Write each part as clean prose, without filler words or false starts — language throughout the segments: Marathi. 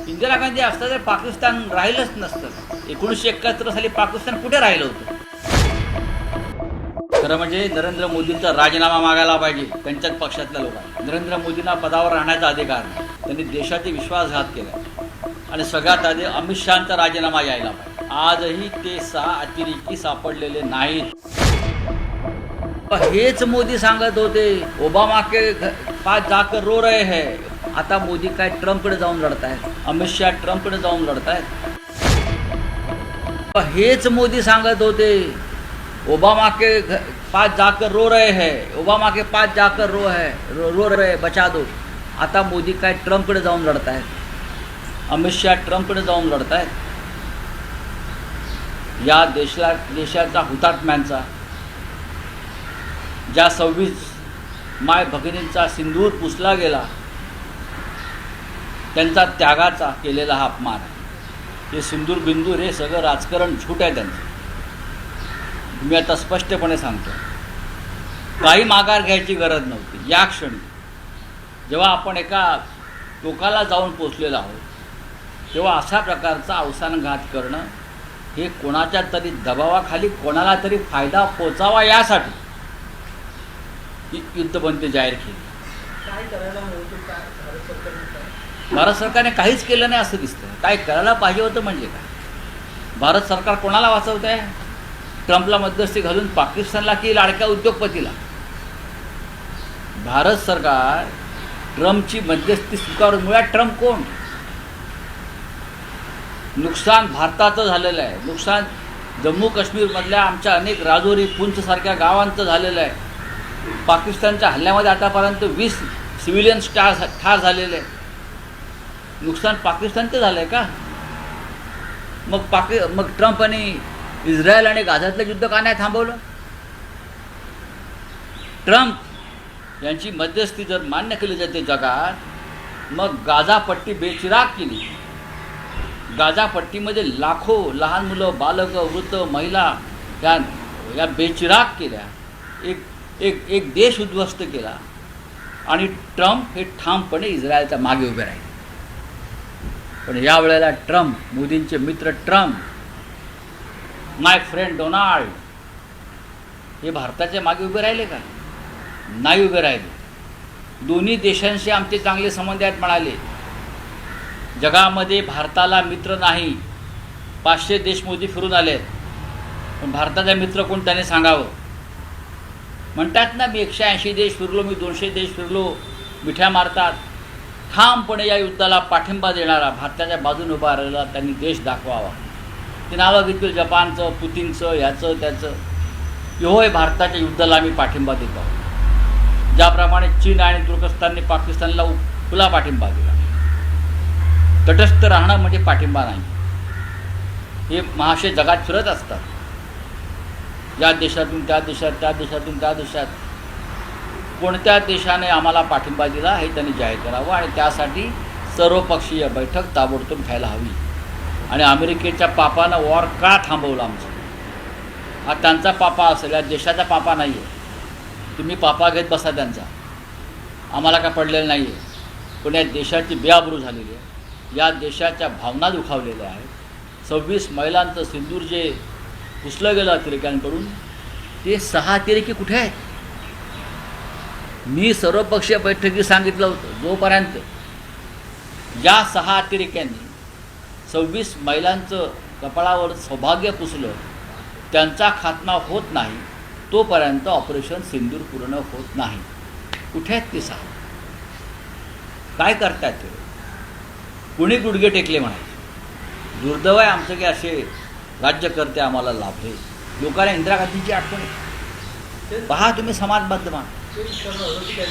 इंदिरा गांधी असता तर पाकिस्तान राहिलंच नसतं. 1971 साली पाकिस्तान कुठे राहिलं होतं? खरं म्हणजे नरेंद्र मोदींचा राजीनामा मागायला पाहिजे त्यांच्याच पक्षातल्या लोकांना. नरेंद्र मोदींना पदावर राहण्याचा अधिकार नाही. त्यांनी देशाची विश्वासघात केला आणि सगळ्यात आधी अमित शहाचा राजीनामा यायला पाहिजे. आजही ते 6 अतिरेकी सापडलेले नाहीत. हेच मोदी सांगत होते ओबामा के पास जाकर रो रहे हैं. आता मोदी काय ट्रम्पकडे जाऊन लढतायत, अमित शहा ट्रम्पकडे जाऊन लढतायत. हेच मोदी सांगत होते ओबामा के पास जाकर रो रहे हैं, ओबामा के पास जाकर रो रहे बचा दो. आता मोदी काय ट्रम्पकडे जाऊन लढतायत, अमित शहा ट्रम्पकडे जाऊन लढतायत. या देशाचा हुतात्म्यांचा, ज्या 26 माय भगिनींचा सिंदूर पुसला गेला, त्यांचा त्यागाचा केलेला हा अपमान आहे. हे सिंदूर बिंदूर हे सगळं राजकारण झूट आहे त्यांचं. मी आता स्पष्टपणे सांगतो, काही माघार घ्यायची गरज नव्हती. या क्षणी जेव्हा आपण एका टोकाला जाऊन पोचलेलो आहोत, तेव्हा अशा प्रकारचा अवसानघात करणं हे कोणाच्या तरी दबावाखाली कोणाला तरी फायदा पोचावा यासाठी ही युद्धबंदी जाहीर केली. भारत सरकारने काहीच केलं नाही असं दिसतं. काय करायला पाहिजे होतं म्हणजे काय? भारत सरकार कोणाला वाचवत आहे? ट्रम्पला मध्यस्थी घालून पाकिस्तानला की लाडक्या उद्योगपतीला? भारत सरकार ट्रम्पची मध्यस्थी स्वीकारून, मुळात ट्रम्प कोण? नुकसान भारताचं झालेलं आहे. नुकसान जम्मू काश्मीरमधल्या आमच्या अनेक राजौरी, पुंछसारख्या गावांचं झालेलं आहे. पाकिस्तानच्या हल्ल्यामध्ये आतापर्यंत 20 सिव्हिलियन्स ठार झालेले आहे. नुकसान पाकिस्तानचं झालं आहे का? मग ट्रम्प आणि इस्रायल आणि गाझातलं युद्ध का नाही थांबवलं? ट्रम्प यांची मध्यस्थी जर मान्य केली जाते जगात, मग गाझा पट्टी बेचिराग केली. गाझा पट्टीमध्ये लाखो लहान मुलं, बालकं, वृद्ध, महिला या बेचिराग केल्या. एक देश उद्ध्वस्त केला. आणि ट्रम्प हे ठामपणे इस्रायलच्या मागे उभे राहिले. पण यावेळेला ट्रम्प, मोदींचे मित्र ट्रम्प, माय फ्रेंड डोनाल्ड, हे भारताच्या मागे उभे राहिले का? नाही उभे राहिले. दोन्ही देशांशी आमचे चांगले संबंध आहेत म्हणाले. जगामध्ये भारताला मित्र नाही. 500 देश मोदी फिरून आले, पण भारताचा मित्र कोण त्याने सांगावं. म्हणतात ना, मी 180 देश फिरलो, मी 200 देश फिरलो, मिठ्या मारतात. ठामपणे या युद्धाला पाठिंबा देणारा, भारताच्या बाजूने उभा राहिला त्यांनी देश दाखवावा. ते नावं घेतील जपानचं, पुतीनचं, ह्याचं त्याचं. होय, भारताच्या युद्धाला आम्ही पाठिंबा देत आहोत. ज्याप्रमाणे चीन आणि तुर्कस्तानने पाकिस्तानला खुला पाठिंबा दिला. तटस्थ राहणं म्हणजे पाठिंबा नाही. हे महाशय जगात फिरत असतात. या देशातून त्या देशात, त्या देशातून त्या देशात. कोणत्या देशाने आम्हाला पाठिंबा दिला हे त्यांनी जाहीर करावं. आणि त्यासाठी सर्वपक्षीय बैठक ताबडतोब घ्यायला हवी. आणि अमेरिकेच्या पापानं वॉर का थांबवलं आमचं? हा त्यांचा पापा असेल, या देशाचा पापा नाही आहे. तुम्ही पापा घेत बसा त्यांचा, आम्हाला काय पडलेलं नाही आहे. पण या देशाची बेआबरू झालेली आहे. या देशाच्या भावना दुखावलेल्या आहेत. 26 महिलांचं सिंदूर जे पुसलं गेलं अतिरेक्यांकडून, ते 6 अतिरेकी कुठे आहेत? मी सर्वपक्षीय बैठकीत सांगितलं होतं, जोपर्यंत या 6 अतिरेक्यांनी 26 महिलांचं कपाळावर सौभाग्य पुसलं, त्यांचा खात्मा होत नाही, तोपर्यंत ऑपरेशन सिंदूर पूर्ण होत नाही. कुठे आहेत ते 6? काय करतात ते? कुणी गुडघे टेकले म्हणायचे. दुर्दैव आहे आमचं की असे राज्यकर्ते आम्हाला लाभले. लोकांना इंदिरा गांधींची आठवण आहे. पहा तुम्ही समाज माध्यमात,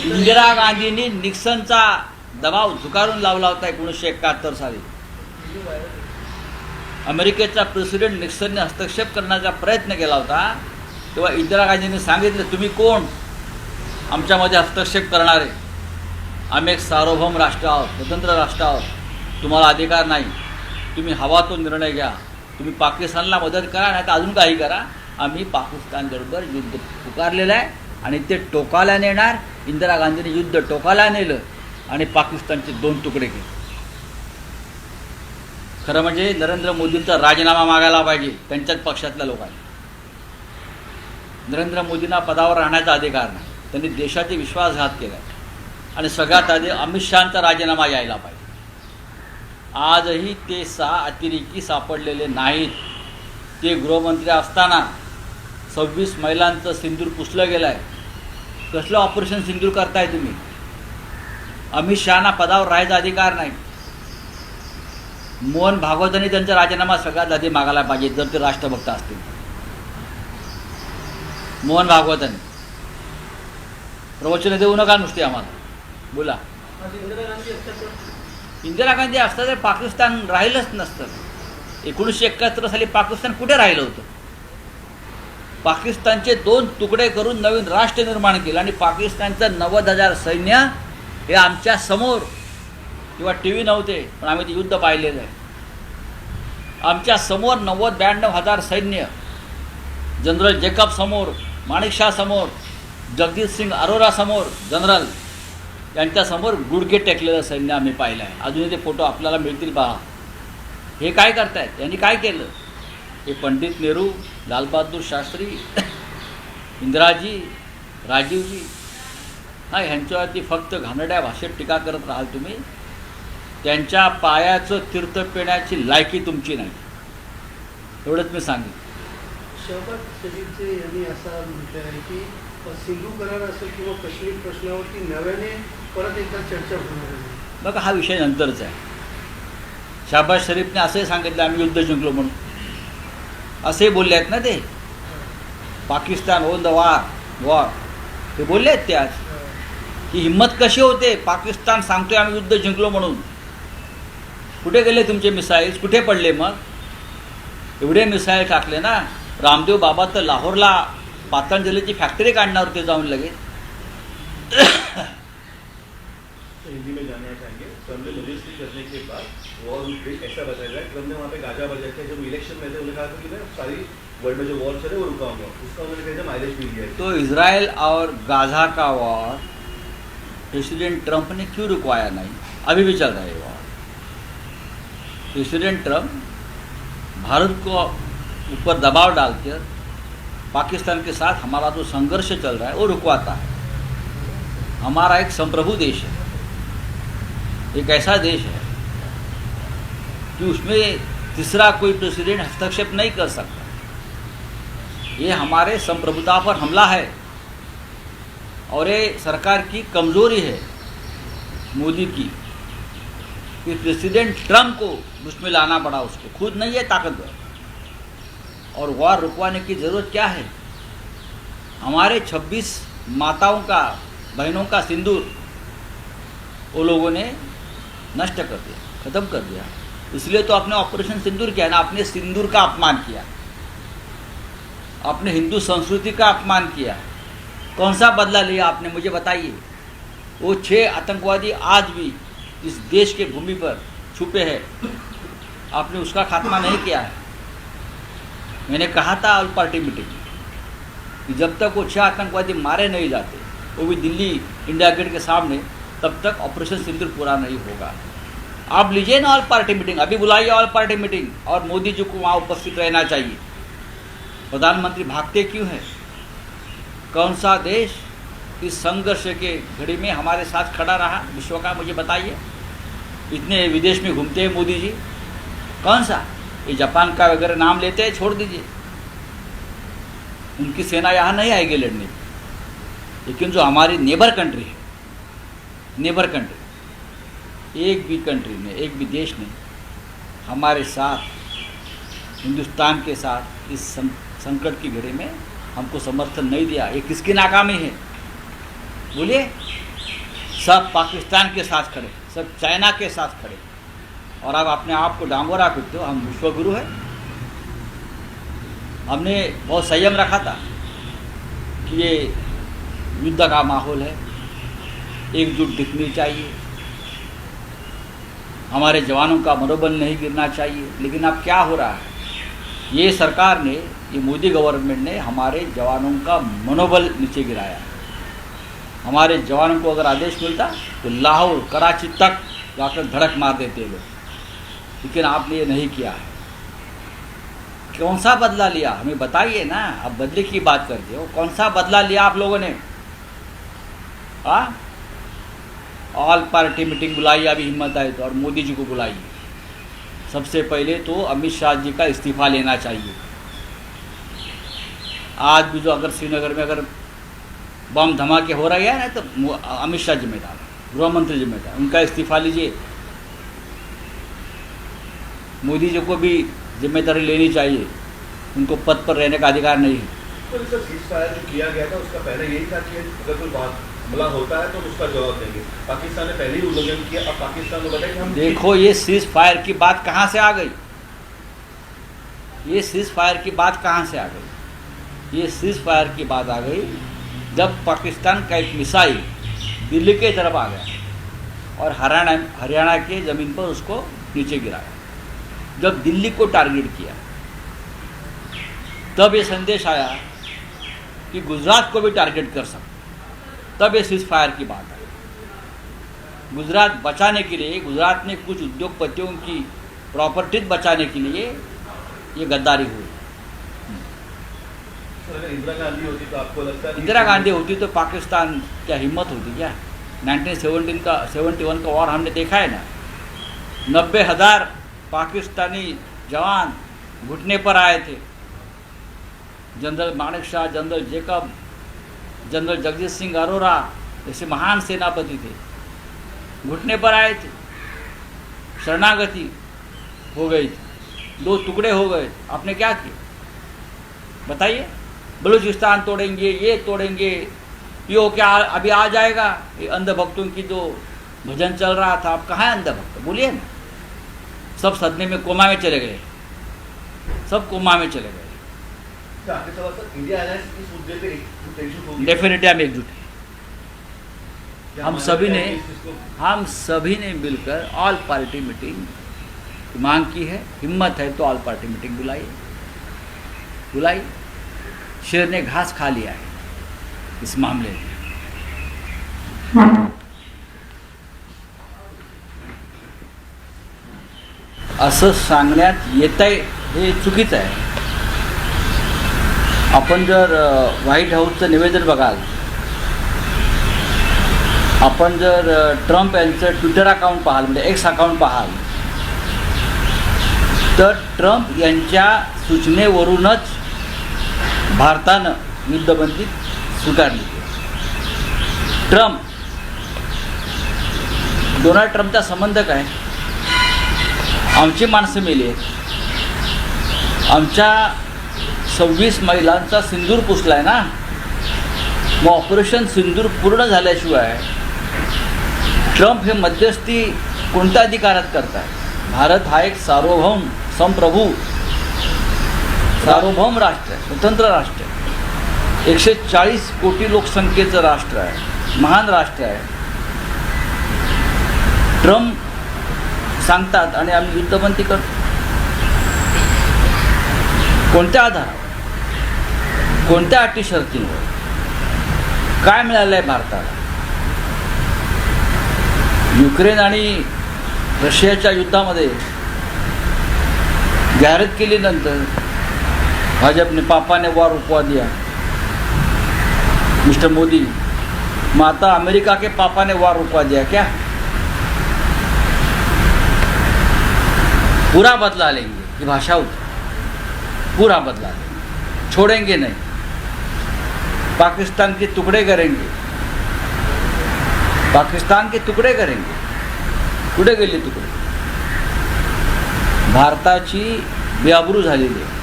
इंदिरा गांधींनी निक्सनचा दबाव झुगारून लावला होता 1971 साली. अमेरिकेचा प्रेसिडेंट निक्सनने हस्तक्षेप करण्याचा प्रयत्न केला होता. तेव्हा इंदिरा गांधींनी सांगितलं, तुम्ही कोण आमच्यामध्ये हस्तक्षेप करणारे? आम्ही एक सार्वभौम राष्ट्र आहोत, स्वतंत्र राष्ट्र आहोत. तुम्हाला अधिकार नाही. तुम्ही हवा तो निर्णय घ्या. तुम्ही पाकिस्तानला मदत करा, नाही तर अजून काही करा. आम्ही पाकिस्तानबरोबर युद्ध पुकारलेलं आहे आणि ते टोकाला नेणार. इंदिरा गांधींनी युद्ध टोकाला नेलं आणि पाकिस्तानचे 2 तुकडे केले. खरं म्हणजे नरेंद्र मोदींचा राजीनामा मागायला पाहिजे त्यांच्याच पक्षातल्या लोकांनी. नरेंद्र मोदींना पदावर राहण्याचा अधिकार नाही. त्यांनी देशाचे विश्वासघात केला आणि सगळ्यात आधी अमित शहांचा राजीनामा यायला पाहिजे. आजही ते 6 अतिरेकी सापडलेले नाहीत. ते गृहमंत्री असताना 26 महिलांचं सिंदूर पुसलं गेलं आहे. कसलं ऑपरेशन सिंदूर करताय तुम्ही? अमित शहाना पदावर राहायचा अधिकार नाही. मोहन भागवतांनी त्यांचा राजीनामा सगळ्यात आधी मागायला पाहिजे जर ते राष्ट्रभक्त असतील. मोहन भागवतांनी प्रवचन देऊ नका नुसते आम्हाला. बोला. इंदिरा गांधी असता तर पाकिस्तान राहिलंच नसतं. 1971 साली पाकिस्तान कुठे राहिलं होतं? पाकिस्तानचे 2 तुकडे करून नवीन राष्ट्र निर्माण केलं आणि पाकिस्तानचं 90,000 सैन्य हे आमच्या समोर. किंवा टी व्ही नव्हते पण आम्ही ते युद्ध पाहिलेलं आहे. आमच्या समोर 90-92,000 सैन्य, जनरल जेकब समोर, माणिकशा समोर, जगदीश सिंग अरोरा समोर, जनरल यांच्यासमोर गुडघे टेकलेलं सैन्य आम्ही पाहिलं आहे. अजूनही ते फोटो आपल्याला मिळतील पहा. हे काय करतायत? यांनी काय केलं? हे पंडित नेहरू, लालबहादूर शास्त्री, इंदिराजी, राजीवजी, हा ह्यांच्यावरती फक्त घाणेरड्या भाषेत टीका करत राहाल तुम्ही. त्यांच्या पायाचं तीर्थ पिण्याची लायकी तुमची नाही. एवढंच मी सांगितलं. शहबाज शरीफचे यांनी असा म्हटलं आहे की सिंधू करार असेल किंवा काश्मीर प्रश्नावरती नव्याने परत एकदा चर्चा होणार आहे. बघा, हा विषय नंतरचा आहे. शहबाज शरीफने असंही सांगितलं आम्ही युद्ध जिंकलो म्हणून. असे बोलले आहेत ना ते. पाकिस्तान ओन द वॉर ते बोलले आहेत ते आज. ही हिंमत कशी होते? पाकिस्तान सांगतोय आम्ही युद्ध जिंकलो म्हणून. कुठे गेले तुमचे मिसाईल्स? कुठे पडले मग? एवढे मिसाईल टाकले ना. रामदेव बाबा तर लाहोरला पातंजलीची फॅक्टरी काढणार होते जाऊन लगेच. हिंदी में जानना चाहेंगे. ट्रम्प ने मॉनिटरिंग करने के बाद वॉर ऐसा बताया गया. ट्रम्प ने वहाँ पे गाजा बजा के जब इलेक्शन में थे उन्होंने कहा था कि मैं सारी वर्ल्ड में जो वॉर चले वो रुकाऊंगा. उसका उन्होंने कहा माइलेज भी दिया. तो इजराइल और गाजा का वॉर प्रेसिडेंट ट्रंप ने क्यों रुकवाया नहीं? अभी भी चल रहा है वॉर. प्रेसिडेंट ट्रंप भारत को ऊपर दबाव डालकर पाकिस्तान के साथ हमारा जो संघर्ष चल रहा है वो रुकवाता है. हमारा एक संप्रभु देश है, एक ऐसा देश है कि उसमें तीसरा कोई प्रेसिडेंट हस्तक्षेप नहीं कर सकता. ये हमारे संप्रभुता पर हमला है और ये सरकार की कमज़ोरी है मोदी की कि प्रेसिडेंट ट्रंप को उसमें लाना पड़ा. उसको खुद नहीं है ताकतवर. और वॉर रुकवाने की ज़रूरत क्या है? हमारे 26 माताओं का, बहनों का सिंदूर वो लोगों ने नष्ट कर दिया, ख़त्म कर दिया. इसलिए तो आपने ऑपरेशन सिंदूर किया ना. आपने सिंदूर का अपमान किया, आपने हिंदू संस्कृति का अपमान किया. कौन सा बदला लिया आपने? मुझे बताइए. वो 6 आतंकवादी आज भी इस देश के भूमि पर छुपे हैं. आपने उसका खात्मा नहीं किया है. मैंने कहा था ऑल पार्टी मीटिंग कि जब तक वो 6 आतंकवादी मारे नहीं जाते, वो भी दिल्ली इंडिया गेट के सामने, तब तक ऑपरेशन सिंदूर पूरा नहीं होगा. आप लीजिए ना ऑल पार्टी मीटिंग. अभी बुलाइए ऑल पार्टी मीटिंग और मोदी जी को वहाँ उपस्थित रहना चाहिए. प्रधानमंत्री भागते क्यों हैं? कौन सा देश इस संघर्ष के घड़ी में हमारे साथ खड़ा रहा विश्व का? मुझे बताइए. इतने विदेश में घूमते हैं मोदी जी. कौन सा? ये जापान का वगैरह नाम लेते हैं, छोड़ दीजिए. उनकी सेना यहाँ नहीं आएगी लड़ने. लेकिन जो हमारी नेबर कंट्री है, नेबर कंट्री, एक भी कंट्री ने, एक भी देश ने हमारे साथ, हिंदुस्तान के साथ इस संकट की घड़ी में हमको समर्थन नहीं दिया. ये किसकी नाकामी है? बोलिए. सब पाकिस्तान के साथ खड़े, सब चाइना के साथ खड़े, और अब अपने आप को डांगोरा पीटते हो हम विश्वगुरु है. हमने बहुत संयम रखा था कि ये युद्ध का माहौल है, एकजुट दिखनी चाहिए, हमारे जवानों का मनोबल नहीं गिरना चाहिए. लेकिन अब क्या हो रहा है? ये सरकार ने, ये मोदी गवर्नमेंट ने हमारे जवानों का मनोबल नीचे गिराया. हमारे जवानों को अगर आदेश मिलता तो लाहौर, कराची तक जाकर धड़क मार देते लोग. लेकिन आपने ये नहीं किया है। कौन सा बदला लिया, हमें बताइए ना। आप बदले की बात करते हो, कौन सा बदला लिया आप लोगों ने? ऑल पार्टी मीटिंग बुलाई, अभी हिम्मत आए तो, और मोदी जी को बुलाइए। सबसे पहले तो अमित शाह जी का इस्तीफा लेना चाहिए। आज भी जो अगर श्रीनगर में अगर बम धमाके हो रहे हैं ना, तो अमित शाह जिम्मेदार, गृह मंत्री जिम्मेदार, उनका इस्तीफा लीजिए। मोदी जी को भी जिम्मेदारी लेनी चाहिए, उनको पद पर रहने का अधिकार नहीं है। तो सर सीज़फायर जो किया गया था उसका पहले यही था कि अगर कोई हमला होता है तो उसका जवाब देंगे। पाकिस्तान ने पहले ही उल्लंघन किया, अब पाकिस्तान को बताया कि हम देखो ये सीज फायर की बात कहाँ से आ गई? ये सीज फायर की बात कहाँ से आ गई? ये सीज फायर की बात आ गई जब पाकिस्तान का एक मिसाइल दिल्ली के तरफ आ गया और हरियाणा के ज़मीन पर उसको नीचे गिराया। जब दिल्ली को टारगेट किया तब ये संदेश आया कि गुजरात को भी टारगेट कर सकते, तब ये सीज फायर की बात आई। गुजरात बचाने के लिए, गुजरात में कुछ उद्योगपतियों की प्रॉपर्टीज बचाने के लिए ये गद्दारी हुई। अगर इंदिरा गांधी होती तो आपको लगता है इंदिरा गांधी होती तो पाकिस्तान क्या हिम्मत होती क्या? 1971 का वॉर हमने देखा है ना, 90,000 पाकिस्तानी जवान घुटने पर आए थे। General Manek Shah, general Jacob, general Jagjit Singh Arora ऐसे महान सेनापति थे, घुटने पर आए थे, शरणागति हो गई थी, 2 टुकड़े हो गए। आपने क्या किया बताइए? बलूचिस्तान तोड़ेंगे, ये तोड़ेंगे, ये क्या अभी आ जाएगा? ये अंधभक्तों की जो भजन चल रहा था, आप कहाँ हैं अंधभक्त? बोलिए ना। सब सदमे में कोमा में चले गए, सब कोमा में चले गए। आपके सवाल सर, इंडिया अलायंस इस मुद्दे पे एकजुट होगी? डेफिनेटली हम एकजुट हैं। क्या हम मानते सभी हैं ने कि इस चीज़ को- हम सभी ने मिलकर ऑल पार्टी मीटिंग की मांग की है। हिम्मत है तो ऑल पार्टी मीटिंग बुलाई। शेर ने घास खा लिया है इस मामले में। असं सांगण्यात येतंय हे चुकीचं आहे। आपण जर व्हाईट हाऊसचं निवेदन बघाल, आपण जर ट्रम्प यांचं ट्विटर अकाउंट पाहाल, म्हणजे एक्स अकाउंट पाहाल, तर ट्रम्प यांच्या सूचनेवरूनच भारतानं युद्धबंदी स्वीकारली। डोनाल्ड ट्रम्पचा संबंध काय? आमची माणसं मेली आहेत, आमच्या 26 महिलांचा सिंदूर पुसलाय ना। मग ऑपरेशन सिंदूर पूर्ण झाल्याशिवाय ट्रम्प हे मध्यस्थी कोणत्या अधिकारात करतात? भारत हा एक सार्वभौम सार्वभौम राष्ट्र आहे, स्वतंत्र राष्ट्र आहे, 140 कोटी लोकसंख्येचं राष्ट्र आहे, महान राष्ट्र आहे। ट्रम्प सांगतात आणि आम्ही युद्धबंदी करतो। कोणत्या आधारावर, कोणत्या अटी शर्तींवर? काय मिळालं आहे भारताला? युक्रेन आणि रशियाच्या युद्धामध्ये जाहिरात केल्यानंतर भाजपने पापा ने वार रुकवा दिया, मिस्टर मोदी। मग आता अमेरिका के पापा ने वार रुकवा दिया क्या? पूरा बदला लेंगे, ये भाषा होती, पूरा बदला लेंगे, छोड़ेंगे नहीं, पाकिस्तान के टुकड़े करेंगे, पाकिस्तान के तुकडे करेंगे। कुठे गेले तुकडे? भारताची बेआबरू झालेली आहे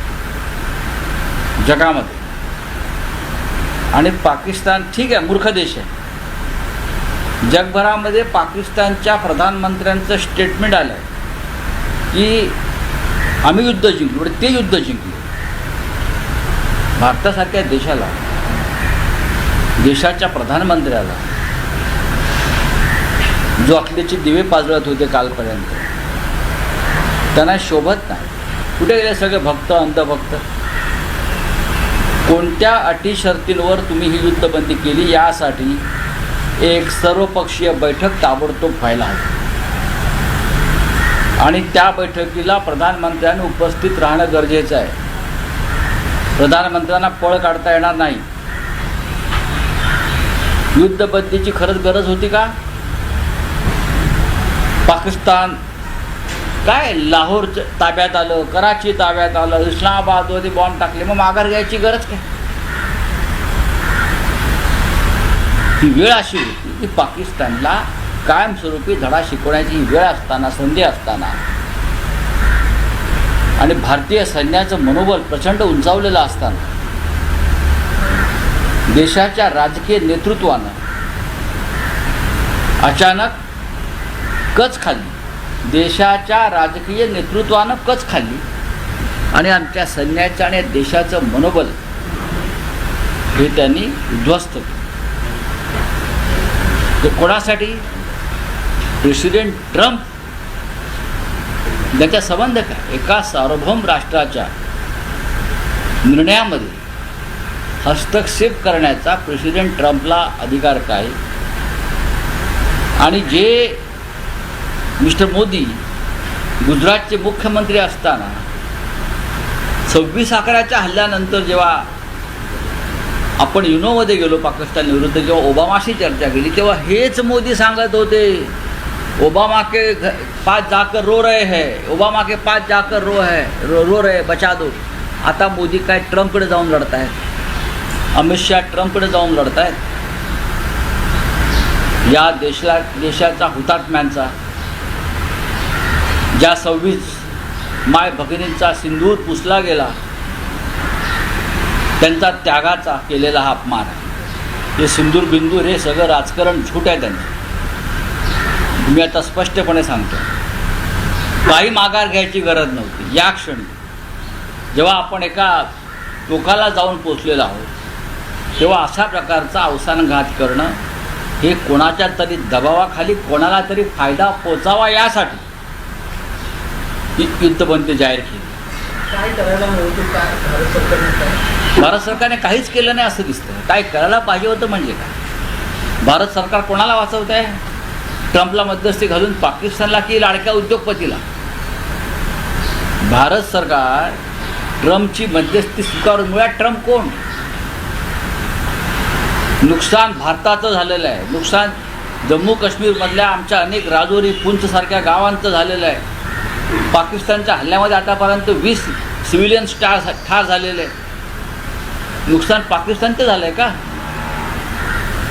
जगामध्ये। आणि पाकिस्तान ठीक आहे, मूर्ख देश आहे। जगभरामध्ये पाकिस्तानच्या प्रधानमंत्र्यांचं स्टेटमेंट आलं आहे की आम्ही युद्ध जिंकलो, ते युद्ध जिंकले। भारतासारख्या देशाला, देशाच्या प्रधानमंत्र्याला जो अकलेचे दिवे पाजळत होते कालपर्यंत, त्यांना शोभत नाही। कुठे गेले सगळे भक्त, अंधभक्त? कोणत्या अटी शर्तींवर तुम्ही ही युद्धबंदी केली यासाठी एक सर्वपक्षीय बैठक ताबडतोब व्हायला हवी। आणि त्या बैठकीला प्रधानमंत्र्यांनी उपस्थित राहणं गरजेचं आहे. प्रधानमंत्र्यांना पळ काढता येणार नाही. युद्धबंदीची खरंच गरज होती का? पाकिस्तान काय लाहोर ताब्यात आलं, कराची ताब्यात आलं, इस्लामाबादमध्ये बॉम्ब टाकले, मग माघार घ्यायची गरज काय? ही वेळ अशी होती की पाकिस्तानला कायमस्वरूपी धडा शिकवण्याची ही वेळ असताना, संधी असताना, आणि भारतीय सैन्याचं मनोबल प्रचंड उंचावलेलं असताना देशाच्या राजकीय नेतृत्वानं अचानक कच खाल्ली. देशाच्या राजकीय नेतृत्वानं कच खाल्ली आणि आमच्या सैन्याचं आणि देशाचं मनोबल हे त्यांनी उद्ध्वस्त केलं. ते कोणासाठी? प्रेसिडेंट ट्रम्प त्याचा संबंध काय? एका सार्वभौम राष्ट्राच्या निर्णयामध्ये हस्तक्षेप करण्याचा प्रेसिडेंट ट्रम्पला अधिकार काय? आणि जे मिस्टर मोदी गुजरातचे मुख्यमंत्री असताना 26/11च्या हल्ल्यानंतर जेव्हा आपण युनोमध्ये गेलो पाकिस्तान विरुद्ध, जेव्हा ओबामाशी चर्चा केली, तेव्हा हेच मोदी सांगत होते, ओबामा के पास जाकर रो रहे हैं, ओबामा के पास जाकर रो रहे बचा दो. आता मोदी काय ट्रम्पकडे जाऊन लढत आहेत, अमित शहा ट्रम्पकडे जाऊन लढत आहेत. या देशाचा हुतात्म्यांचा, ज्या 26 माय भगिनींचा सिंदूर पुसला गेला, त्यांचा त्यागाचा केलेला हा अपमान आहे. हे सिंदूर बिंदूर हे सगळं राजकारण झूट आहे त्यांचं. मी आता स्पष्टपणे सांगतो, काही माघार घ्यायची गरज नव्हती. या क्षणी जेव्हा आपण एका टोकाला जाऊन पोचलेलो आहोत, तेव्हा अशा प्रकारचा अवसानघात करणं हे कोणाच्या तरी दबावाखाली कोणाला तरी फायदा पोचावा यासाठी ही युद्धबंदी जाहीर केली. काय करायला हवं होतं? काय भारत सरकारने काय? भारत सरकारने काहीच केलं नाही असं दिसतं. काय करायला पाहिजे होतं म्हणजे काय? भारत सरकार कोणाला वाचवत आहे? ट्रम्पला मध्यस्थी घालून पाकिस्तानला की लाडक्या उद्योगपतीला? भारत सरकार ट्रम्पची मध्यस्थी स्वीकारून, मुळात ट्रम्प कोण? नुकसान भारताचं झालेलं आहे. नुकसान जम्मू काश्मीरमधल्या आमच्या अनेक राजौरी, पुंचसारख्या गावांचं झालेलं आहे. पाकिस्तानच्या हल्ल्यामध्ये आतापर्यंत 20 सिव्हिलियन्स ठार झालेले आहे. नुकसान पाकिस्तानचं झालं आहे का?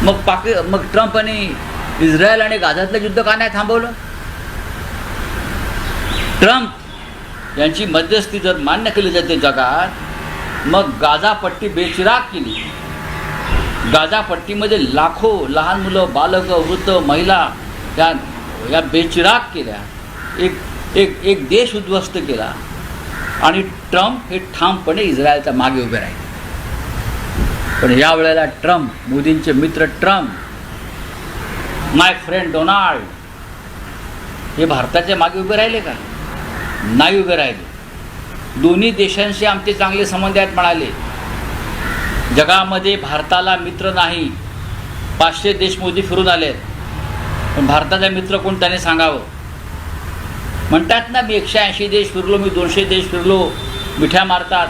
मग ट्रम्प आणि इस्रायल आणि गाझातलं युद्ध का नाही थांबवलं? ट्रम्प यांची मध्यस्थी जर मान्य केली जाते जगात, मग गाझा पट्टी बेचिराग केली. गाझा पट्टीमध्ये लाखो लहान मुलं, बालकं, वृद्ध, महिला या बेचिराग केल्या. एक देश उद्ध्वस्त केला. आणि ट्रम्प हे ठामपणे इस्रायलच्या मागे उभे राहिले. पण यावेळेला ट्रम्प, मोदींचे मित्र ट्रम्प, माय फ्रेंड डोनाल्ड, हे भारताच्या मागे उभे राहिले का? नाही उभे राहिले. दोन्ही देशांशी आमचे चांगले संबंध आहेत म्हणाले. जगामध्ये भारताला मित्र नाही. 500 देश मोदी फिरून आले, पण भारताचा मित्र कोण त्याने सांगावं. म्हणतात ना, मी 180 देश फिरलो, मी 200 देश फिरलो, मिठ्या मारतात.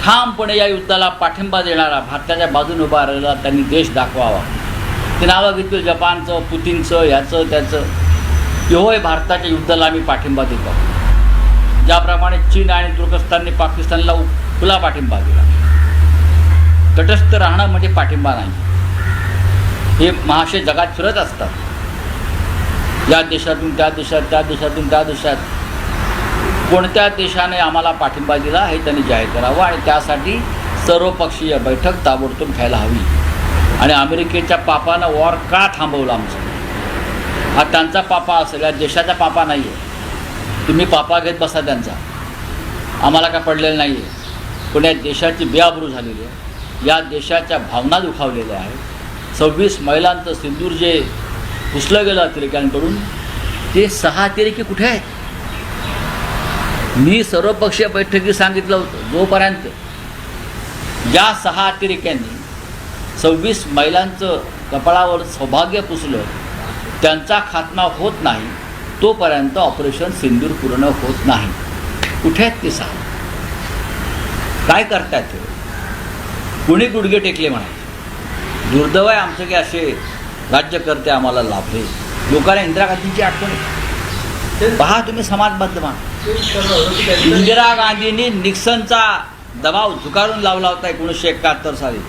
ठामपणे या युद्धाला पाठिंबा देणारा, भारताच्या बाजूने उभा राहिला त्यांनी देश दाखवावा. ते नावं घेतलं जपानचं, पुतीनचं, ह्याचं त्याचं. होय, भारताच्या युद्धाला आम्ही पाठिंबा देतो. ज्याप्रमाणे चीन आणि तुर्कस्तानने पाकिस्तानला खुला पाठिंबा दिला. तटस्थ राहणं म्हणजे पाठिंबा नाही. हे महाशय जगात फिरत असतात, या देशातून त्या देशात, त्या देशातून त्या देशात. कोणत्या देशाने आम्हाला पाठिंबा दिला हे त्यांनी जाहीर करावं. आणि त्यासाठी सर्वपक्षीय बैठक ताबडतोब घ्यायला हवी. आणि अमेरिकेच्या पापानं वॉर का थांबवलं आमचं? हा त्यांचा पापा असेल, या देशाचा पापा नाही आहे. तुम्ही पापा घेत बसा त्यांचा, आम्हाला काय पडलेलं नाही आहे. पण या देशाची बेआबरू झालेली आहे, या देशाच्या भावना दुखावलेल्या आहेत. 26 महिलांचं सिंदूर जे पुसलं गेलं अतिरेक्यांकडून, ते 6 अतिरेकी कुठे आहेत? मी सर्वपक्षीय बैठकीत सांगितलं होतं, जोपर्यंत ज्या 6 अतिरेक्यांनी 26 महिलांचं कपाळावर सौभाग्य पुसलं, त्यांचा खात्मा होत नाही, तोपर्यंत ऑपरेशन सिंदूर पूर्ण होत नाही. कुठे आहेत ते सांग, काय करतायत ते? कुणी गुडघे टेकले म्हणायचे. दुर्दैव आहे आमचं की असे राज्यकर्ते आम्हाला लाभले. लोकांना इंदिरा गांधींची आठवण येते. पहा तुम्ही समाज बदला. इंदिरा गांधींनी निक्सनचा दबाव झुगारून लावला होता 1971 साली.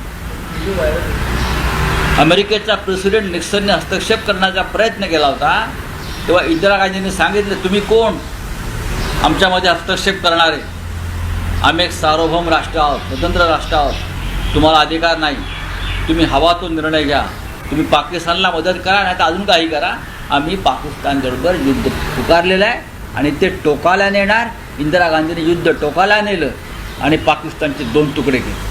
अमेरिकेचा प्रेसिडेंट निक्सनने हस्तक्षेप करण्याचा प्रयत्न केला होता. तेव्हा इंदिरा गांधींनी सांगितलं, तुम्ही कोण आमच्यामध्ये हस्तक्षेप करणारे? आम्ही एक सार्वभौम राष्ट्र आहोत, स्वतंत्र राष्ट्र आहोत, तुम्हाला अधिकार नाही. तुम्ही हवा तो निर्णय घ्या. तुम्ही पाकिस्तानला मदत करा, नाही तर अजून काही करा. आम्ही पाकिस्तानबरोबर युद्ध पुकारलेलं आहे आणि ते टोकाला नेणार. इंदिरा गांधींनी युद्ध टोकाला नेलं आणि पाकिस्तानचे 2 तुकडे केले.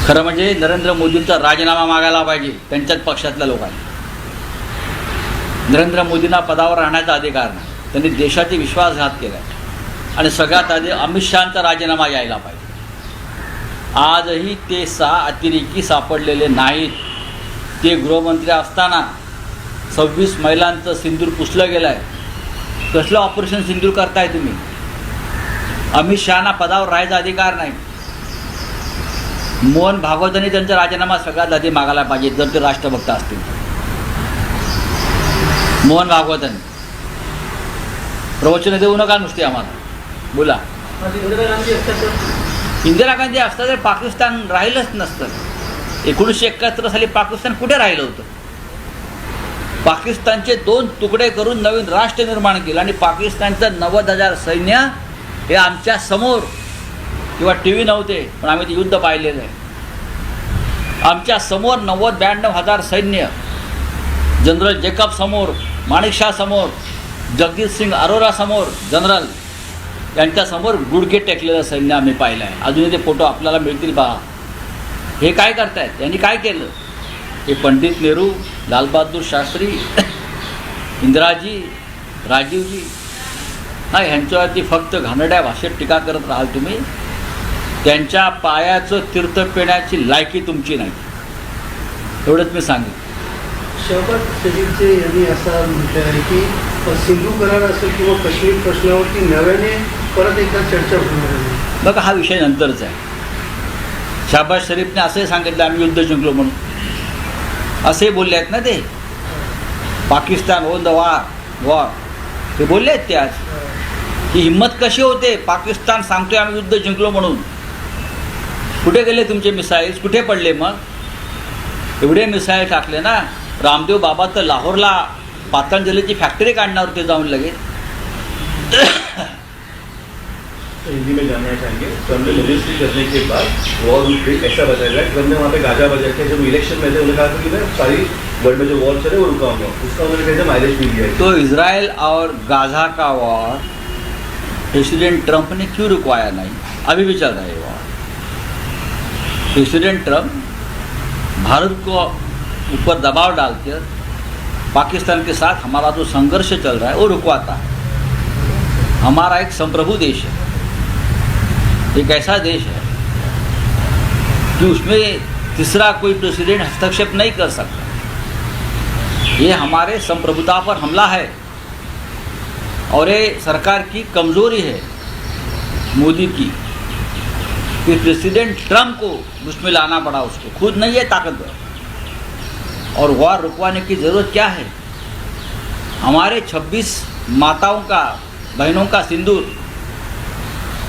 खरं म्हणजे नरेंद्र मोदींचा राजीनामा मागायला पाहिजे त्यांच्याच पक्षातल्या लोकांनी. नरेंद्र मोदींना पदावर राहण्याचा अधिकार नाही. त्यांनी देशाचे विश्वासघात केला आणि सगळ्यात आधी अमित शहांचा राजीनामा यायला पाहिजे. आजही ते 6 अतिरेकी सापडलेले नाहीत. ते गृहमंत्री असताना 26 महिलांचं सिंदूर पुसलं गेलं आहे. कसलं ऑपरेशन सिंदूर करताय तुम्ही? अमित शहाना पदावर राहायचा अधिकार नाही. मोहन भागवतांनी त्यांचा राजीनामा सगळ्यात आधी मागायला पाहिजे जर ते राष्ट्रभक्त असतील. मोहन भागवतांनी प्रवचन देऊ नका नुसते आम्हाला, बोला. इंदिरा गांधी असता तर पाकिस्तान राहिलंच नसतं. 1971 साली पाकिस्तान कुठे राहिलं होतं? पाकिस्तानचे 2 तुकडे करून नवीन राष्ट्र निर्माण केलं आणि पाकिस्तानचं 90,000 सैन्य हे आमच्या समोर. किंवा टी व्ही नव्हते पण आम्ही ते युद्ध पाहिलेलं आहे. आमच्या समोर 90-92,000 सैन्य. जनरल जेकब समोर, माणिकशा समोर, जगजीत सिंग अरोरा समोर, जनरल यांच्यासमोर गुडघे टेकलेलं सैन्य आम्ही पाहिलं आहे. अजूनही ते फोटो आपल्याला मिळतील पहा. हे काय करतायत? यांनी काय केलं? हे पंडित नेहरू, लालबहादूर शास्त्री, इंदिराजी, राजीवजी नाही, ह्यांच्यावरती फक्त घाणेरड्या भाषेत टीका करत राहाल तुम्ही. त्यांच्या पायाचं तीर्थ पिण्याची लायकी तुमची नाही. एवढंच मी सांगेन. शहबाज शरीफचे यांनी असा म्हटलं आहे की सिंधू करार असेल किंवा काश्मीर प्रश्नावरती नव्याने परत एकदा चर्चा होणार आहे. बघा, हा विषय नंतरचा आहे. शहबाज शरीफने असंही सांगितलं आम्ही युद्ध जिंकलो म्हणून. असे बोलले आहेत ना ते. पाकिस्तान ओन द वॉर ते बोलले आहेत ते आज. ही हिंमत कशी होते? पाकिस्तान सांगतोय आम्ही युद्ध जिंकलो म्हणून. कुठे गेले तुमचे मिसाईल्स? कुठे पडले मग? एवढे मिसाईल टाकले ना. रामदेव बाबा तर लाहोरला पातंजलीची फॅक्टरी काढणार होते जाऊन लगेच. हिंदी में जानना चाहेंगे ट्रम्प ने मजिस्ट्री करने के बाद वॉर ऐसा बताया गया ट्रम्प ने वहाँ पे गाजा बजा के जब इलेक्शन में थे उन्होंने कहा था कि मैं सारी वर्ल्ड में जो वॉर चले वो रुकाऊंगा. उसका उन्होंने कहा माइलेज भी दिया है. तो इजराइल और गाजा का वॉर प्रेसिडेंट ट्रंप ने क्यों रुकवाया नहीं? अभी भी चल रहा है वॉर. प्रेसिडेंट ट्रंप भारत को ऊपर दबाव डालकर पाकिस्तान के साथ हमारा जो संघर्ष चल रहा है वो रुकवाता है. हमारा एक संप्रभु देश है, एक ऐसा देश है कि उसमें तीसरा कोई प्रेसिडेंट हस्तक्षेप नहीं कर सकता. ये हमारे संप्रभुता पर हमला है और ये सरकार की कमज़ोरी है मोदी की कि प्रेसिडेंट ट्रंप को उसमें लाना पड़ा. उसको खुद नहीं है ताकतवर. और वॉर रुकवाने की ज़रूरत क्या है? हमारे 26 माताओं का, बहनों का सिंदूर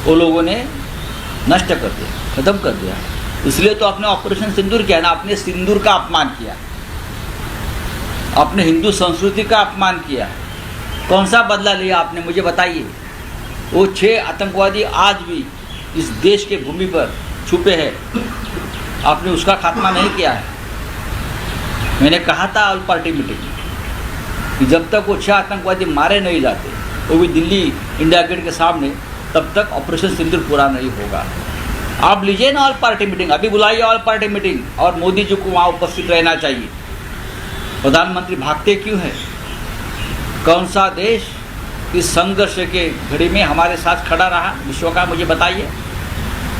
वो लोगों ने नष्ट कर दिया, ख़त्म कर दिया. इसलिए तो आपने ऑपरेशन सिंदूर किया ना. आपने सिंदूर का अपमान किया, आपने हिंदू संस्कृति का अपमान किया. कौन सा बदला लिया आपने? मुझे बताइए. वो 6 आतंकवादी आज भी इस देश के भूमि पर छुपे हैं. आपने उसका खात्मा नहीं किया है. मैंने कहा था ऑल पार्टी मीटिंग कि जब तक वो 6 आतंकवादी मारे नहीं जाते, वो भी दिल्ली इंडिया गेट के सामने, तब तक ऑपरेशन सिंदूर पूरा नहीं होगा. आप लीजिए ना ऑल पार्टी मीटिंग. अभी बुलाइए ऑल पार्टी मीटिंग और मोदी जी को वहाँ उपस्थित रहना चाहिए. प्रधानमंत्री भागते क्यों है? कौन सा देश इस संघर्ष के घड़ी में हमारे साथ खड़ा रहा विश्व का? मुझे बताइए.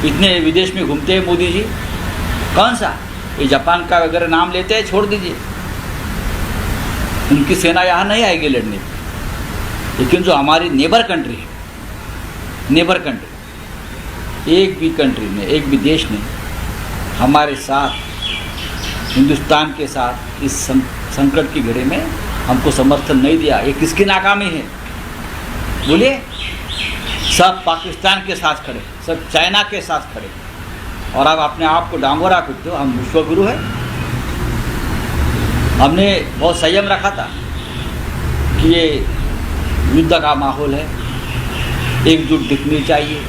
इतने विदेश में घूमते हैं मोदी जी. कौन सा? ये जापान का वगैरह नाम लेते हैं, छोड़ दीजिए. उनकी सेना यहाँ नहीं आएगी लड़ने, लेकिन जो हमारी नेबर कंट्री है, नेबर कंट्री, एक भी कंट्री ने, एक भी देश ने हमारे साथ, हिंदुस्तान के साथ इस संकट की घड़ी में हमको समर्थन नहीं दिया। ये किसकी नाकामी है बोलिए? सब पाकिस्तान के साथ खड़े, सब चाइना के साथ खड़े, और आप अपने आप को डांगोरा पीटते हो हम विश्वगुरु है। हमने बहुत संयम रखा था कि ये युद्ध का माहौल है, एकजुट दिखनी चाहिए,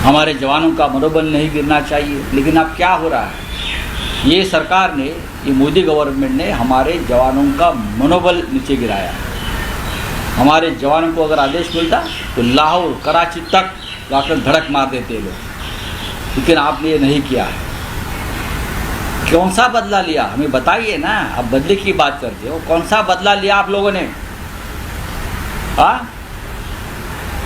हमारे जवानों का मनोबल नहीं गिरना चाहिए। लेकिन अब क्या हो रहा है, ये सरकार ने, ये मोदी गवर्नमेंट ने हमारे जवानों का मनोबल नीचे गिराया। हमारे जवानों को अगर आदेश मिलता तो लाहौर, कराची तक जाकर धड़क मार देते लोग, लेकिन आपने ये नहीं किया है। कौन सा बदला लिया हमें बताइए ना। अब बदले की बात करते हो, कौन सा बदला लिया आप लोगों ने?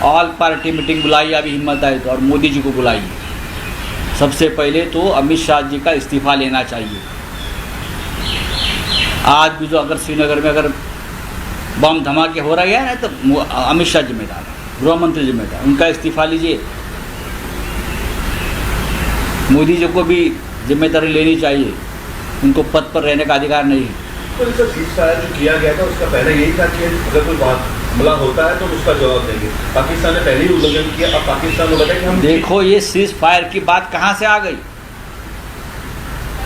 ऑल पार्टी मीटिंग बुलाई, अभी हिम्मत आई तो, और मोदी जी को बुलाइए। सबसे पहले तो अमित शाह जी का इस्तीफा लेना चाहिए। आज भी जो अगर श्रीनगर में अगर बम धमाके हो रहे हैं ना, तो अमित शाह जिम्मेदार है, गृह मंत्री जिम्मेदार, उनका इस्तीफा लीजिए। मोदी जी को भी जिम्मेदारी लेनी चाहिए, उनको पद पर रहने का अधिकार नहीं है। तो जैसे सीज़फायर जो किया गया था उसका पहले यही था कि अगर कोई हमला होता है तो उसका जवाब देंगे। पाकिस्तान ने पहले ही उल्लंघन किया, अब पाकिस्तान को बताया कि हम देखो ये सीज फायर की बात कहाँ से आ गई?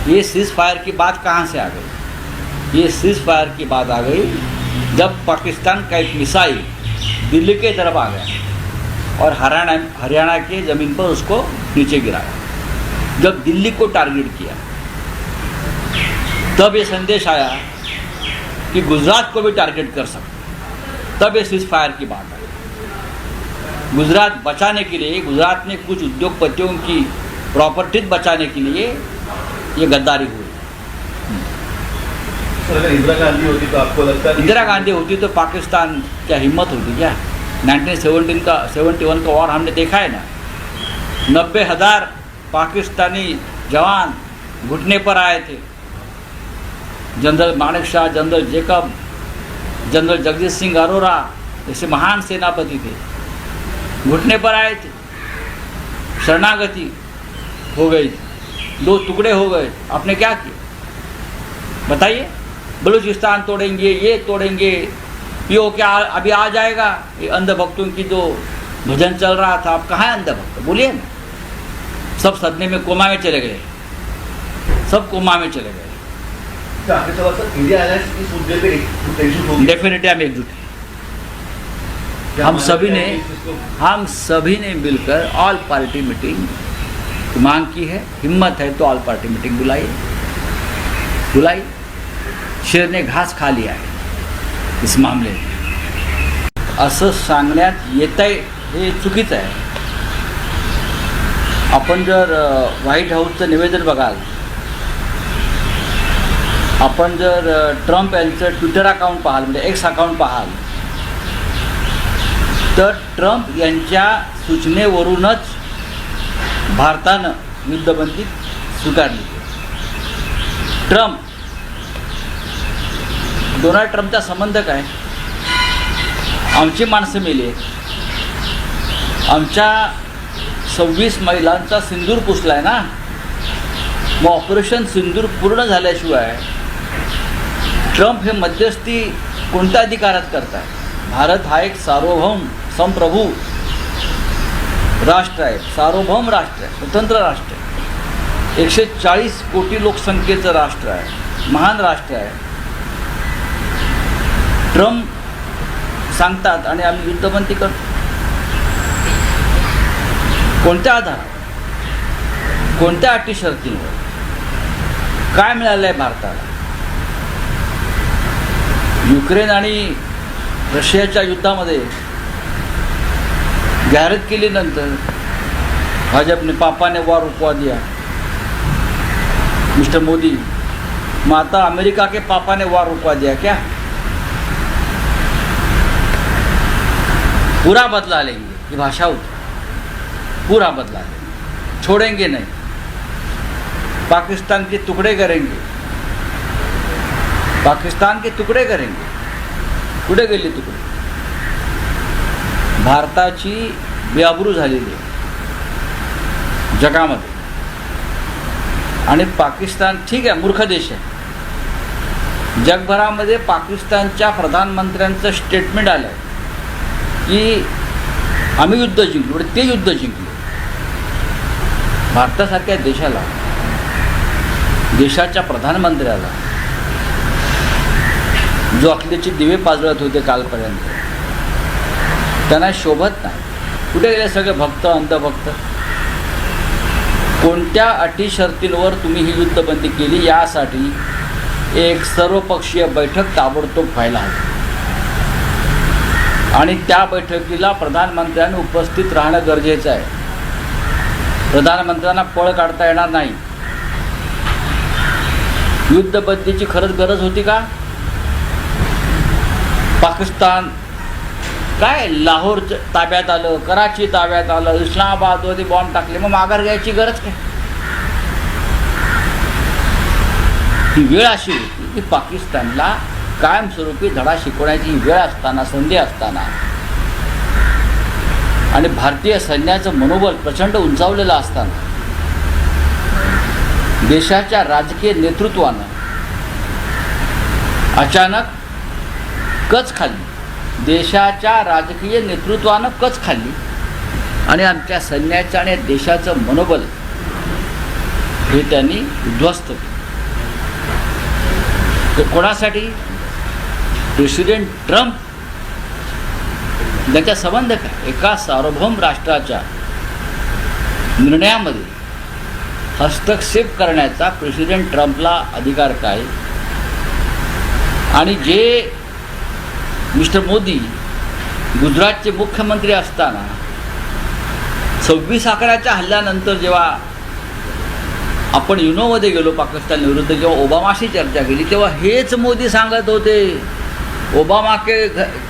ये सीज फायर की बात कहाँ से आ गई? ये सीज फायर की बात आ गई जब पाकिस्तान का एक मिसाइल दिल्ली के तरफ आ गया और हरियाणा के ज़मीन पर उसको नीचे गिराया। जब दिल्ली को टारगेट किया तब ये संदेश आया कि गुजरात को भी टारगेट कर सकते, तब ये सीज फायर की बात आई। गुजरात बचाने के लिए, गुजरात में कुछ उद्योगपतियों की प्रॉपर्टीज बचाने के लिए ये गद्दारी हुई। अगर इंदिरा गांधी होती तो आपको लगता है? इंदिरा गांधी होती तो पाकिस्तान क्या हिम्मत होती क्या? 1971 का वॉर हमने देखा है ना, 90,000 पाकिस्तानी जवान घुटने पर आए थे। General Manek Shah, general Jacob, general Jagjit Singh Arora ऐसे महान सेनापति थे, घुटने पर आए थे, शरणागति हो गई, 2 टुकड़े हो गए। आपने क्या किया बताइए? बलूचिस्तान तोड़ेंगे, ये तोड़ेंगे, पीओ क्या अभी आ जाएगा? ये अंधभक्तों की जो भजन चल रहा था, आप कहाँ है अंधभक्त बोलिए ना? सब सदमे में कोमा में चले गए, सब कोमा में चले गए। आपके सवाल सर, इंडिया अलायंस इस मुद्दे पे एकजुट होगी? डेफिनेटली हम एकजुट हैं। हम सभी ने मिलकर ऑल पार्टी मीटिंग की मांग की है। हिम्मत है तो ऑल पार्टी मीटिंग बुलाई। शेर ने घास खा लिया है इस मामले में। असं सांगण्यात येतंय हे चुकीचं आहे। आपण जर व्हाईट हाऊसचं निवेदन बघाल, आपण जर ट्रम्प यांचं ट्विटर अकाउंट पाहाल, म्हणजे एक्स अकाउंट पाहाल, तर ट्रम्प यांच्या सूचनेवरूनच भारतानं युद्धबंदी स्वीकारली। डोनाल्ड ट्रम्पचा संबंध काय? आमची माणसं मेली, आमच्या 26 महिलांचा सिंदूर पुसलाय ना। मग ऑपरेशन सिंदूर पूर्ण झाल्याशिवाय ट्रम्प हे मध्यस्थी कोणत्या अधिकारात करताय? भारत हा एक सार्वभौम संप्रभू राष्ट्र आहे, सार्वभौम राष्ट्र आहे, स्वतंत्र राष्ट्र आहे, 140 कोटी लोकसंख्येचं राष्ट्र आहे, महान राष्ट्र आहे। ट्रम्प सांगतात आणि आम्ही युद्धबंदी करतो। कोणत्या आधारावर, कोणत्या अटी शर्तींवर? काय मिळालं आहे भारताला? युक्रेन आणि रशियाच्या युद्धामध्ये जाहिरात केल्यानंतर भाजपने पापा ने वॉर रुकवा दिया, मिस्टर मोदी। मग आता अमेरिका के पापा ने वॉर रुकवा दिया क्या? पूरा बदला लेंगे, ये भाषा होती, पूरा बदला लेंगे, छोड़ेंगे नहीं, पाकिस्तान के टुकड़े करेंगे। पाकिस्तान के तुकडे करेंगे. कुठे गेले तुकडे? भारताची बेआबरू झालेली आहे जगामध्ये. आणि पाकिस्तान ठीक आहे, मूर्ख देश आहे. जगभरामध्ये पाकिस्तानच्या प्रधानमंत्र्यांचं स्टेटमेंट आलं आहे की आम्ही युद्ध जिंकलो, ते युद्ध जिंकले. भारतासारख्या देशाला, देशाच्या प्रधानमंत्र्याला जो अखिलेची दिवे पाजळत होते कालपर्यंत, त्यांना शोभत नाही. कुठे गेले सगळे भक्त, अंधभक्त? कोणत्या अटी शर्तींवर तुम्ही ही युद्धबंदी केली यासाठी एक सर्वपक्षीय बैठक ताबडतोब व्हायला हवी. आणि त्या बैठकीला प्रधानमंत्र्यांनी उपस्थित राहणं गरजेचं आहे. प्रधानमंत्र्यांना पळ काढता येणार नाही. युद्धबंदीची खरंच गरज होती का? पाकिस्तान काय लाहोर ताब्यात आलं, कराची ताब्यात आलं, इस्लामाबादमध्ये बॉम्ब टाकले, मग माघार घ्यायची गरज काय? ही वेळ अशी होती की पाकिस्तानला कायमस्वरूपी धडा शिकवण्याची वेळ असताना, संधी असताना, आणि भारतीय सैन्याचं मनोबल प्रचंड उंचावलेलं असताना देशाच्या राजकीय नेतृत्वानं अचानक कच खाल्ली. देशाच्या राजकीय नेतृत्वानं कच खाल्ली आणि आमच्या सैन्याचं आणि देशाचं मनोबल हे त्यांनी उद्ध्वस्त केलं. कोणासाठी? प्रेसिडेंट ट्रम्प त्यांचा संबंध काय? एका सार्वभौम राष्ट्राच्या निर्णयामध्ये हस्तक्षेप करण्याचा प्रेसिडेंट ट्रम्पला अधिकार काय? आणि जे मिस्टर मोदी गुजरातचे मुख्यमंत्री असताना 26/11च्या हल्ल्यानंतर जेव्हा आपण युनोमध्ये गेलो पाकिस्तान विरुद्ध, जेव्हा ओबामाशी चर्चा केली, तेव्हा हेच मोदी सांगत होते, ओबामा के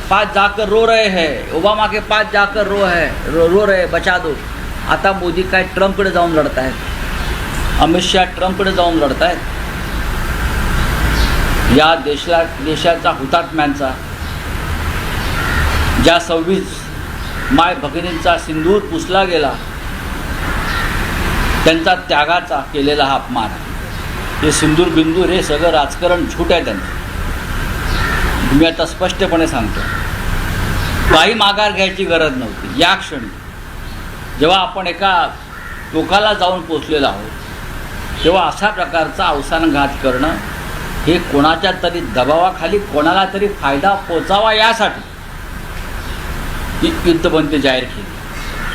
पास जाकर रो रहे हैं, ओबामा के पास जाकर रो रहे बचा दो. आता मोदी काय ट्रम्पकडे जाऊन लढत आहेत, अमित शहा ट्रम्पकडे जाऊन लढत आहेत. या देशाचा हुतात्म्यांचा, ज्या 26 माय भगिनींचा सिंदूर पुसला गेला, त्यांचा त्यागाचा केलेला हा अपमान आहे. हे सिंदूर बिंदूर हे सगळं राजकारण झूट आहे त्यांचं. मी आता स्पष्टपणे सांगतो, काही माघार घ्यायची गरज नव्हती. या क्षणी जेव्हा आपण एका टोकाला जाऊन पोचलेलो आहोत, तेव्हा अशा प्रकारचा अवसानघात करणं हे कोणाच्या तरी दबावाखाली कोणाला तरी फायदा पोचावा यासाठी ही युद्धबंदी जाहीर केली.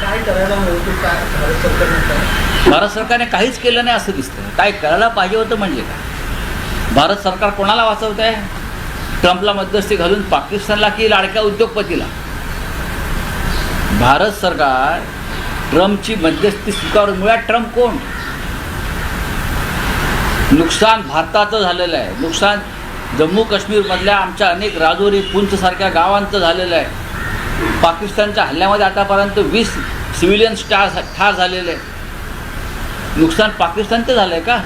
काय करायला हवं? काय भारत सरकारने भारत सरकारने काहीच केलं नाही असं दिसतं. काय करायला पाहिजे होतं म्हणजे काय? भारत सरकार कोणाला वाचवत आहे? ट्रम्पला मध्यस्थी घालून पाकिस्तानला की लाडक्या उद्योगपतीला? भारत सरकार ट्रम्पची मध्यस्थी स्वीकारून, मुळात ट्रम्प कोण? नुकसान भारताचं झालेलं आहे. नुकसान जम्मू काश्मीरमधल्या आमच्या अनेक राजौरी, पुंचसारख्या गावांचं झालेलं आहे. पाकिस्तानच्या हल्ल्यामध्ये आतापर्यंत 20 सिव्हिलियन्स ठार झालेले आहे. नुकसान पाकिस्तानचं झालं आहे का?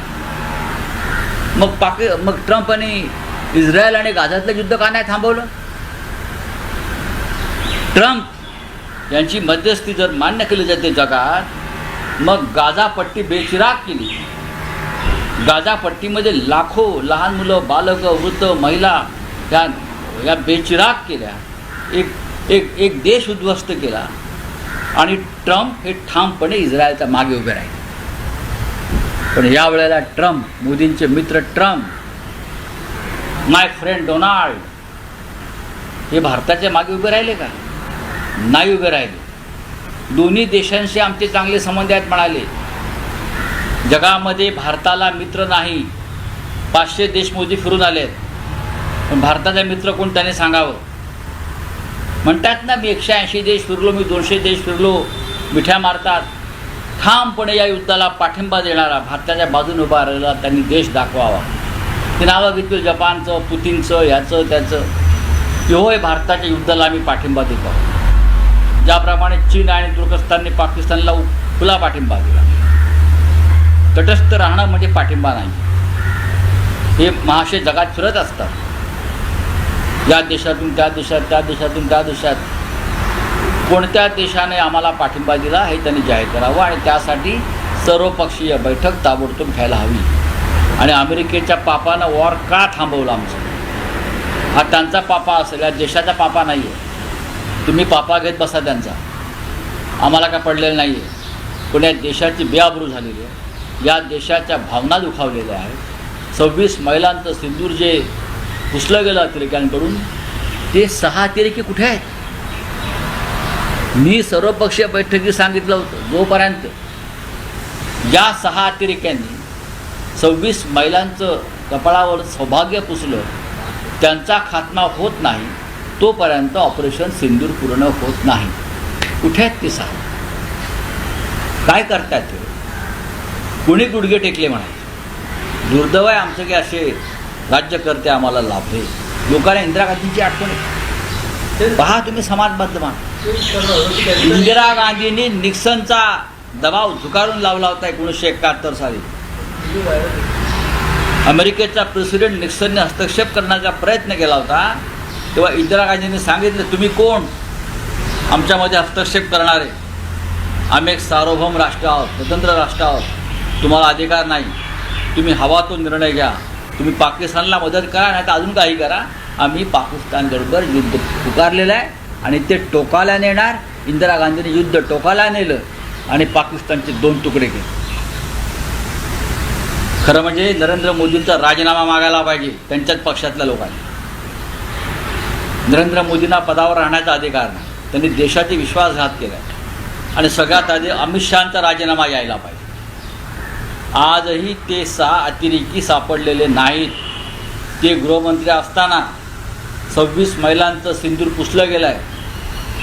मग ट्रम्पने इस्रायल आणि गाझातलं युद्ध का नाही थांबवलं? ट्रम्प यांची मध्यस्थी जर मान्य केली जाते जगात, मग गाझा पट्टी बेचिराग केली. गाझा पट्टीमध्ये लाखो लहान मुलं, बालकं, वृद्ध, महिला या बेचिराग केल्या. एक देश उद्ध्वस्त केला. आणि ट्रम्प हे ठामपणे इस्रायलच्या मागे उभे राहिले. पण यावेळेला ट्रम्प, मोदींचे मित्र ट्रम्प, माय फ्रेंड डोनाल्ड, हे भारताच्या मागे उभे राहिले का? नाही उभे राहिले. दोन्ही देशांशी आमचे चांगले संबंध आहेत म्हणाले. जगामध्ये भारताला मित्र नाही. 500 देश मोदी फिरून आलेत, पण भारताचा मित्र कोण त्याने सांगावं. म्हणतात ना, मी 180 देश फिरलो, मी 200 देश फिरलो, मिठ्या मारतात. ठामपणे या युद्धाला पाठिंबा देणारा, भारताच्या बाजूने उभा राहिलेला त्यांनी देश दाखवावा. ते नावं घेतलं जपानचं, पुतीनचं, ह्याचं त्याचं. होय, भारताच्या युद्धाला आम्ही पाठिंबा देतो. ज्याप्रमाणे चीन आणि तुर्कस्तानने पाकिस्तानला खुला पाठिंबा दिला. तटस्थ राहणं म्हणजे पाठिंबा नाही. हे महाशय जगात फिरत असतात, या देशातून त्या देशात, त्या देशातून त्या देशात. कोणत्या देशाने आम्हाला पाठिंबा दिला हे त्यांनी जाहीर करावं आणि त्यासाठी सर्वपक्षीय बैठक ताबडतोब घ्यायला हवी. आणि अमेरिकेच्या पापानं वॉर का थांबवलं आमचं? हा त्यांचा पापा असेल, या देशाचा पापा नाही आहे. तुम्ही पापा घेत बसा त्यांचा, आम्हाला काय पडलेलं नाही आहे. पण या देशाची बेआबरू झालेली आहे, या देशाच्या भावना दुखावलेल्या आहेत. 26 महिलांचं सिंदूर जे पुसलं गेलं अतिरेक्यांकडून, ते 6 अतिरेकी कुठे आहेत? मी सर्वपक्षीय बैठकीत सांगितलं होतं, जोपर्यंत या 6 अतिरेक्यांनी 26 महिलांचं कपाळावर सौभाग्य पुसलं, त्यांचा खात्मा होत नाही, तोपर्यंत ऑपरेशन सिंदूर पूर्ण होत नाही. कुठे आहेत ते 6? काय करतात ते? कुणी गुडघे टेकले म्हणायचे? दुर्दैव आहे आमचं की असे राज्यकर्ते आम्हाला लाभले. लोकांना इंदिरा गांधींची आठवण येते. पहा तुम्ही समाज माध्यमात, इंदिरा गांधींनी निक्सनचा दबाव झुकारून लावला होता 1971 साली. अमेरिकेचा प्रेसिडेंट निक्सनने हस्तक्षेप करण्याचा प्रयत्न केला होता, तेव्हा इंदिरा गांधींनी सांगितलं, तुम्ही कोण आमच्यामध्ये हस्तक्षेप करणारे? आम्ही एक सार्वभौम राष्ट्र आहोत, स्वतंत्र राष्ट्र आहोत, तुम्हाला अधिकार नाही. तुम्ही हवा तो निर्णय घ्या. तुम्ही पाकिस्तानला मदत करा, नाही तर अजून काही करा. आम्ही पाकिस्तानबरोबर युद्ध पुकारलेलं आहे आणि ते टोकाला नेणार. इंदिरा गांधींनी युद्ध टोकाला नेलं आणि पाकिस्तानचे 2 तुकडे केले. खरं म्हणजे नरेंद्र मोदींचा राजीनामा मागायला पाहिजे त्यांच्याच पक्षातल्या लोकांनी. नरेंद्र मोदींना पदावर राहण्याचा अधिकार नाही, त्यांनी देशाची विश्वासघात केला आहे. आणि सगळ्यात आधी अमित शहांचा राजीनामा यायला पाहिजे. आजही ते 6 अतिरेकी सापडलेले नाहीत. ते गृहमंत्री असताना 26 महिलांचं सिंदूर पुसलं गेलं आहे.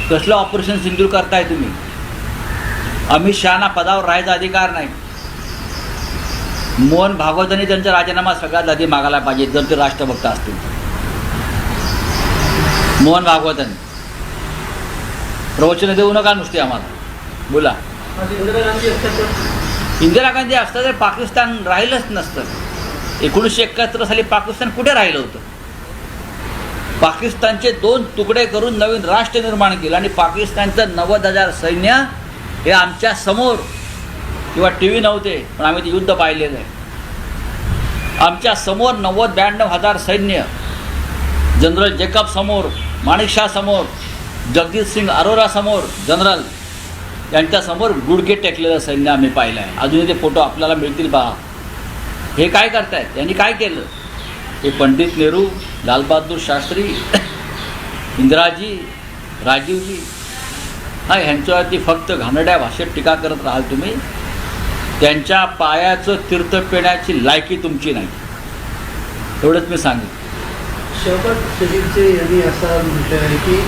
कसलं ऑपरेशन सिंदूर करताय तुम्ही? अमित शहाना पदावर राहायचा अधिकार नाही. मोहन भागवतांनी त्यांचा राजीनामा सगळ्यात आधी मागायला पाहिजे जर ते राष्ट्रभक्त असतील. मोहन भागवतांनी प्रवचन देऊ नका नुसते आम्हाला, बोला. इंदिरा गांधी असता तर पाकिस्तान राहिलंच नसतं. 1971 साली पाकिस्तान कुठे राहिलं होतं? पाकिस्तानचे 2 तुकडे करून नवीन राष्ट्र निर्माण केलं आणि पाकिस्तानचं 90,000 सैन्य हे आमच्या समोर, किंवा टी व्ही नव्हते पण आम्ही ते युद्ध पाहिलेलं आहे. आमच्या समोर 90-92,000 सैन्य, जनरल जेकब समोर, माणिकशा समोर, जगजीत सिंग अरोरा समोर, जनरल यांच्यासमोर गुडघे टेकलेलं सैन्य आम्ही पाहिलं आहे. अजूनही ते फोटो आपल्याला मिळतील पहा. हे काय करतायत? यांनी काय केलं? हे पंडित नेहरू, लालबहादूर शास्त्री, इंदिराजी, राजीवजी, हा ह्यांच्यावरती फक्त घाणेरड्या भाषेत टीका करत राहाल तुम्ही. त्यांच्या पायाचं तीर्थ पिण्याची लायकी तुमची नाही, एवढंच मी सांगितलं. शहबाज शरीफचे यांनी असा म्हटलं आहे की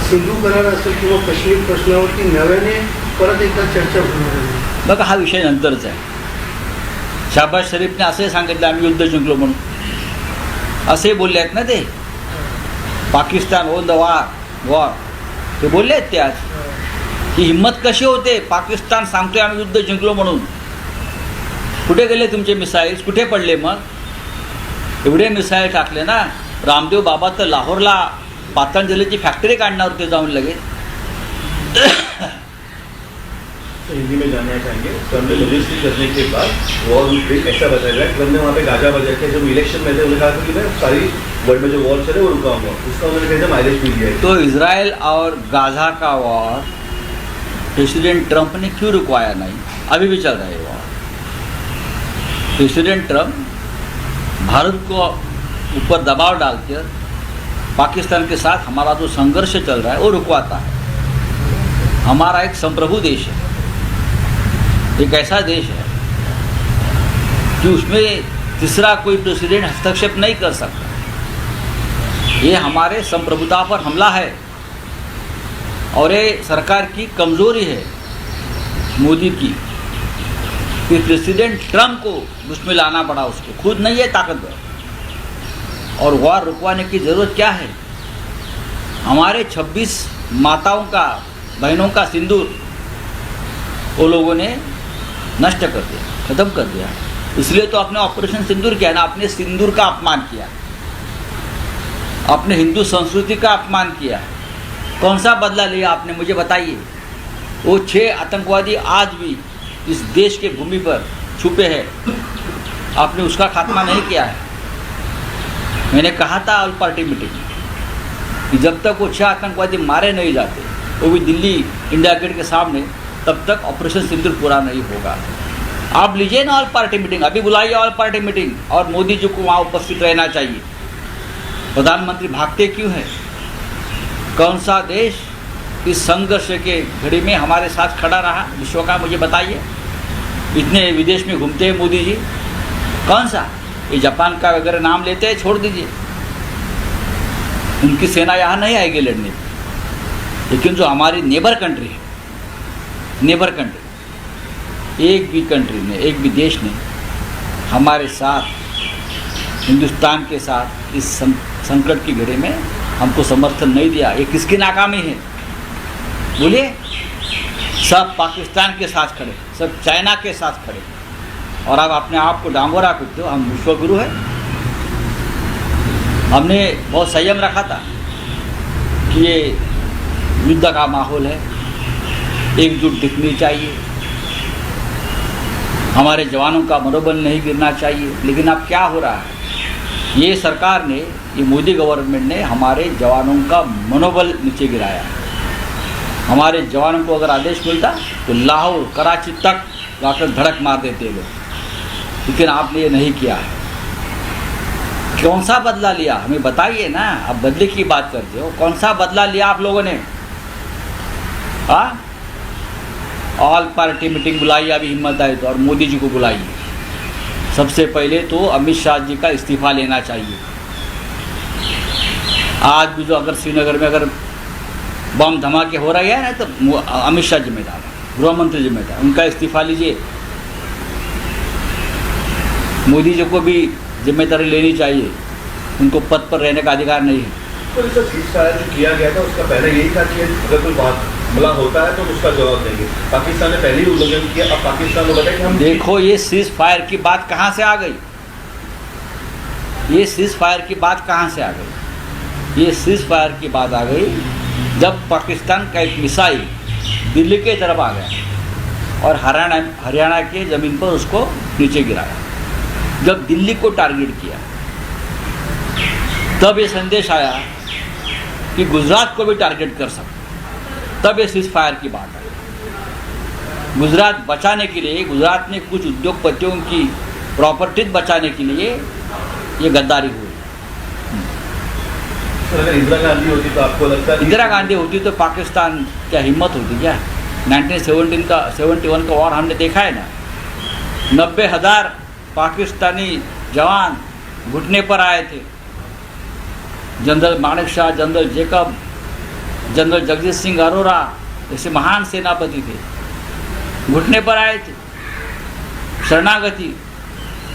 सिंधू करार असेल किंवा काश्मीर प्रश्नावरती नव्याने परत एकदा चर्चा होणार आहे. बघा, हा विषय नंतरचा आहे. शहबाज शरीफने असंही सांगितलं आम्ही युद्ध जिंकलो म्हणून, असे बोलले आहेत ना ते. पाकिस्तान ओन द वॉर ते बोलले आहेत ते. आज ही हिंमत कशी होते? पाकिस्तान सांगतोय आम्ही युद्ध जिंकलो म्हणून. कुठे गेले तुमचे मिसाईल्स? कुठे पडले? मग एवढे मिसाईल टाकले ना. रामदेव बाबा तर लाहोरला पातंजलीची फॅक्टरी काढणार होते जाऊन लगेच. हिंदी में जानना चाहेंगे, ट्रम्प ने मजिस्ट्री करने के बाद वॉर ऐसा बताया गया, ट्रम्प ने वहाँ पे गाजा बजा के जब इलेक्शन में थे उन्होंने कहा था कि मैं सारी वर्ल्ड में जो वॉर चले वो रुकाऊंगा. उसका उन्होंने कहा माइलेज भी दिया है. तो इजराइल और गाजा का वॉर प्रेसिडेंट ट्रंप ने क्यों रुकवाया नहीं? अभी भी चल रहा है वॉर. प्रेसिडेंट ट्रंप भारत को ऊपर दबाव डालकर पाकिस्तान के साथ हमारा जो संघर्ष चल रहा है वो रुकवाता है. हमारा एक संप्रभु देश है, एक ऐसा देश है कि उसमें तीसरा कोई प्रेसिडेंट हस्तक्षेप नहीं कर सकता. ये हमारे संप्रभुता पर हमला है और ये सरकार की कमज़ोरी है मोदी की कि प्रेसिडेंट ट्रंप को उसमें लाना पड़ा. उसको खुद नहीं है ताकतवर. और वॉर रुकवाने की ज़रूरत क्या है? हमारे 26 माताओं का, बहनों का सिंदूर वो लोगों ने नष्ट कर दिया, ख़त्म कर दिया. इसलिए तो आपने ऑपरेशन सिंदूर किया ना, आपने सिंदूर का अपमान किया, आपने हिंदू संस्कृति का अपमान किया। कौन सा बदला लिया आपने, मुझे बताइए। वो 6 आतंकवादी आज भी इस देश के भूमि पर छुपे हैं, आपने उसका खात्मा नहीं किया है। मैंने कहा था ऑल पार्टी मीटिंग कि जब तक वो 6 आतंकवादी मारे नहीं जाते, वो भी दिल्ली इंडिया गेट के सामने, तब तक ऑपरेशन सिंदूर पूरा नहीं होगा। आप लीजिए ना ऑल पार्टी मीटिंग, अभी बुलाइए ऑल पार्टी मीटिंग, और मोदी जी को वहाँ उपस्थित रहना चाहिए। प्रधानमंत्री भागते क्यों हैं? कौन सा देश इस संघर्ष के घड़ी में हमारे साथ खड़ा रहा विश्व का, मुझे बताइए। इतने विदेश में घूमते हैं मोदी जी, कौन सा? ये जापान का वगैरह नाम लेते हैं, छोड़ दीजिए, उनकी सेना यहाँ नहीं आएगी लड़ने। लेकिन जो हमारी नेबर कंट्री है, नेबर कंट्री, एक भी कंट्री ने, एक भी देश ने हमारे साथ, हिंदुस्तान के साथ इस संकट की घड़ी में हमको समर्थन नहीं दिया। ये किसकी नाकामी है बोलिए? सब पाकिस्तान के साथ खड़े, सब चाइना के साथ खड़े, और आप अपने आप को डांगोरा पीटते हो। हम विश्वगुरु हैं। हमने बहुत संयम रखा था कि ये युद्ध का माहौल है, एकजुट दिखनी चाहिए, हमारे जवानों का मनोबल नहीं गिरना चाहिए। लेकिन अब क्या हो रहा है, ये सरकार ने, ये मोदी गवर्नमेंट ने हमारे जवानों का मनोबल नीचे गिराया। हमारे जवानों को अगर आदेश मिलता तो लाहौर, कराची तक जाकर धड़क मार देते लोग, लेकिन आपने ये नहीं किया है। कौन सा बदला लिया, हमें बताइए ना। अब बदले की बात करते हो, कौन सा बदला लिया आप लोगों ने? हाँ, ऑल पार्टी मीटिंग बुलाइए, अभी हिम्मत आए तो, और मोदी जी को बुलाइए। सबसे पहले तो अमित शाह जी का इस्तीफा लेना चाहिए। आज भी जो अगर श्रीनगर में अगर बम धमाके हो रहे हैं ना, तो अमित शाह जिम्मेदार है, गृह मंत्री जिम्मेदार, उनका इस्तीफा लीजिए। मोदी जी को भी जिम्मेदारी लेनी चाहिए, उनको पद पर रहने का अधिकार नहीं है। तो जैसे सीज़फायर जो किया गया था उसका पहले यही था कि अगर कोई हमला होता है तो उसका जवाब देंगे। पाकिस्तान ने पहले ही उल्लंघन किया, अब पाकिस्तान को बताया कि हम देखो ये सीज फायर की बात कहाँ से आ गई, ये सीज फायर की बात कहाँ से आ गई? ये सीज फायर की बात आ गई जब पाकिस्तान का एक मिसाइल दिल्ली के तरफ आ गया और हरियाणा के ज़मीन पर उसको नीचे गिराया। जब दिल्ली को टारगेट किया तब ये संदेश आया कि गुजरात को भी टारगेट कर सकते, तब ये सीज फायर की बात आई। गुजरात बचाने के लिए, गुजरात में कुछ उद्योगपतियों की प्रॉपर्टीज बचाने के लिए ये गद्दारी हुई। अगर इंदिरा गांधी होती तो आपको लगता है? इंदिरा गांधी होती तो पाकिस्तान क्या हिम्मत होती क्या? 1971 का वॉर हमने देखा है ना, 90,000 पाकिस्तानी जवान घुटने पर आए थे। General Manek Shah, general Jacob, general Jagjit Singh Arora ऐसे महान सेनापति थे, घुटने पर आए थे, शरणागति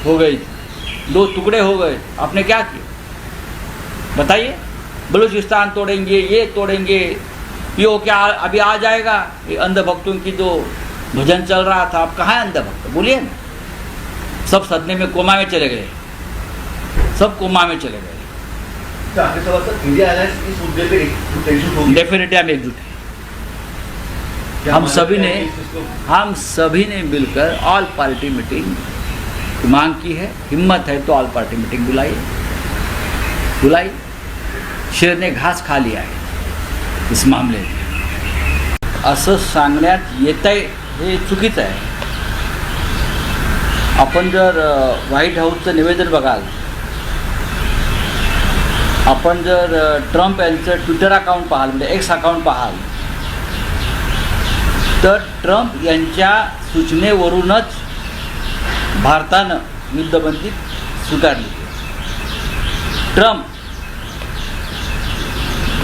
हो गई थी, 2 टुकड़े हो गए। आपने क्या किया बताइए? बलूचिस्तान तोड़ेंगे, ये तोड़ेंगे, ये क्या अभी आ जाएगा? ये अंधभक्तों की जो भजन चल रहा था, अब कहाँ है अंधभक्त बोलिए ना? सब सदमे में, कोमा में चले गए, सब कोमा में चले गए। इंडिया अलायंस इस मुद्दे पे एकजुट होगी? डेफिनेटली हम एकजुट हैं। हम सभी ने मिलकर ऑल पार्टी मीटिंग की मांग की है। हिम्मत है तो ऑल पार्टी मीटिंग बुलाई। शेर ने घास खा लिया है इस मामले में। असं सांगण्यात येतंय हे चुकीचं आहे। आपण जर व्हाईट हाऊसचं निवेदन बघाल, आपण जर ट्रम्प यांचं ट्विटर अकाउंट पाहाल, म्हणजे एक्स अकाउंट पाहाल, तर ट्रम्प यांच्या सूचनेवरूनच भारतानं युद्धबंदी स्वीकारली।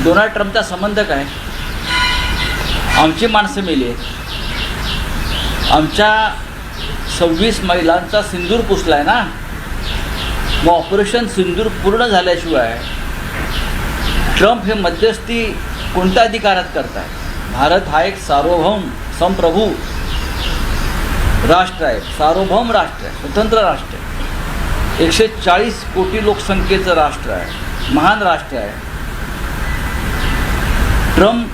डोनाल्ड ट्रम्पचा संबंध काय? आमची माणसं मेली आहेत, आमच्या 26 महिलांचा सिंदूर पुसलाय ना। मग ऑपरेशन सिंदूर पूर्ण झाल्याशिवाय ट्रम्प हे मध्यस्थी कोणत्या अधिकारात करताय? भारत हा एक सार्वभौम संप्रभू राष्ट्र आहे, सार्वभौम राष्ट्र आहे, स्वतंत्र राष्ट्र आहे, 140 कोटी लोकसंख्येचं राष्ट्र आहे, महान राष्ट्र आहे. ट्रम्प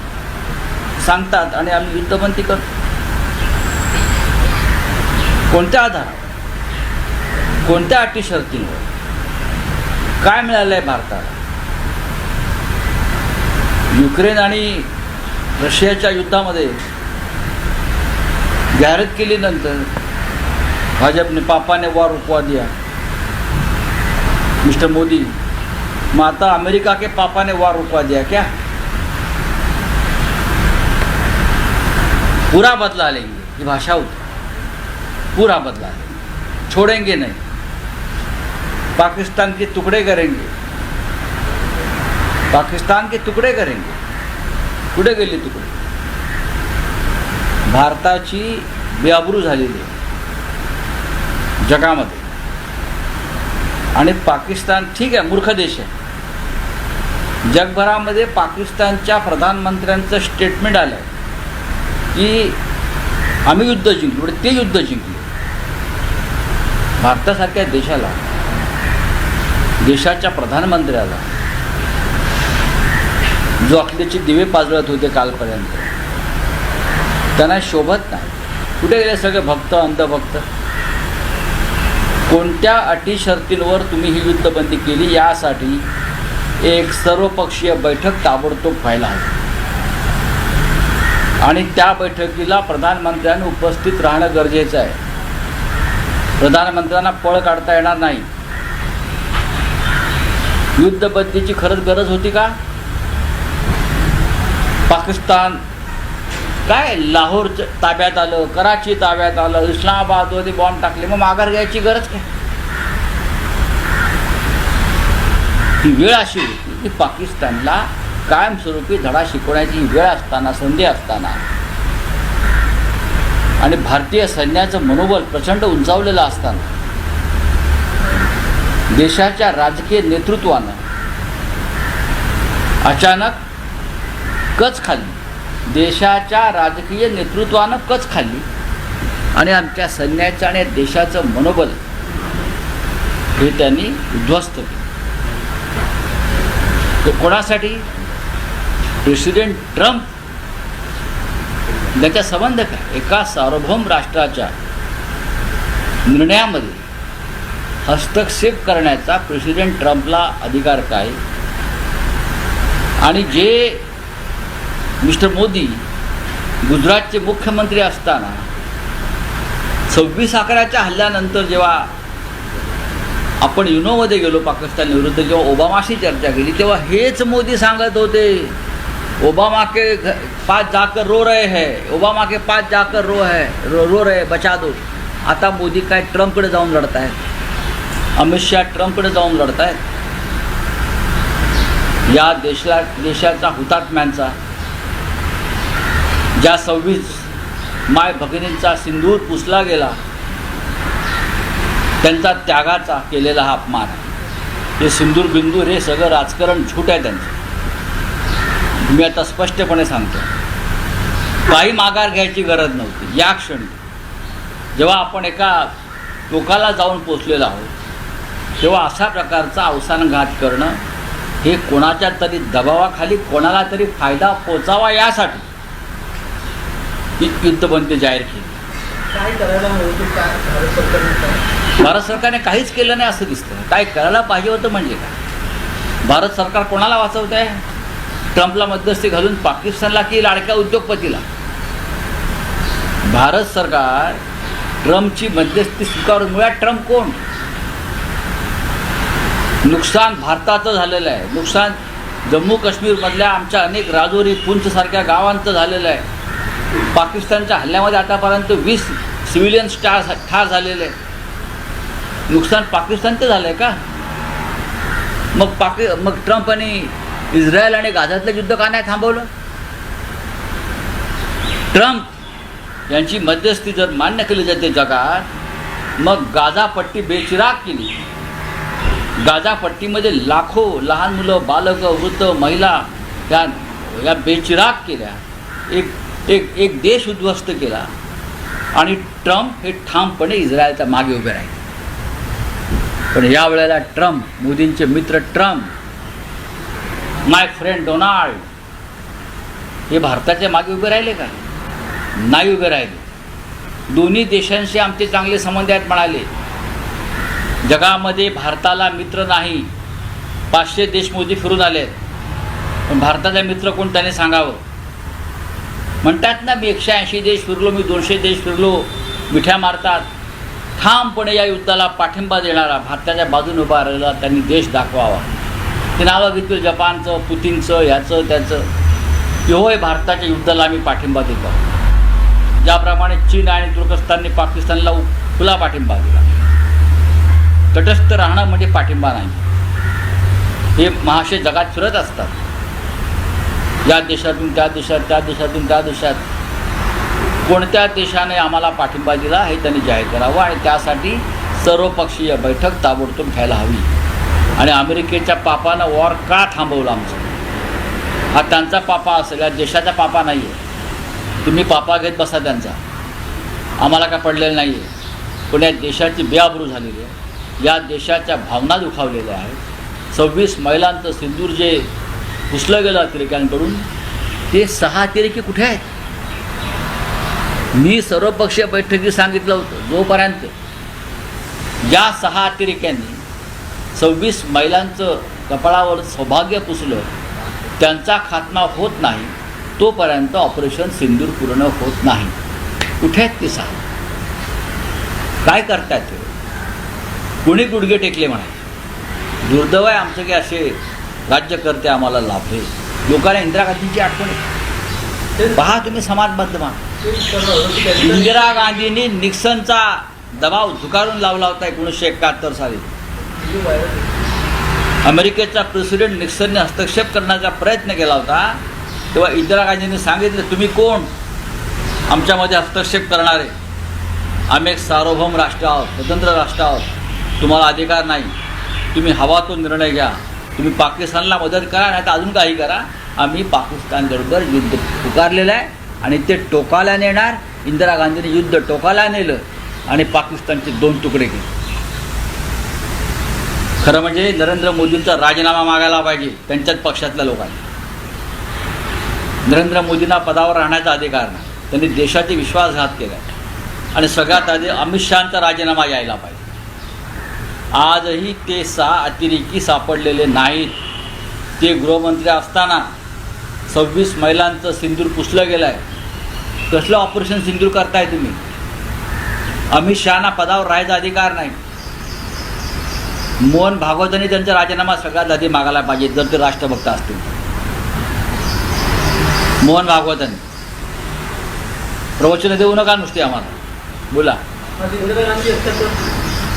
सांगतात आणि आम्ही युद्धबंदी करतो. कोणत्या आधारावर, कोणत्या अटी शर्तींवर, काय मिळालं आहे भारताला? युक्रेन आणि रशियाच्या युद्धामध्ये जाहिरात केल्यानंतर भाजपने पापाने वार रुकवा दिया, मिस्टर मोदी. मग आता अमेरिका के पापा ने वार रुकवा दिया क्या? पूरा बदला लेंगे, ही भाषा होती. पूरा बदला लेंगे, छोड़ेंगे नहीं, पाकिस्तान के टुकड़े करेंगे, पाकिस्तान के तुकडे करेंगे. कुठे गेले तुकडे? भारताची बेआबरू झालेली आहे जगामध्ये. आणि पाकिस्तान ठीक आहे, मूर्ख देश आहे. जगभरामध्ये पाकिस्तानच्या प्रधानमंत्र्यांचं स्टेटमेंट आलं आहे की आम्ही युद्ध जिंकलो, ते युद्ध जिंकले. भारतासारख्या देशाला, देशाच्या प्रधानमंत्र्याला जो अखिलेचे दिवे पाजळत होते कालपर्यंत, त्यांना शोभत नाही. कुठे गेले सगळे भक्त, अंधभक्त? कोणत्या अटी शर्तींवर तुम्ही ही युद्धबंदी केली यासाठी एक सर्वपक्षीय बैठक ताबडतोब व्हायला हवी. आणि त्या बैठकीला प्रधानमंत्र्यांनी उपस्थित राहणं गरजेचं आहे. प्रधानमंत्र्यांना पळ काढता येणार नाही. युद्धबंदीची खरंच गरज होती का? पाकिस्तान काय लाहोर ताब्यात आलं, कराची ताब्यात आलं, इस्लामाबादमध्ये बॉम्ब टाकले, मग माघार घ्यायची गरज काय? ही वेळ अशी होती की पाकिस्तानला कायमस्वरूपी धडा शिकवण्याची वेळ असताना, संधी असताना, आणि भारतीय सैन्याचं मनोबल प्रचंड उंचावलेलं असताना देशाच्या राजकीय नेतृत्वानं अचानक कच खाल्ली. देशाच्या राजकीय नेतृत्वानं कच खाल्ली आणि आमच्या सैन्याचं आणि देशाचं मनोबल हे त्यांनी उद्ध्वस्त केलं. तो कोणासाठी? प्रेसिडेंट ट्रम्प त्याचा संबंध काय? एका सार्वभौम राष्ट्राच्या निर्णयामध्ये हस्तक्षेप करण्याचा प्रेसिडेंट ट्रम्पला अधिकार काय? आणि जे मिस्टर मोदी गुजरातचे मुख्यमंत्री असताना 26/11च्या हल्ल्यानंतर जेव्हा आपण युनोमध्ये गेलो पाकिस्तान विरुद्ध, जेव्हा ओबामाशी चर्चा केली, तेव्हा हेच मोदी सांगत होते, ओबामा के पास जाकर रो रहे हैं, ओबामा के पास जाकर रो रहे बचा दो. आता मोदी काय ट्रम्पकडे जाऊन लढत आहेत, अमित शहा ट्रम्पकडे जाऊन लढत आहेत. या देशाचा हुतात्म्यांचा, ज्या 26 माय भगिनींचा सिंदूर पुसला गेला, त्यांचा त्यागाचा केलेला हा अपमान आहे. हे सिंदूर बिंदूर हे सगळं राजकारण झूट आहे त्यांचं. मी आता स्पष्टपणे सांगतो, काही माघार घ्यायची गरज नव्हती. या क्षणी जेव्हा आपण एका टोकाला जाऊन पोचलेलो आहोत, तेव्हा अशा प्रकारचा अवसानघात करणं हे कोणाच्या तरी दबावाखाली कोणाला तरी फायदा पोचावा यासाठी ही युद्धबंदी जाहीर केली. काय करायला हवं? काय भारत सरकारने भारत सरकारने काहीच केलं नाही असं दिसतं. काय करायला पाहिजे होतं म्हणजे काय? भारत सरकार कोणाला वाचवत आहे? ट्रम्पला मध्यस्थी घालून पाकिस्तानला की लाडक्या उद्योगपतीला? भारत सरकार ट्रम्पची मध्यस्थी स्वीकारून, मुळात ट्रम्प कोण? नुकसान भारताचं झालेलं आहे. नुकसान जम्मू काश्मीरमधल्या आमच्या अनेक राजौरी, पुंचसारख्या गावांचं झालेलं आहे. पाकिस्तानच्या हल्ल्यामध्ये आतापर्यंत 20 सिव्हिलियन्स ठार झालेले आहे. नुकसान पाकिस्तानचं झालं आहे का? मग ट्रम्पने इस्रायल आणि गाझातलं युद्ध का नाही थांबवलं? ट्रम्प यांची मध्यस्थी जर मान्य केली जाते जगात, मग गाझा पट्टी बेचिराग केली. गाझा पट्टीमध्ये लाखो लहान मुलं, बालकं, वृद्ध, महिला या बेचिराग केल्या. एक देश उद्ध्वस्त केला. आणि ट्रम्प हे ठामपणे इस्रायलच्या मागे उभे राहिले. पण यावेळेला ट्रम्प, मोदींचे मित्र ट्रम्प, माय फ्रेंड डोनाल्ड, हे भारताच्या मागे उभे राहिले का? नाही उभे राहिले. दोन्ही देशांशी आमचे चांगले संबंध आहेत म्हणाले. जगामध्ये भारताला मित्र नाही. 500 देश मोदी फिरून आले, पण भारताचा मित्र कोण त्याने सांगावं. म्हणतात ना, मी 180 देश फिरलो, मी 200 देश फिरलो, मिठ्या मारतात. ठामपणे या युद्धाला पाठिंबा देणारा, भारताच्या बाजूने उभा राहिला त्यांनी देश दाखवावा. ते नावं घेतलं जपानचं, पुतीनचं, ह्याचं त्याचं. होय, भारताच्या युद्धाला आम्ही पाठिंबा देतो. ज्याप्रमाणे चीन आणि तुर्कस्तानने पाकिस्तानला खुला पाठिंबा दिला. तटस्थ राहणं म्हणजे पाठिंबा नाही. हे महाशय जगात फिरत असतात, या देशातून त्या देशात, त्या देशातून त्या देशात. कोणत्या देशाने आम्हाला पाठिंबा दिला हे त्यांनी जाहीर करावं, आणि त्यासाठी सर्वपक्षीय बैठक ताबडतोब घ्यायला हवी. आणि अमेरिकेच्या पापानं वॉर का थांबवलं आमचं? हा त्यांचा पापा असेल, या देशाचा पापा नाही आहे. तुम्ही पापा घेत बसा त्यांचा, आम्हाला काय पडलेलं नाही आहे. पण या देशाची बेआबरू झालेली आहे, या देशाच्या भावना दुखावलेल्या आहेत. 26 महिलांचं सिंदूर जे पुसलं गेलं अतिरेक्यांकडून, ते 6 अतिरेकी कुठे आहेत? मी सर्वपक्षीय बैठकीत सांगितलं होतं, जोपर्यंत ज्या 6 अतिरेक्यांनी 26 महिलांचं कपाळावर सौभाग्य पुसलं त्यांचा खात्मा होत नाही, तोपर्यंत ऑपरेशन सिंदूर पूर्ण होत नाही. कुठे आहेत ते 6? काय करतायत ते? कोणी गुडघे टेकले म्हणाले. दुर्दैव आहे आमचं की असे राज्यकर्ते आम्हाला लाभले. लोकांना इंदिरा गांधींची आठवण येते. पहा तुम्ही समाज माध्यमात, इंदिरा गांधींनी निक्सनचा दबाव झुगारून लावला होता 1971 साली. अमेरिकेचा प्रेसिडेंट निक्सनने हस्तक्षेप करण्याचा प्रयत्न केला होता, तेव्हा इंदिरा गांधींनी सांगितलं, तुम्ही कोण आमच्यामध्ये हस्तक्षेप करणारे? आम्ही एक सार्वभौम राष्ट्र आहोत, स्वतंत्र राष्ट्र आहोत, तुम्हाला अधिकार नाही. तुम्ही हवा तो निर्णय घ्या. तुम्ही पाकिस्तानला मदत करा, नाही तर अजून काही करा. आम्ही पाकिस्तानबरोबर युद्ध पुकारलेलं आहे आणि ते टोकाला नेणार. इंदिरा गांधींनी युद्ध टोकाला नेलं आणि पाकिस्तानचे 2 तुकडे केले. खरं म्हणजे नरेंद्र मोदींचा राजीनामा मागायला पाहिजे त्यांच्याच पक्षातल्या लोकांनी. नरेंद्र मोदींना पदावर राहण्याचा अधिकार नाही. त्यांनी देशाचे विश्वासघात केला आणि सगळ्यात आधी अमित शहांचा राजीनामा यायला पाहिजे. आजही ते 6 अतिरेकी सापडलेले नाहीत. ते गृहमंत्री असताना 26 महिलांचं सिंदूर पुसलं गेलं आहे. कसलं ऑपरेशन सिंदूर करताय तुम्ही? अमित शहाना पदावर राहायचा अधिकार नाही. मोहन भागवतांनी त्यांचा राजीनामा सगळ्यात आधी मागायला पाहिजे जर ते राष्ट्रभक्त असतील. मोहन भागवतांनी प्रवचन देऊ नका नुसते आम्हाला, बोला.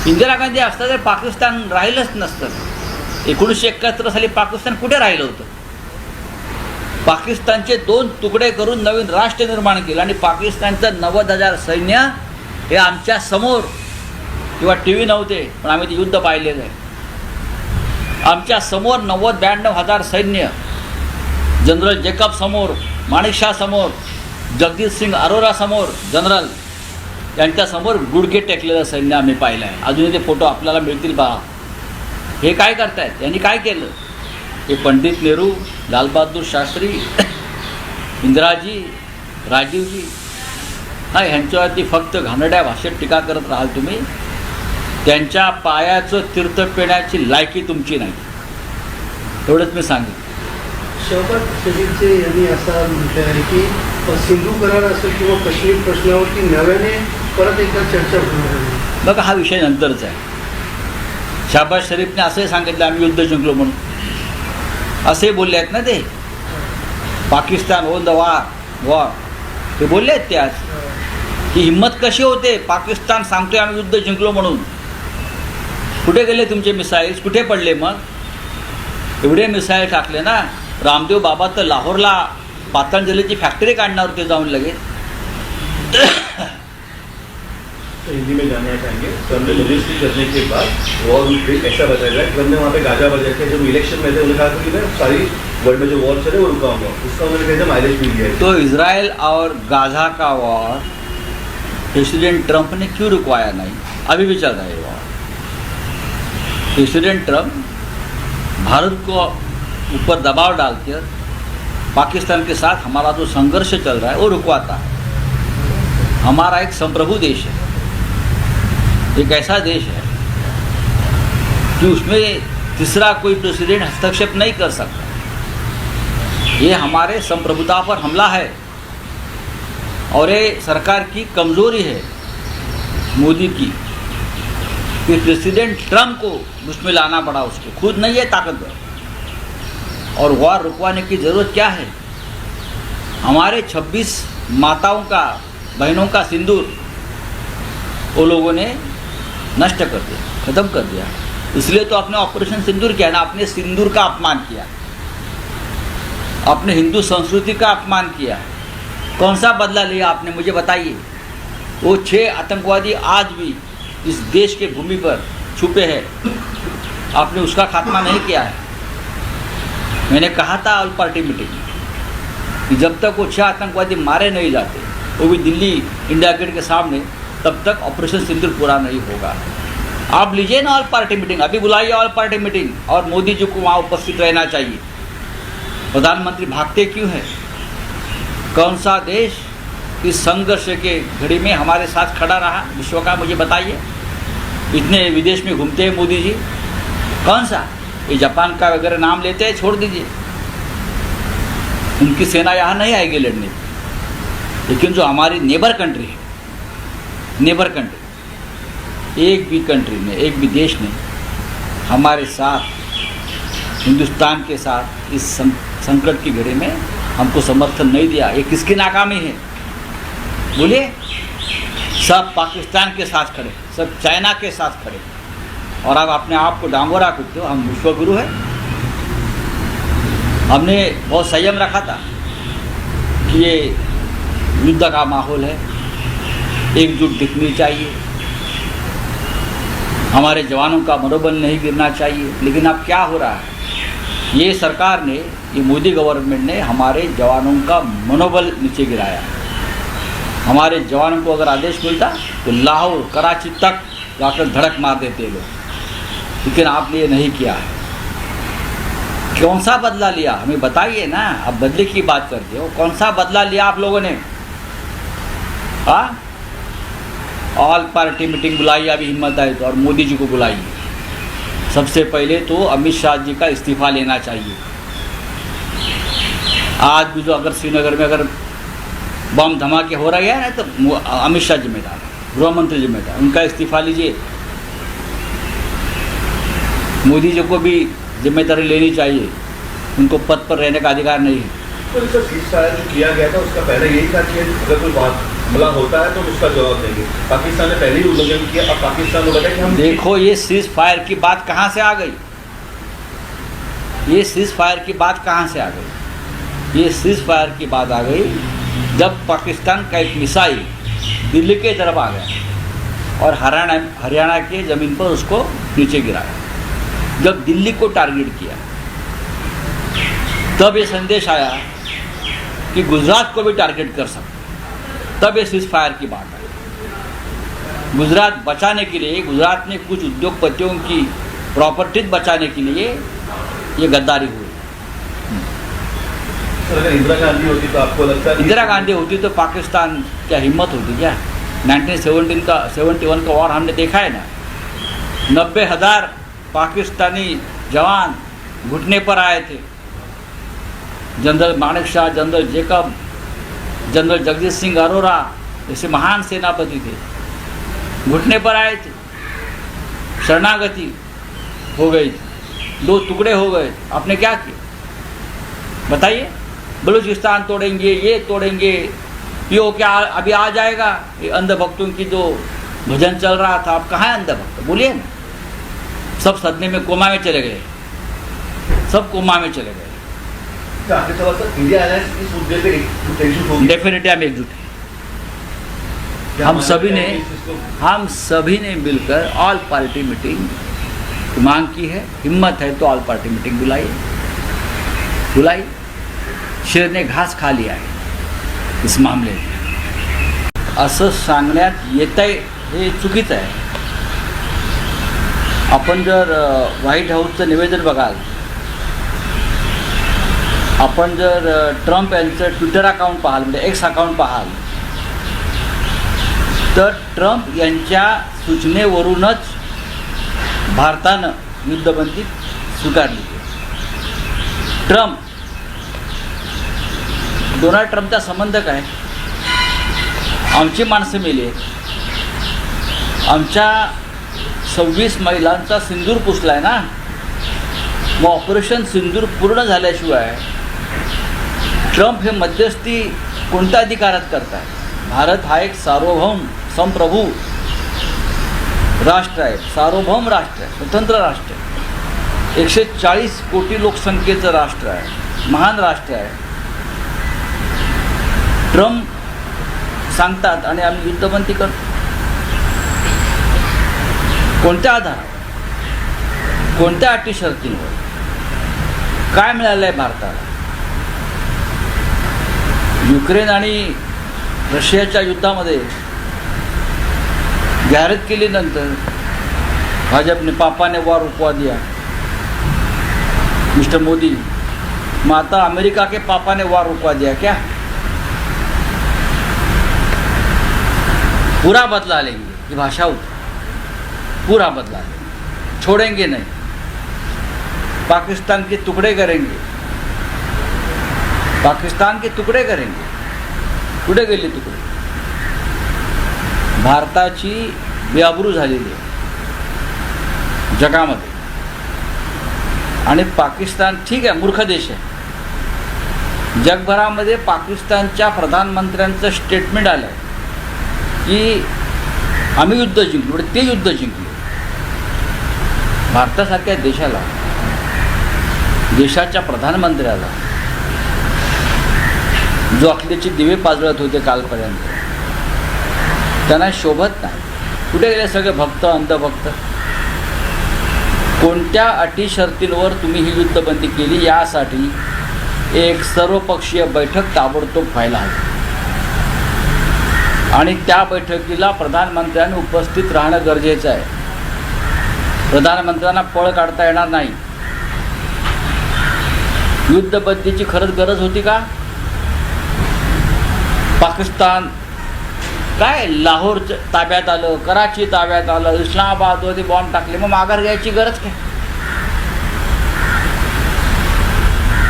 इंदिरा गांधी असता तर पाकिस्तान राहिलंच नसतं. 1971 साली पाकिस्तान कुठे राहिलं होतं? पाकिस्तानचे 2 तुकडे करून नवीन राष्ट्र निर्माण केलं आणि पाकिस्तानचं 90,000 सैन्य हे आमच्या समोर, किंवा टी व्ही नव्हते पण आम्ही ते युद्ध पाहिलेलं आहे. आमच्या समोर 90-92,000 सैन्य, जनरल जेकब समोर, माणिकशा समोर, जगदीश सिंग अरोरा समोर, जनरल यांच्यासमोर गुडघे टेकलेलं सैन्य आम्ही पाहिलं आहे. अजूनही ते फोटो आपल्याला मिळतील पहा. हे काय करतायत? यांनी काय केलं? हे पंडित नेहरू, लालबहादूर शास्त्री, इंदिराजी, राजीवजी, नाही, ह्यांच्यावरती फक्त घाणेरड्या भाषेत टीका करत राहाल तुम्ही. त्यांच्या पायाचं तीर्थ पिण्याची लायकी तुमची नाही, एवढंच मी सांगेन. शहबाज शरीफचे यांनी असा म्हटलं आहे की सिंधू करार असेल किंवा काश्मीर प्रश्नावरती नव्याने परत एकदा चर्चा होणार आहे. बघा, हा विषय नंतरचा आहे. शहबाज शरीफने असंही सांगितलं आम्ही युद्ध जिंकलो म्हणून, असे बोलले आहेत ना ते. पाकिस्तान ओन द वॉर ते बोलले आहेत ते आज. ही हिंमत कशी होते? पाकिस्तान सांगतोय आम्ही युद्ध जिंकलो म्हणून. कुठे गेले तुमचे मिसाईल्स? कुठे पडले? मग एवढे मिसाईल टाकले ना. रामदेव बाबा तर लाहोरला पातंजलीची फॅक्टरी काढणार होते जाऊन लगेच. हिंदी में जानना चाहेंगे, ट्रम्प ने मजिस्ट्री करने के बाद वॉर ऐसा बताया जाए, ट्रम्प ने वहाँ पे गाजा बजा के जब इलेक्शन में थे उन्होंने कहा था कि मैं सारी वर्ल्ड में जो वॉर चले वो रुकाऊंगा. उसका उन्होंने कहते माइलेज मिल गया. तो इजराइल और गाजा का वॉर प्रेसिडेंट ट्रंप ने क्यों रुकवाया नहीं? अभी भी चल रहा है वॉर। प्रेसिडेंट ट्रंप भारत को ऊपर दबाव डालकर पाकिस्तान के साथ हमारा जो संघर्ष चल रहा है वो रुकवाता है। हमारा एक संप्रभु देश है, एक ऐसा देश है कि उसमें तीसरा कोई प्रेसिडेंट हस्तक्षेप नहीं कर सकता। ये हमारे संप्रभुता पर हमला है और ये सरकार की कमजोरी है मोदी की कि प्रेसिडेंट ट्रंप को उसमें लाना पड़ा, उसको खुद नहीं है ताकतवर। और वॉर रुकवाने की ज़रूरत क्या है? हमारे 26 माताओं का, बहनों का सिंदूर वो लोगों ने नष्ट कर दिया, ख़त्म कर दिया। इसलिए तो आपने ऑपरेशन सिंदूर किया ना, आपने सिंदूर का अपमान किया, आपने हिंदू संस्कृति का अपमान किया। कौन सा बदला लिया आपने, मुझे बताइए। वो 6 आतंकवादी आज भी इस देश के भूमि पर छुपे हैं, आपने उसका खात्मा नहीं किया है। मैंने कहा था ऑल पार्टी मीटिंग में कि जब तक वो 6 आतंकवादी मारे नहीं जाते, वो भी दिल्ली इंडिया गेट के सामने, तब तक ऑपरेशन सिंदूर पूरा नहीं होगा। आप लीजिए ना ऑल पार्टी मीटिंग, अभी बुलाइए ऑल पार्टी मीटिंग, और मोदी जी को वहाँ उपस्थित रहना चाहिए। प्रधानमंत्री भागते क्यों है? कौन सा देश इस संघर्ष के घड़ी में हमारे साथ खड़ा रहा विश्व का, मुझे बताइए। इतने विदेश में घूमते हैं मोदी जी, कौन सा? ये जापान का वगैरह नाम लेते हैं, छोड़ दीजिए, उनकी सेना यहाँ नहीं आएगी लड़ने। लेकिन जो हमारी नेबर कंट्री है, नेबर कंट्री, एक भी कंट्री ने, एक भी देश ने हमारे साथ, हिंदुस्तान के साथ इस संकट की घड़ी में हमको समर्थन नहीं दिया। ये किसकी नाकामी है बोलिए? सब पाकिस्तान के साथ खड़े, सब चाइना के साथ खड़े, और आप अपने आप को डांगोरा करते हो हम विश्वगुरु हैं। हमने बहुत संयम रखा था कि ये युद्ध का माहौल है, एकजुट दिखनी चाहिए, हमारे जवानों का मनोबल नहीं गिरना चाहिए। लेकिन अब क्या हो रहा है? ये सरकार ने, ये मोदी गवर्नमेंट ने हमारे जवानों का मनोबल नीचे गिराया। हमारे जवानों को अगर आदेश मिलता तो लाहौर, कराची तक जाकर धड़क मार देते लोग, लेकिन आपने ये नहीं किया है। कौन सा बदला लिया हमें बताइए ना। अब बदले की बात करते हो, कौन सा बदला लिया आप लोगों ने? हाँ, ऑल पार्टी मीटिंग बुलाई, अभी हिम्मत है तो, और मोदी जी को बुलाइए। सबसे पहले तो अमित शाह जी का इस्तीफा लेना चाहिए। आज भी जो अगर श्रीनगर में अगर बम धमाके हो रहे हैं तो अमित शाह जिम्मेदार है, गृह मंत्री जिम्मेदार, उनका इस्तीफा लीजिए। मोदी जी को भी जिम्मेदारी लेनी चाहिए, उनको पद पर रहने का अधिकार नहीं है। तो इसका सीज़फायर जो किया गया था उसका पहले यही था कि अगर कोई हमला होता है तो उसका जवाब देंगे। पाकिस्तान ने पहले ही उल्लंघन किया, अब पाकिस्तान को बताया कि हम देखो ये सीज फायर की बात कहाँ से आ गई? ये सीज फायर की बात कहाँ से आ गई? ये सीज फायर की बात आ गई जब पाकिस्तान का एक मिसाइल दिल्ली के तरफ आ गया और हरियाणा के ज़मीन पर उसको नीचे गिराया। जब दिल्ली को टारगेट किया तब ये संदेश आया कि गुजरात को भी टारगेट कर सकते, तब ये सीज फायर की बात आई। गुजरात बचाने के लिए, गुजरात में कुछ उद्योगपतियों की प्रॉपर्टीज बचाने के लिए ये गद्दारी हुई। अगर इंदिरा गांधी होती तो आपको लगता है? इंदिरा गांधी होती तो पाकिस्तान क्या हिम्मत होती क्या? 1971 का वॉर हमने देखा है ना, 90,000 पाकिस्तानी जवान घुटने पर आए थे। General Manek Shah, general Jacob, general Jagjit Singh Arora जैसे महान सेनापति थे, घुटने पर आए थे, शरणागति हो गई थी, 2 टुकड़े हो गए। आपने क्या किया बताइए? बलूचिस्तान तोड़ेंगे, ये तोड़ेंगे, पीओ क्या अभी आ जाएगा? ये अंधभक्तों की जो भजन चल रहा था, अब कहाँ है अंधभक्त बोलिए ना? सब सदमे में, कोमा में चले गए, सब कोमा में चले गए। डेफिनेटली हम एकजुट हैं। हम सभी ने मिलकर ऑल पार्टी मीटिंग की मांग की है। हिम्मत है तो ऑल पार्टी मीटिंग बुलाई। शेर ने घास खा लिया है इस मामले में। असं सांगण्यात येत आहे हे चुकीचं आहे. आपण जर व्हाईट हाऊसचं निवेदन बघाल, आपण जर ट्रम्प यांचं ट्विटर अकाउंट पाहाल, म्हणजे एक्स अकाउंट पाहाल, तर ट्रम्प यांच्या सूचनेवरूनच भारतानं युद्धबंदी स्वीकारली. डोनाल्ड ट्रम्पचा संबंध काय? आमची माणसं मेली आहेत, आमच्या 26 महिलांचा सिंदूर पुसला आहे ना. मग ऑपरेशन सिंदूर पूर्ण झाल्याशिवाय ट्रम्प हे मध्यस्थी कोणत्या अधिकारात करतात? भारत हा एक सार्वभौम संप्रभू राष्ट्र आहे, सार्वभौम राष्ट्र आहे, स्वतंत्र राष्ट्र आहे, 140 कोटी लोकसंख्येचं राष्ट्र आहे, महान राष्ट्र आहे. ट्रम्प सांगतात आणि आम्ही युद्धबंदी करतो. कोणत्या आधारावर, कोणत्या अटी शर्तींवर? काय मिळालं आहे भारताला? युक्रेन आणि रशियाच्या युद्धामध्ये जाहिरात केल्यानंतर भाजपने पापाने वार रुकवा दिया, मिस्टर मोदी. मग आता अमेरिका के पापा ने वार रुकवा दिया क्या? पूरा बदला लेंगे, ये भाषा होती, पूरा बदला लेंगे, छोड़ेंगे नहीं, पाकिस्तान के टुकड़े करेंगे, पाकिस्तान के तुकडे करेंगे. कुठे गेले तुकडे? भारताची बेआबरू झालेली आहे जगामध्ये. आणि पाकिस्तान ठीक आहे, मूर्ख देश आहे. जगभरामध्ये पाकिस्तानच्या प्रधानमंत्र्यांचं स्टेटमेंट आलं आहे की आम्ही युद्ध जिंकलो, ते युद्ध जिंकले. भारतासारख्या देशाला, देशाच्या प्रधानमंत्र्याला जो अखिलेचे दिवे पाजळत होते कालपर्यंत, त्यांना शोभत नाही. कुठे गेले सगळे भक्त, अंधभक्त? कोणत्या अटी शर्तींवर तुम्ही ही युद्धबंदी केली यासाठी एक सर्वपक्षीय बैठक ताबडतोब व्हायला हवी. आणि त्या बैठकीला प्रधानमंत्र्यांनी उपस्थित राहणं गरजेचं आहे. प्रधानमंत्र्यांना पळ काढता येणार नाही. युद्धबंदीची खरंच गरज होती का? पाकिस्तान काय लाहोर ताब्यात आलं, कराची ताब्यात आलं, इस्लामाबादमध्ये बॉम्ब टाकले, मग माघार घ्यायची गरज काय?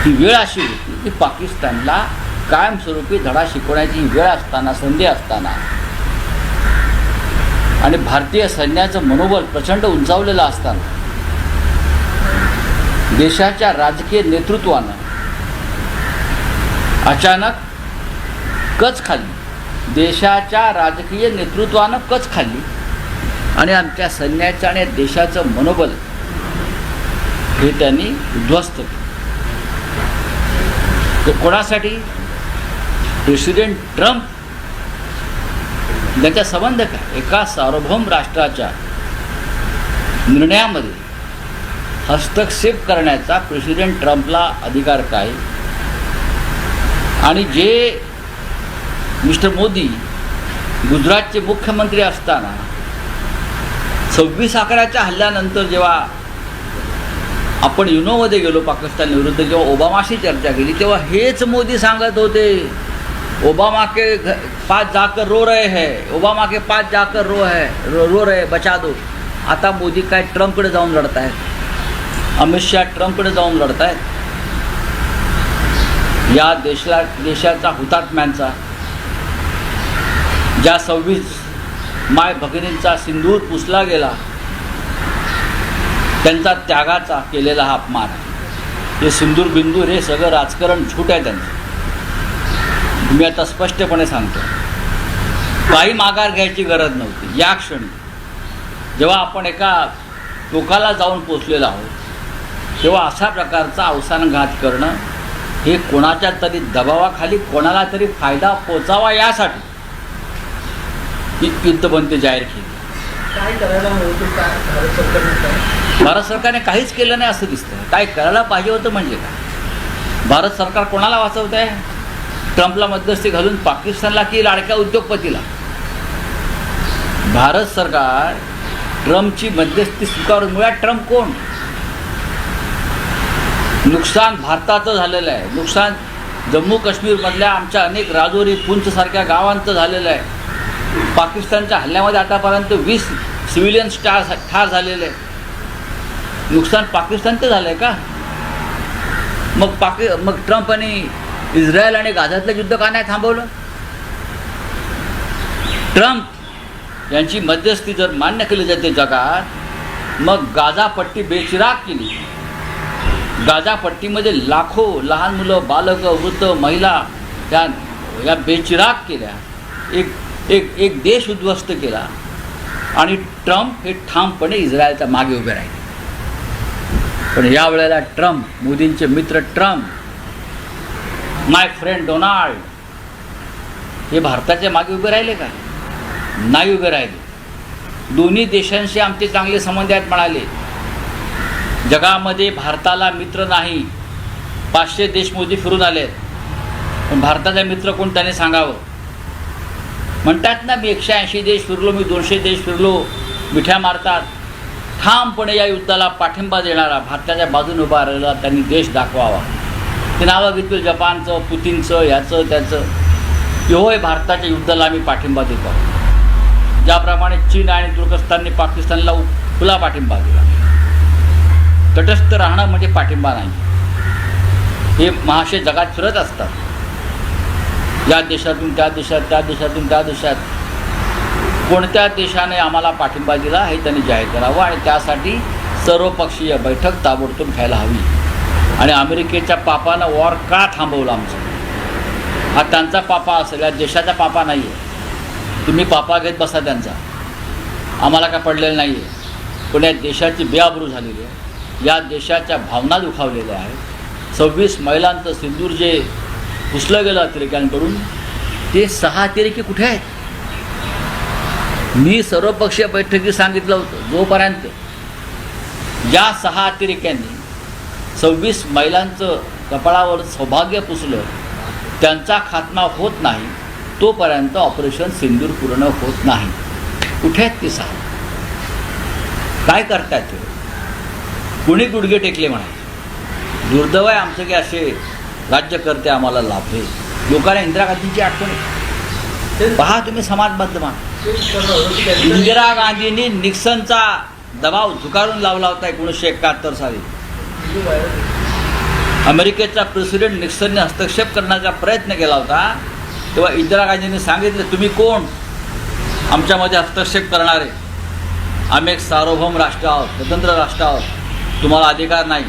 ही वेळ अशी होती की पाकिस्तानला कायमस्वरूपी धडा शिकवण्याची वेळ असताना, संधी असताना, आणि भारतीय सैन्याचं मनोबल प्रचंड उंचावलेलं असताना देशाच्या राजकीय नेतृत्वानं अचानक कच खाल्ली. देशाच्या राजकीय नेतृत्वानं कच खाल्ली आणि आमच्या सैन्याचं आणि देशाचं मनोबल हे त्यांनी उद्ध्वस्त केलं. कोणासाठी? प्रेसिडेंट ट्रम्प यांचा संबंध काय? एका सार्वभौम राष्ट्राच्या निर्णयामध्ये हस्तक्षेप करण्याचा प्रेसिडेंट ट्रम्पला अधिकार काय? आणि जे मिस्टर मोदी गुजरातचे मुख्यमंत्री असताना 26/11च्या हल्ल्यानंतर जेव्हा आपण युनोमध्ये गेलो पाकिस्तान विरुद्ध, जेव्हा ओबामाशी चर्चा केली, तेव्हा हेच मोदी सांगत होते, ओबामा के पास जाकर रो रहे हैं, ओबामा के पास जाकर रो रहे बचा दो. आता मोदी काय ट्रम्पकडे जाऊन लढत आहेत, अमित शहा ट्रम्पकडे जाऊन लढत आहेत. या देशाचा हुतात्म्यांचा, ज्या 26 माय भगिनींचा सिंदूर पुसला गेला, त्यांचा त्यागाचा केलेला हा अपमान आहे. हे सिंदूर बिंदूर हे सगळं राजकारण झूट आहे त्यांचं. मी आता स्पष्टपणे सांगतो, काही माघार घ्यायची गरज नव्हती. या क्षणी जेव्हा आपण एका टोकाला जाऊन पोचलेलो आहोत, तेव्हा अशा प्रकारचा अवसानघात करणं हे कोणाच्या तरी दबावाखाली कोणाला तरी फायदा पोचावा यासाठी ही युद्धबंदी जाहीर केली. काय करायला होतं? काय भारत सरकारने काय? भारत सरकारने काहीच केलं नाही असं दिसतं. काय करायला पाहिजे होतं म्हणजे काय? भारत सरकार कोणाला वाचवत आहे? ट्रम्पला मध्यस्थी घालून पाकिस्तानला की लाडक्या उद्योगपतीला? भारत सरकार ट्रम्पची मध्यस्थी स्वीकारून, मुळात ट्रम्प कोण? नुकसान भारताचं झालेलं आहे, नुकसान जम्मू काश्मीरमधल्या आमच्या अनेक राजौरी पुंछसारख्या गावांचं झालेलं आहे. पाकिस्तानच्या हल्ल्यामध्ये आतापर्यंत 20 सिव्हिलियन्स ठार झालेले आहे. नुकसान पाकिस्तानचं झालं आहे का? मग ट्रम्पने इस्रायल आणि गाझातलं युद्ध का नाही थांबवलं? ट्रम्प यांची मध्यस्थी जर मान्य केली जाते जगात, मग गाझा पट्टी बेचिराग केली. गाझा पट्टीमध्ये लाखो लहान मुलं, बालकं, वृद्ध, महिला या बेचिराग केल्या. एक देश उद्ध्वस्त केला आणि ट्रम्प हे ठामपणे इस्रायलच्या मागे उभे राहिले. पण यावेळेला ट्रम्प, मोदींचे मित्र ट्रम्प, माय फ्रेंड डोनाल्ड, हे भारताच्या मागे उभे राहिले का? नाही उभे राहिले. दोन्ही देशांशी आमचे चांगले संबंध आहेत म्हणाले. जगामध्ये भारताला मित्र नाही. 500 देश मोदी फिरून आले, पण भारताचा मित्र कोण त्याने सांगावं. म्हणतात ना, मी 180 देश फिरलो, मी 200 देश फिरलो, मिठ्या मारतात. ठामपणे या युद्धाला पाठिंबा देणारा, भारताच्या बाजूने उभा राहिला त्यांनी देश दाखवावा. ते नावं घेतलं जपानचं, पुतीनचं, याचं त्याचं. होय, भारताच्या युद्धाला आम्ही पाठिंबा देतो. ज्याप्रमाणे चीन आणि तुर्कस्तानने पाकिस्तानला खुला पाठिंबा दिला. तटस्थ राहणं म्हणजे पाठिंबा नाही. हे महाशय जगात फिरत असतात, या देशातून त्या देशात, त्या देशातून त्या देशात. कोणत्या देशाने आम्हाला पाठिंबा दिला हे त्यांनी जाहीर करावं आणि त्यासाठी सर्वपक्षीय बैठक ताबडतोब घ्यायला हवी. आणि अमेरिकेच्या पापानं वॉर का थांबवलं आमचं? हा त्यांचा पापा असेल, या देशाचा पापा नाही आहे. तुम्ही पापा घेत बसा त्यांचा, आम्हाला काय पडलेलं नाही आहे. पण या देशाची बेआबरू झालेली आहे, या देशाच्या भावना दुखावलेल्या आहेत. 26 महिलांचं सिंदूर जे पुसलं गेलं अतिरेक्यांकडून, ते 6 अतिरेकी कुठे आहेत? मी सर्वपक्षीय बैठकीत सांगितलं होतं, जोपर्यंत या 6 अतिरेक्यांनी 26 महिलांचं कपाळावर सौभाग्य पुसलं, त्यांचा खात्मा होत नाही, तोपर्यंत ऑपरेशन सिंदूर पूर्ण होत नाही. कुठे आहेत ते 6? काय करतायत ते? कुणी गुडघे टेकले म्हणायचे. दुर्दैव आहे आमचं की असे राज्यकर्ते आम्हाला लाभले. लोकांना इंदिरा गांधींची आठवण येते. पहा तुम्ही समाज माध्यमात, इंदिरा गांधींनी निक्सनचा दबाव झुगारून लावला होता 1971 साली. अमेरिकेचा प्रेसिडेंट निक्सनने हस्तक्षेप करण्याचा प्रयत्न केला होता, तेव्हा इंदिरा गांधींनी सांगितलं, तुम्ही कोण आमच्यामध्ये हस्तक्षेप करणारे? आम्ही एक सार्वभौम राष्ट्र आहोत, स्वतंत्र राष्ट्र आहोत, तुम्हाला अधिकार नाही.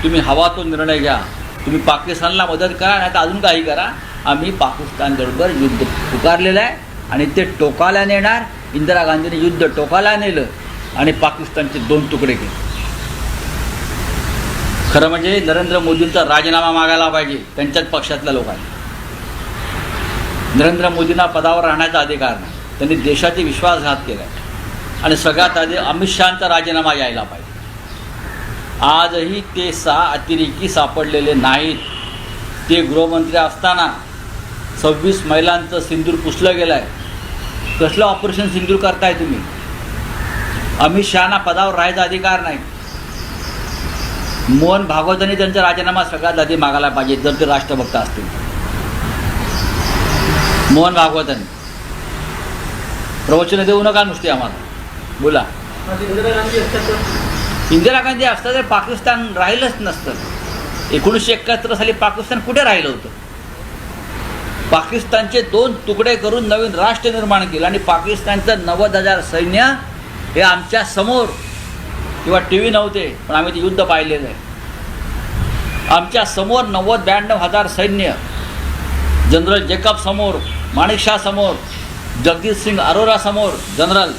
तुम्ही हवा तो निर्णय घ्या. तुम्ही पाकिस्तानला मदत करा, नाही तर अजून काही करा. आम्ही पाकिस्तानबरोबर युद्ध पुकारलेलं आहे आणि ते टोकाला नेणार. इंदिरा गांधींनी युद्ध टोकाला नेलं आणि पाकिस्तानचे 2 तुकडे केले. खरं म्हणजे नरेंद्र मोदींचा राजीनामा मागायला पाहिजे त्यांच्याच पक्षातल्या लोकांनी. नरेंद्र मोदींना पदावर राहण्याचा अधिकार नाही. त्यांनी देशाची विश्वासघात केला आहे आणि सगळ्यात आधी अमित शहांचा राजीनामा यायला पाहिजे. आजही ते 6 अतिरेकी सापडलेले नाहीत. ते गृहमंत्री असताना 26 महिलांचं सिंदूर पुसलं गेलं आहे. कसलं ऑपरेशन सिंदूर करताय तुम्ही? अमित शहाना पदावर राहायचा अधिकार नाही. मोहन भागवतांनी त्यांचा राजीनामा सगळ्यात आधी मागायला पाहिजे जर ते राष्ट्रभक्त असतील. मोहन भागवतांनी प्रवचनं देऊ नका नुसते आम्हाला, बोला. इंदिरा गांधी असता तर पाकिस्तान राहिलंच नसतं. 1971 साली पाकिस्तान कुठे राहिलं होतं? पाकिस्तानचे 2 तुकडे करून नवीन राष्ट्र निर्माण केलं आणि पाकिस्तानचं 90,000 सैन्य हे आमच्या समोर, किंवा टी व्ही नव्हते पण आम्ही ते युद्ध पाहिलेलं आहे. आमच्या समोर 92,000 सैन्य, जनरल जेकब समोर, माणिकशा समोर, जगदीश सिंग अरोरा समोर, जनरल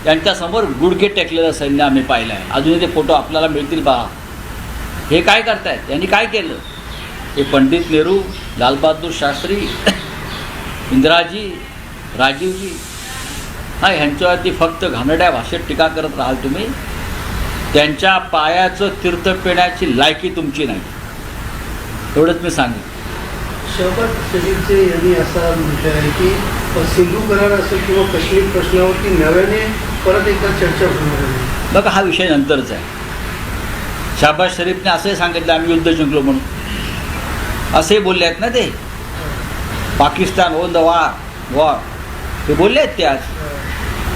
यांच्यासमोर गुडघे टेकलेलं सैन्य आम्ही पाहिलं आहे. अजूनही ते फोटो आपल्याला मिळतील पहा. हे काय करतायत? यांनी काय केलं? हे पंडित नेहरू, लालबहादूर शास्त्री, इंदिराजी, राजीवजी, हा ह्यांच्यावरती फक्त घाणेरड्या भाषेत टीका करत राहाल तुम्ही. त्यांच्या पायाचं तीर्थ पिण्याची लायकी तुमची नाही, एवढंच मी सांगेन. शहबाज शरीफचे यांनी असा विषय आहे की सिंधू करार असेल किंवा काश्मीर प्रश्नावरती नव्याने परत एकदा चर्चा होणार आहे. बघा, हा विषय नंतरचा आहे. शहबाज शरीफने असंही सांगितलं आम्ही युद्ध जिंकलो म्हणून, असे बोलले आहेत ना ते. पाकिस्तान ओन द वॉर ते बोलले आहेत ते आज.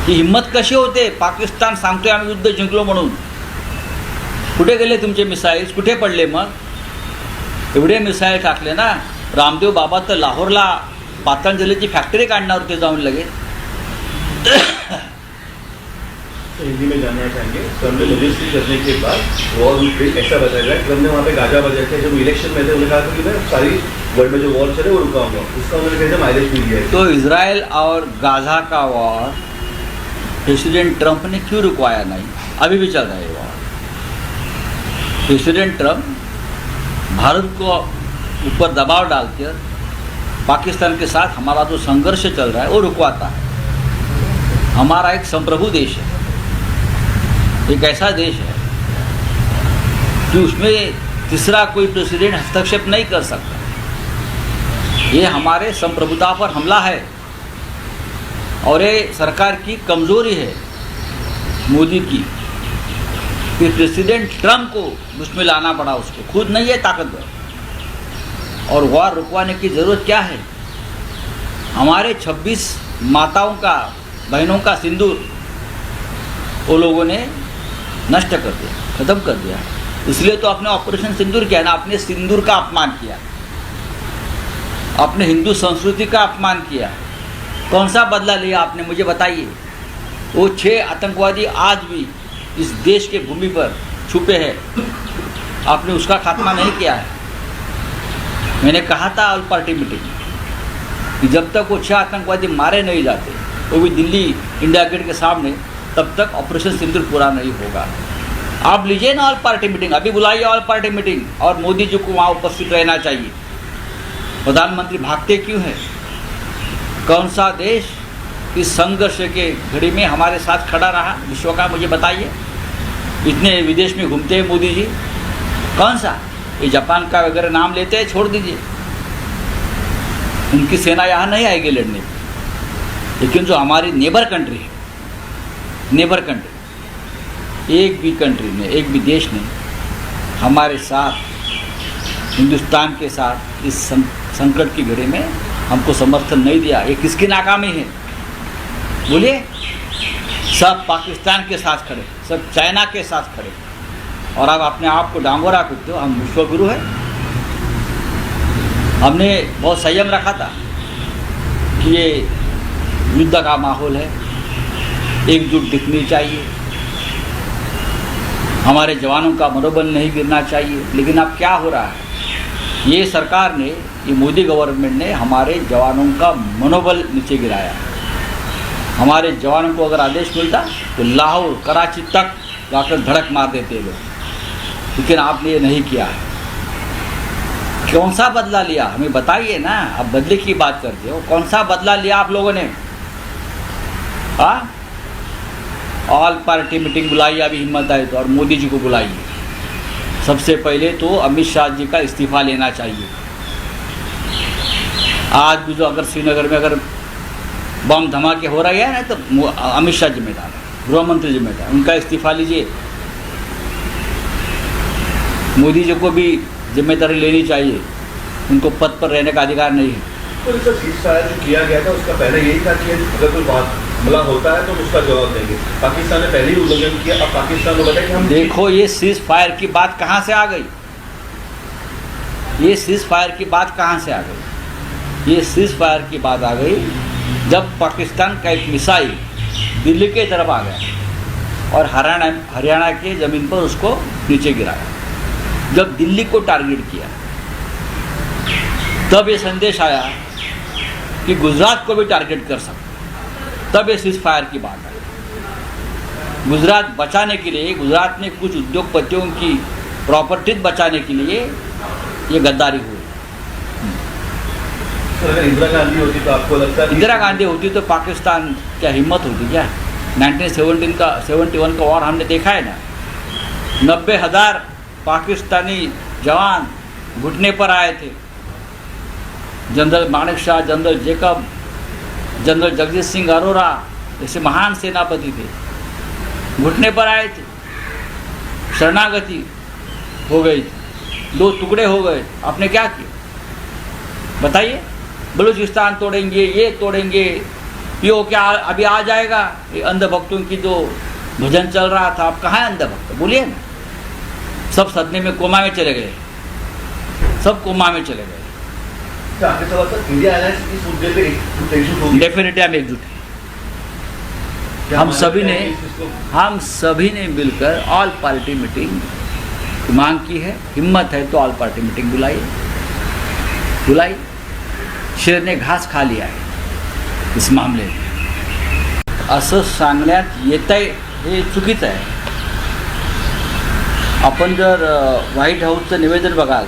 ही हिंमत कशी होते? पाकिस्तान सांगतोय आम्ही युद्ध जिंकलो म्हणून. कुठे गेले तुमचे मिसाईल्स? कुठे पडले मग? एवढे मिसाईल टाकले ना. रामदेव बाबा तर लाहोरला पातंजलीची फॅक्टरी काढणार होते जाऊन लगेच. हिंदी में जानना चाहेंगे ट्रम्प ने मजिस्ट्री करने के बाद वॉर ऐसा बताया गया ट्रम्प ने वहाँ पे गाजा बजा के जब इलेक्शन में थे उन्होंने कहा था कि मैं सारी वर्ल्ड में जो वॉर चले वो रुकाऊंगा. उसका उन्होंने कहा माइलेज मिल गया है. तो इजराइल और गाजा का वॉर प्रेसिडेंट ट्रंप ने क्यों रुकवाया नहीं? अभी भी चल रहा है वॉर. प्रेसिडेंट ट्रंप भारत को ऊपर दबाव डालकर पाकिस्तान के साथ हमारा जो संघर्ष चल रहा है वो रुकवाता है. हमारा एक संप्रभु देश है, एक ऐसा देश है कि उसमें तीसरा कोई प्रेसिडेंट हस्तक्षेप नहीं कर सकता. ये हमारे संप्रभुता पर हमला है और ये सरकार की कमजोरी है मोदी की कि प्रेसिडेंट ट्रंप को उसमें लाना पड़ा. उसको खुद नहीं है ताकतवर. और वॉर रुकवाने की ज़रूरत क्या है? हमारे 26 माताओं का, बहनों का सिंदूर वो लोगों ने नष्ट कर दिया, ख़त्म कर दिया. इसलिए तो आपने ऑपरेशन सिंदूर किया ना. आपने सिंदूर का अपमान किया, आपने हिंदू संस्कृति का अपमान किया. कौन सा बदला लिया आपने? मुझे बताइए. वो 6 आतंकवादी आज भी इस देश के भूमि पर छुपे हैं. आपने उसका खात्मा नहीं किया है. मैंने कहा था ऑल पार्टी मीटिंग कि जब तक वो 6 आतंकवादी मारे नहीं जाते, वो भी दिल्ली इंडिया गेट के सामने, तब तक ऑपरेशन सिंदूर पूरा नहीं होगा. आप लीजिए ना ऑल पार्टी मीटिंग, अभी बुलाइए ऑल पार्टी मीटिंग और मोदी जी को वहाँ उपस्थित रहना चाहिए. प्रधानमंत्री भागते क्यों हैं? कौन सा देश इस संघर्ष के घड़ी में हमारे साथ खड़ा रहा विश्व का? मुझे बताइए. इतने विदेश में घूमते हैं मोदी जी, कौन सा? ये जापान का वगैरह नाम लेते हैं, छोड़ दीजिए. उनकी सेना यहाँ नहीं आएगी लड़ने. लेकिन जो हमारी नेबर कंट्री है, नेबर कंट्री, एक भी कंट्री ने, एक भी देश ने हमारे साथ, हिंदुस्तान के साथ इस संकट की घड़ी में हमको समर्थन नहीं दिया. ये किसकी नाकामी है? बोलिए. सब पाकिस्तान के साथ खड़े, सब चाइना के साथ खड़े, और अब अपने आप को डांगोरा कूदते हो हम विश्वगुरु हैं. हमने बहुत संयम रखा था कि ये युद्ध का माहौल है, एकजुट दिखनी चाहिए, हमारे जवानों का मनोबल नहीं गिरना चाहिए. लेकिन अब क्या हो रहा है? ये सरकार ने, ये मोदी गवर्नमेंट ने हमारे जवानों का मनोबल नीचे गिराया. हमारे जवानों को अगर आदेश मिलता तो लाहौर, कराची तक जाकर धड़क मार देते लोग. लेकिन आपने ये नहीं किया है. कौन सा बदला लिया? हमें बताइए ना. अब बदले की बात करते हो, कौन सा बदला लिया आप लोगों ने? ऑल पार्टी मीटिंग बुलाइए अभी हिम्मत आए तो, और मोदी जी को बुलाइए. सबसे पहले तो अमित शाह जी का इस्तीफा लेना चाहिए. आज भी जो अगर श्रीनगर में अगर बम धमाके हो रहे हैं ना, तो अमित शाह जिम्मेदार है, गृह मंत्री जिम्मेदार. उनका इस्तीफा लीजिए. मोदी जी को भी जिम्मेदारी लेनी चाहिए. उनको पद पर रहने का अधिकार नहीं है. तो सर सीज़फायर जो किया गया था उसका पहले यही था कि अगर कोई हमला होता है तो उसका जवाब देंगे. पाकिस्तान ने पहले ही उल्लंघन किया. अब पाकिस्तान को बताया कि हम देखो ये सीज फायर की बात कहाँ से आ गई? ये सीज फायर की बात कहाँ से आ गई? ये सीज फायर की बात आ गई जब पाकिस्तान का एक मिसाइल दिल्ली के तरफ आ गया और हरियाणा के ज़मीन पर उसको नीचे गिराया. जब दिल्ली को टारगेट किया तब ये संदेश आया कि गुजरात को भी टारगेट कर सकते. तब ये सीज फायर की बात आई. गुजरात बचाने के लिए, गुजरात में कुछ उद्योगपतियों की प्रॉपर्टीज बचाने के लिए ये गद्दारी हुई. अगर इंदिरा गांधी होती तो आपको लगता है? इंदिरा गांधी होती तो पाकिस्तान क्या हिम्मत होती क्या? 1971 का वॉर हमने देखा है ना. 90,000 पाकिस्तानी जवान घुटने पर आए थे. General Manek Shah, general Jacob, general Jagjit Singh Arora जैसे महान सेनापति थे, घुटने पर आए थे, शरणागति हो गई थी, 2 टुकड़े हो गए, आपने क्या किया बताइए? बलूचिस्तान तोड़ेंगे, ये तोड़ेंगे, ये हो क्या अभी आ जाएगा? ये अंधभक्तों की जो भजन चल रहा था, आप कहाँ हैं अंधभक्त? बोलिए ना। सब सदमे में कोमा में चले गए, सब कोमा में चले गए। तो आपके सवाल सर, इंडिया अलायंस इस मुद्दे पे एकजुट होगी? डेफिनेटली हम एकजुट हैं। क्या हम माना सभी जाता ने है कि इसको- हम सभी ने मिलकर ऑल पार्टी मीटिंग की मांग की है। हिम्मत है तो ऑल पार्टी मीटिंग बुलाई। शेर ने घास खा लिया आहे इस मामले में। असं सांगण्यात येत आहे हे चुकीचं आहे. आपण जर व्हाईट हाऊसचं निवेदन बघाल,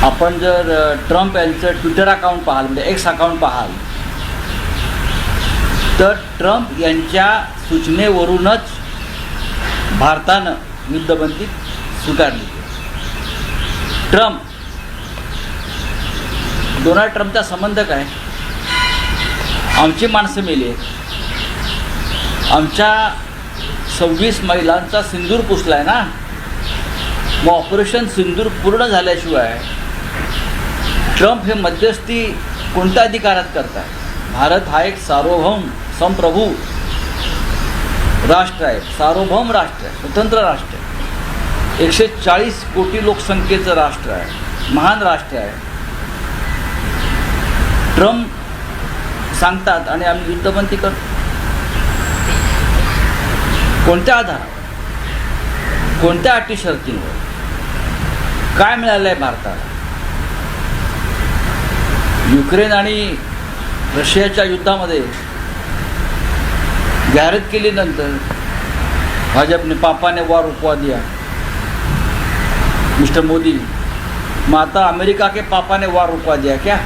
आपण जर ट्रम्प यांचं ट्विटर अकाउंट पाहाल, म्हणजे एक्स अकाउंट पाहाल, तर ट्रम्प यांच्या सूचनेवरूनच भारतानं युद्धबंदी स्वीकारली. डोनाल्ड ट्रम्पचा संबंध काय? आमची माणसं मेली आहेत, आमच्या 26 महिलांचा सिंदूर पुसला आहे ना. मग ऑपरेशन सिंदूर पूर्ण झाल्याशिवाय ट्रम्प हे मध्यस्थी कोणत्या अधिकारात करतात? भारत हा एक सार्वभौम संप्रभू राष्ट्र आहे, सार्वभौम राष्ट्र आहे, स्वतंत्र राष्ट्र आहे, 140 कोटी लोकसंख्येचं राष्ट्र आहे, महान राष्ट्र आहे. ट्रम्प सांगतात आणि आम्ही युद्धबंदी करतो. कोणत्या आधारावर, कोणत्या अटी शर्तींवर? काय मिळालं आहे भारताला? युक्रेन आणि रशियाच्या युद्धामध्ये जाहिरात केल्यानंतर भाजपने पापाने वार रुकवा दिया, मिस्टर मोदी. मग आता अमेरिका के पापा ने वार रुकवा दिया क्या?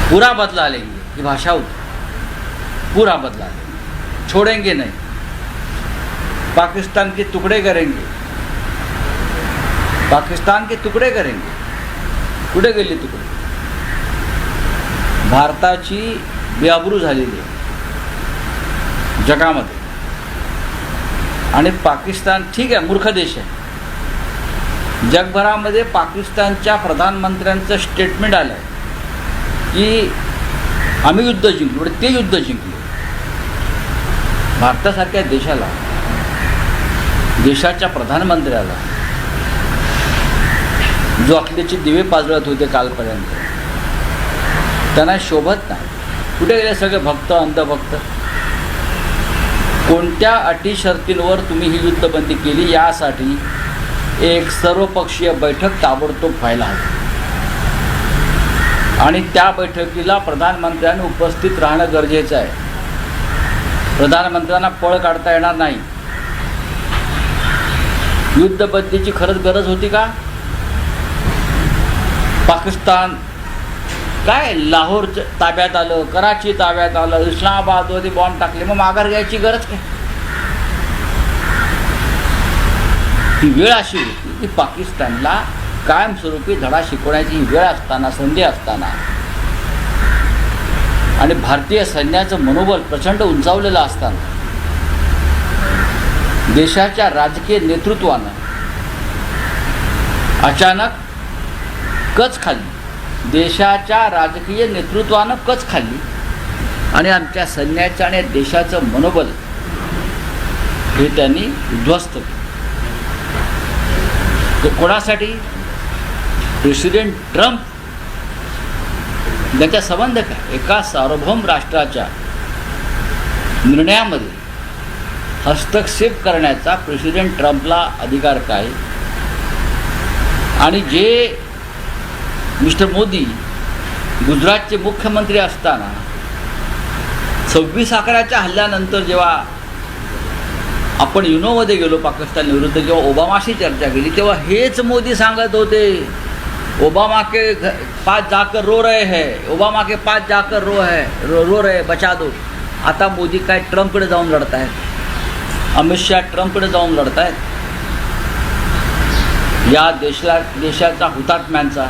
पूरा बदला लेंगे, ये भाषा होती, पूरा बदला लेंगे, छोड़ेंगे नहीं, पाकिस्तान के टुकड़े करेंगे, पाकिस्तान के तुकडे करेंगे. कुठे गेले तुकडे? भारताची बेआबरू झालेली आहे जगामध्ये. आणि पाकिस्तान ठीक आहे, मूर्ख देश आहे. जगभरामध्ये पाकिस्तानच्या प्रधानमंत्र्यांचं स्टेटमेंट आलं आहे की आम्ही युद्ध जिंकलो आणि ते युद्ध जिंकले. भारतासारख्या देशाला, देशाच्या प्रधानमंत्र्याला जो अखिलेचे दिवे पाजळत होते कालपर्यंत, त्यांना शोभत नाही. कुठे गेले सगळे भक्त, अंधभक्त? कोणत्या अटी शर्तींवर तुम्ही ही युद्धबंदी केली यासाठी एक सर्वपक्षीय बैठक ताबडतोब व्हायला हवी. आणि त्या बैठकीला प्रधानमंत्र्यांनी उपस्थित राहणं गरजेचं आहे. प्रधानमंत्र्यांना पळ काढता येणार नाही. युद्धबंदीची खरंच गरज होती का? पाकिस्तान काय लाहोर ताब्यात आलं, कराची ताब्यात आलं, इस्लामाबादमध्ये बॉम्ब टाकले, मग माघार घ्यायची गरज काय? ही वेळ अशी होती की पाकिस्तानला कायमस्वरूपी धडा शिकवण्याची ही वेळ असताना, संधी असताना, आणि भारतीय सैन्याचं मनोबल प्रचंड उंचावलेलं असताना देशाच्या राजकीय नेतृत्वानं अचानक कच खाल्ली. देशाच्या राजकीय नेतृत्वानं कच खाल्ली आणि आमच्या सैन्याचं आणि देशाचं मनोबल हे त्यांनी उद्ध्वस्त केलं. ते कोणासाठी? प्रेसिडेंट ट्रम्प त्याचा संबंध काय? एका सार्वभौम राष्ट्राच्या निर्णयामध्ये हस्तक्षेप करण्याचा प्रेसिडेंट ट्रम्पला अधिकार काय? आणि जे मिस्टर मोदी गुजरातचे मुख्यमंत्री असताना 26/11च्या हल्ल्यानंतर जेव्हा आपण युनोमध्ये गेलो पाकिस्तान विरुद्ध, जेव्हा ओबामाशी चर्चा केली, तेव्हा हेच मोदी सांगत होते, ओबामा के पास जाकर रो रहे हैं, ओबामा के पास जाकर रो रहे बचा दो. आता मोदी काय ट्रम्पकडे जाऊन लढत आहेत, अमित शहा ट्रम्पकडे जाऊन लढत आहेत. या देशाचा हुतात्म्यांचा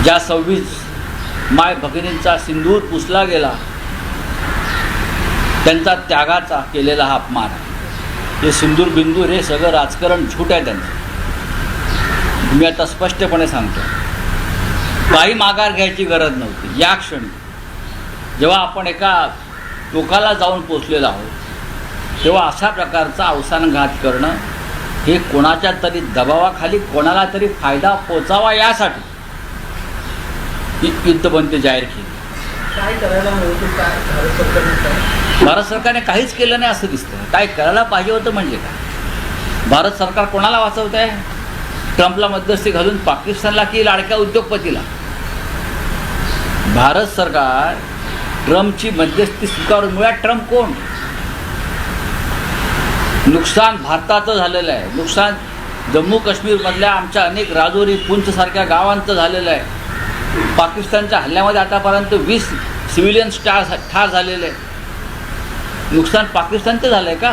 ज्या 26 माय भगिनींचा सिंदूर पुसला गेला, त्यांचा त्यागाचा केलेला हा अपमान आहे. हे सिंदूर बिंदूर हे सगळं राजकारण झूट आहे त्यांचं. मी आता स्पष्टपणे सांगतो, काही माघार घ्यायची गरज नव्हती. या क्षणी जेव्हा आपण एका टोकाला जाऊन पोचलेलो आहोत, तेव्हा अशा प्रकारचा अवसानघात करणं हे कोणाच्या तरी दबावाखाली कोणाला तरी फायदा पोचावा यासाठी ही युद्धबंदी जाहीर केली. काय करायला हवं, काय भारत सरकारने काय? भारत सरकारने काहीच केलं नाही असं दिसतं. काय करायला पाहिजे होतं म्हणजे काय? भारत सरकार कोणाला वाचवत आहे? ट्रम्पला मध्यस्थी घालून पाकिस्तानला की लाडक्या उद्योगपतीला? भारत सरकार ट्रम्पची मध्यस्थी स्वीकारून, मुळात ट्रम्प कोण? नुकसान भारताचं झालेलं आहे. नुकसान जम्मू काश्मीरमधल्या आमच्या अनेक राजौरी, पुंछसारख्या गावांचं झालेलं आहे. पाकिस्तानच्या हल्ल्यामध्ये आतापर्यंत 20 सिव्हिलियन्स ठार झालेले आहे. नुकसान पाकिस्तानचं झालं आहे का?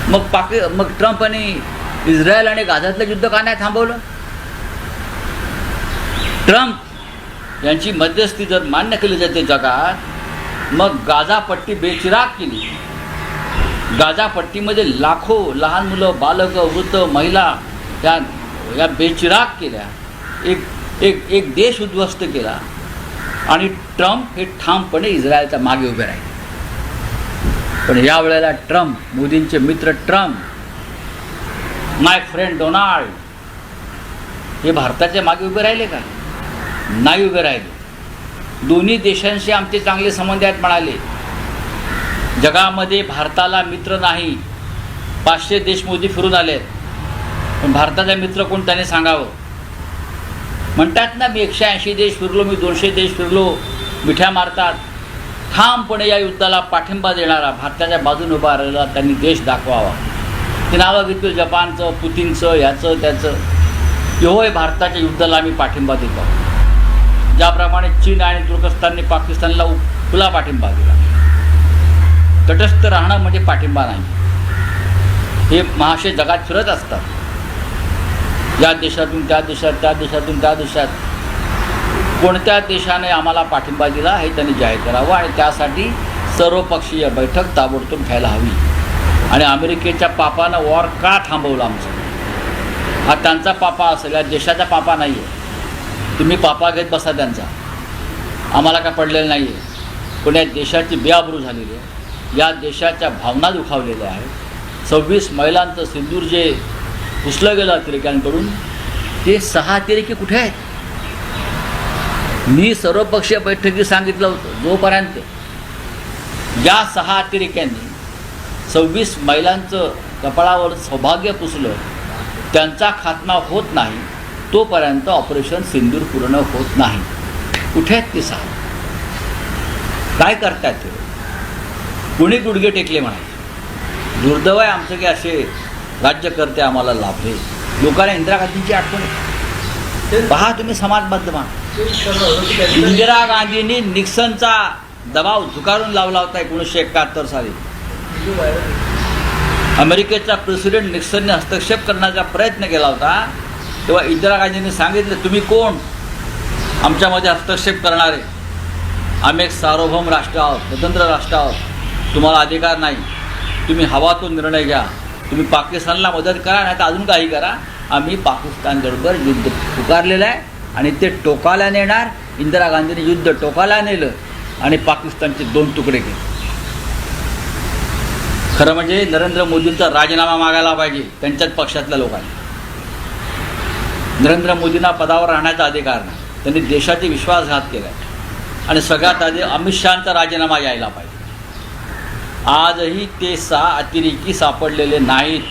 मग ट्रम्प आणि इस्रायल आणि गाझातलं युद्ध का नाही थांबवलं? ट्रम्प यांची मध्यस्थी जर मान्य केली जाते जगात, मग गाझा पट्टी बेचिराग केली. गाझा पट्टीमध्ये लाखो लहान मुलं, बालकं, वृद्ध, महिला या बेचिराग केल्या. एक देश उद्ध्वस्त केला. आणि ट्रम्प हे ठामपणे इस्रायलच्या मागे उभे राहिले. पण यावेळेला ट्रम्प, मोदींचे मित्र ट्रम्प, माय फ्रेंड डोनाल्ड, हे भारताच्या मागे उभे राहिले का? नाही उभे राहिले. दोन्ही देशांशी आमचे चांगले संबंध आहेत म्हणाले. जगामध्ये भारताला मित्र नाही. 500 देश मोदी फिरून आले, पण भारताचा मित्र कोण त्याने सांगावं. म्हणतात ना, मी 180 देश फिरलो, मी 200 देश फिरलो, मिठ्या मारतात. ठामपणे या युद्धाला पाठिंबा देणारा, भारताच्या बाजूने उभा राहिला त्यांनी देश दाखवावा. ते नावं घेतलं जपानचं, पुतीनचं, ह्याचं त्याचं. होय, भारताच्या युद्धाला आम्ही पाठिंबा देतो. ज्याप्रमाणे चीन आणि तुर्कस्तानने पाकिस्तानला खुला पाठिंबा दिला. तटस्थ राहणं म्हणजे पाठिंबा नाही. हे महाशय जगात फिरत असतात, या देशातून त्या देशात, त्या देशातून त्या देशात. कोणत्या देशाने आम्हाला पाठिंबा दिला हे त्यांनी जाहीर करावं. आणि त्यासाठी सर्वपक्षीय बैठक ताबडतोब घ्यायला हवी. आणि अमेरिकेच्या पापानं वॉर का थांबवलं आमचं? हा त्यांचा पापा असेल, या देशाचा पापा नाही आहे. तुम्ही पापा घेत बसा त्यांचा, आम्हाला काय पडलेलं नाही आहे. पण या देशाची बेआबरू झालेली आहे. या देशाच्या भावना दुखावलेल्या आहेत. 26 महिलांचं सिंदूर जे पुसलं गेलं अतिरेक्यांकडून, ते 6 अतिरेकी कुठे आहेत? मी सर्वपक्षीय बैठकीत सांगितलं होतं, जोपर्यंत या 6 अतिरेक्यांनी 26 महिलांचं कपाळावर सौभाग्य पुसलं, त्यांचा खात्मा होत नाही, तोपर्यंत ऑपरेशन सिंदूर पूर्ण होत नाही. कुठे आहेत ते 6? काय करतात ते? कुणी गुडघे टेकले म्हणायचे. दुर्दैव आहे आमचं की असे राज्यकर्ते आम्हाला लाभले. लोकांना इंदिरा गांधींची आठवण येते. पहा तुम्ही समाज माध्यम, इंदिरा गांधींनी निक्सनचा दबाव झुगारून लावला होता 1971 साली. अमेरिकेचा प्रेसिडेंट निक्सनने हस्तक्षेप करण्याचा प्रयत्न केला होता. तेव्हा इंदिरा गांधींनी सांगितलं, तुम्ही कोण आमच्यामध्ये हस्तक्षेप करणारे? आम्ही एक सार्वभौम राष्ट्र आहोत, स्वतंत्र राष्ट्र आहोत, तुम्हाला अधिकार नाही. तुम्ही हवा तो निर्णय घ्या. तुम्ही पाकिस्तानला मदत करा, नाही तर अजून काही करा. आम्ही पाकिस्तानबरोबर युद्ध पुकारलेलं आहे आणि ते टोकाला नेणार. इंदिरा गांधींनी युद्ध टोकाला नेलं आणि पाकिस्तानचे 2 तुकडे केले. खरं म्हणजे नरेंद्र मोदींचा राजीनामा मागायला पाहिजे त्यांच्याच पक्षातल्या लोकांनी. नरेंद्र मोदींना पदावर राहण्याचा अधिकार नाही. त्यांनी देशाची विश्वासघात केला आहे. आणि सगळ्यात आधी अमित शहांचा राजीनामा यायला पाहिजे. आजही ते 6 अतिरेकी सापडलेले नाहीत.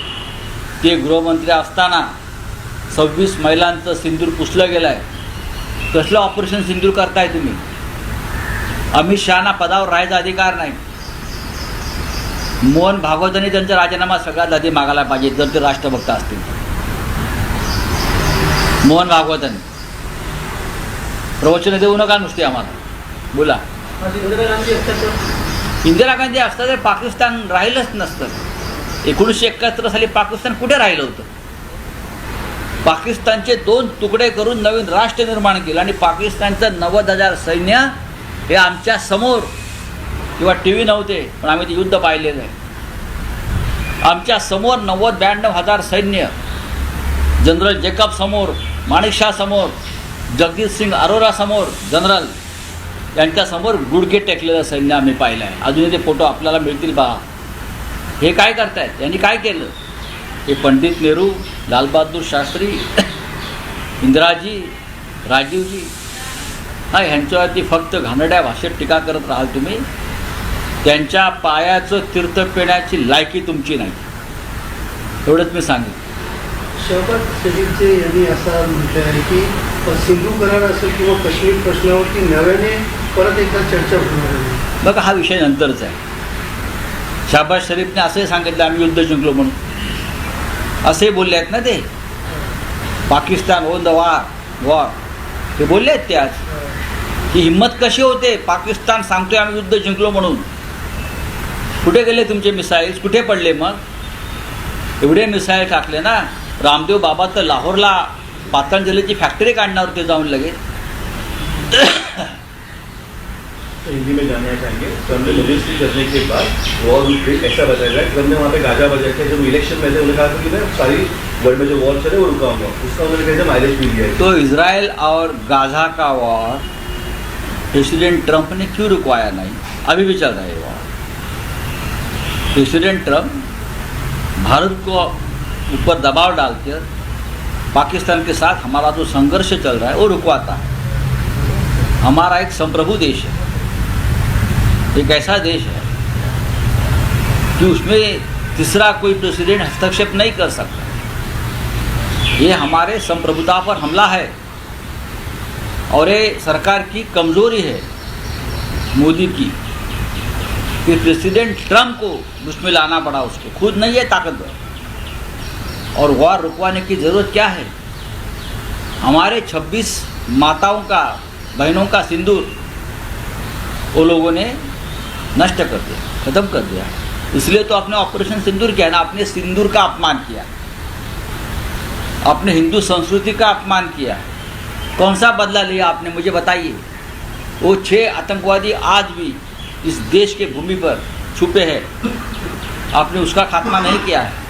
ते गृहमंत्री असताना 26 महिलांचं सिंदूर पुसलं गेलं आहे. कसलं ऑपरेशन सिंदूर करताय तुम्ही? अमित शहांना पदावर राहायचा अधिकार नाही. मोहन भागवतांनी त्यांचा राजीनामा सगळ्यात आधी मागायला पाहिजे, जर ते राष्ट्रभक्त असतील. मोहन भागवतांनी प्रवचन देऊ नका नुसते आम्हाला, बोला. इंदिरा गांधी असता तर पाकिस्तान राहिलंच नसतं. 1971 साली पाकिस्तान कुठे राहिलं होतं? पाकिस्तानचे 2 तुकडे करून नवीन राष्ट्र निर्माण केलं आणि पाकिस्तानचं 90,000 सैन्य हे आमच्या समोर, किंवा टी व्ही नव्हते पण आम्ही ते युद्ध पाहिलेलं आहे, आमच्या समोर 92,000 सैन्य, जनरल जेकब समोर, माणिकशा समोर, जगदीश सिंग अरोरा समोर, जनरल यांच्यासमोर गुडघे टेकलेलं सैन्य आम्ही पाहिलं आहे. अजूनही ते फोटो आपल्याला मिळतील पहा. हे काय करतायत, यांनी काय केलं? हे पंडित नेहरू, लालबहादूर शास्त्री, इंदिराजी, राजीवजी, ह्यांच्यावरती फक्त घाणेरड्या भाषेत टीका करत राहाल तुम्ही. त्यांच्या पायाचं तीर्थ पिण्याची लायकी तुमची नाही, एवढंच मी सांगेन. शहबाज शरीफचे यांनी असा म्हटलं आहे की सिंधू करार असेल किंवा काश्मीर प्रश्नावरती नव्याने परत एकदा चर्चा होणार आहे. बघा, हा विषय नंतरचा आहे. शहबाज शरीफने असंही सांगितलं आम्ही युद्ध जिंकलो म्हणून, असे बोलले आहेत ना ते. पाकिस्तान ओन द वॉर ते बोलले आहेत ते. आज ही हिंमत कशी होते? पाकिस्तान सांगतोय आम्ही युद्ध जिंकलो म्हणून. कुठे गेले तुमचे मिसाईल्स? कुठे पडले? मग एवढे मिसाईल टाकले ना. रामदेव बाबा तर लाहोरला पातंजलीची फॅक्टरी काढणार होते जाऊन लगेच. हिंदी में जानना चाहेंगे, ट्रम्प ने मॉजिस्ट्री करने के बाद वॉर ऐसा बताया गया, ट्रम्प ने वहाँ पे गाजा बजा के जब इलेक्शन में थे उन्होंने कहा था कि मैं सारी वर्ल्ड में जो वॉर चले वो रुकाऊंगा, उसका उन्होंने कहा माइलेज भी दिया है. तो इजराइल और गाजा का वॉर प्रेसिडेंट ट्रंप ने क्यों रुकवाया नहीं? अभी भी चल रहा है वॉर. प्रेसिडेंट ट्रंप भारत को ऊपर दबाव डालकर पाकिस्तान के साथ हमारा जो संघर्ष चल रहा है वो रुकवाता है. हमारा एक संप्रभु देश है, एक ऐसा देश है कि उसमें तीसरा कोई प्रेसिडेंट हस्तक्षेप नहीं कर सकता. ये हमारे संप्रभुता पर हमला है और ये सरकार की कमज़ोरी है मोदी की कि प्रेसिडेंट ट्रंप को उसमें लाना पड़ा. उसको खुद नहीं है ताकतवर. और वॉर रुकवाने की ज़रूरत क्या है? हमारे 26 माताओं का, बहनों का सिंदूर वो लोगों ने नष्ट कर दिया, ख़त्म कर दिया. इसलिए तो आपने ऑपरेशन सिंदूर किया ना. आपने सिंदूर का अपमान किया, आपने हिंदू संस्कृति का अपमान किया. कौन सा बदला लिया आपने, मुझे बताइए. वो 6 आतंकवादी आज भी इस देश के भूमि पर छुपे हैं, आपने उसका खात्मा नहीं किया है.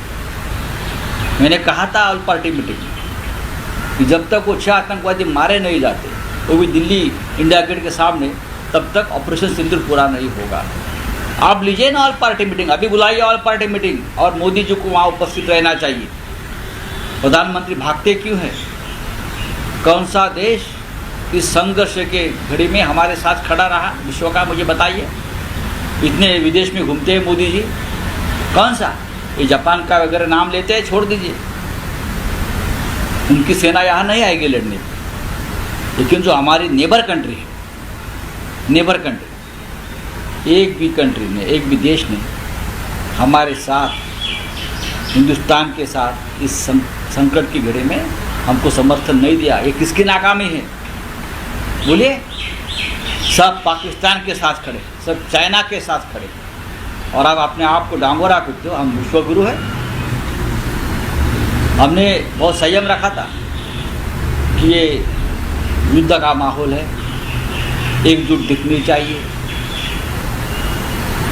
मैंने कहा था ऑल पार्टी मीटिंग में कि जब तक वो 6 आतंकवादी मारे नहीं जाते, वो भी दिल्ली इंडिया गेट के सामने, तब तक ऑपरेशन सिंदूर पूरा नहीं होगा. आप लीजिए ना ऑल पार्टी मीटिंग, अभी बुलाइए ऑल पार्टी मीटिंग, और मोदी जी को वहाँ उपस्थित रहना चाहिए. प्रधानमंत्री भागते क्यों हैं? कौन सा देश इस संघर्ष के घड़ी में हमारे साथ खड़ा रहा विश्व का, मुझे बताइए. इतने विदेश में घूमते हैं मोदी जी, कौन सा? ये जापान का वगैरह नाम लेते हैं, छोड़ दीजिए. उनकी सेना यहाँ नहीं आएगी लड़ने. लेकिन जो हमारी नेबर कंट्री है, नेबर कंट्री, एक भी कंट्री ने, एक भी देश ने हमारे साथ, हिंदुस्तान के साथ इस संकट की घड़ी में हमको समर्थन नहीं दिया. ये किसकी नाकामी है बोलिए? सब पाकिस्तान के साथ खड़े, सब चाइना के साथ खड़े, और अब अपने आप को डांगोरा करते हो हम विश्वगुरु हैं. हमने बहुत संयम रखा था कि ये युद्ध का माहौल है, एकजुट दिखनी चाहिए,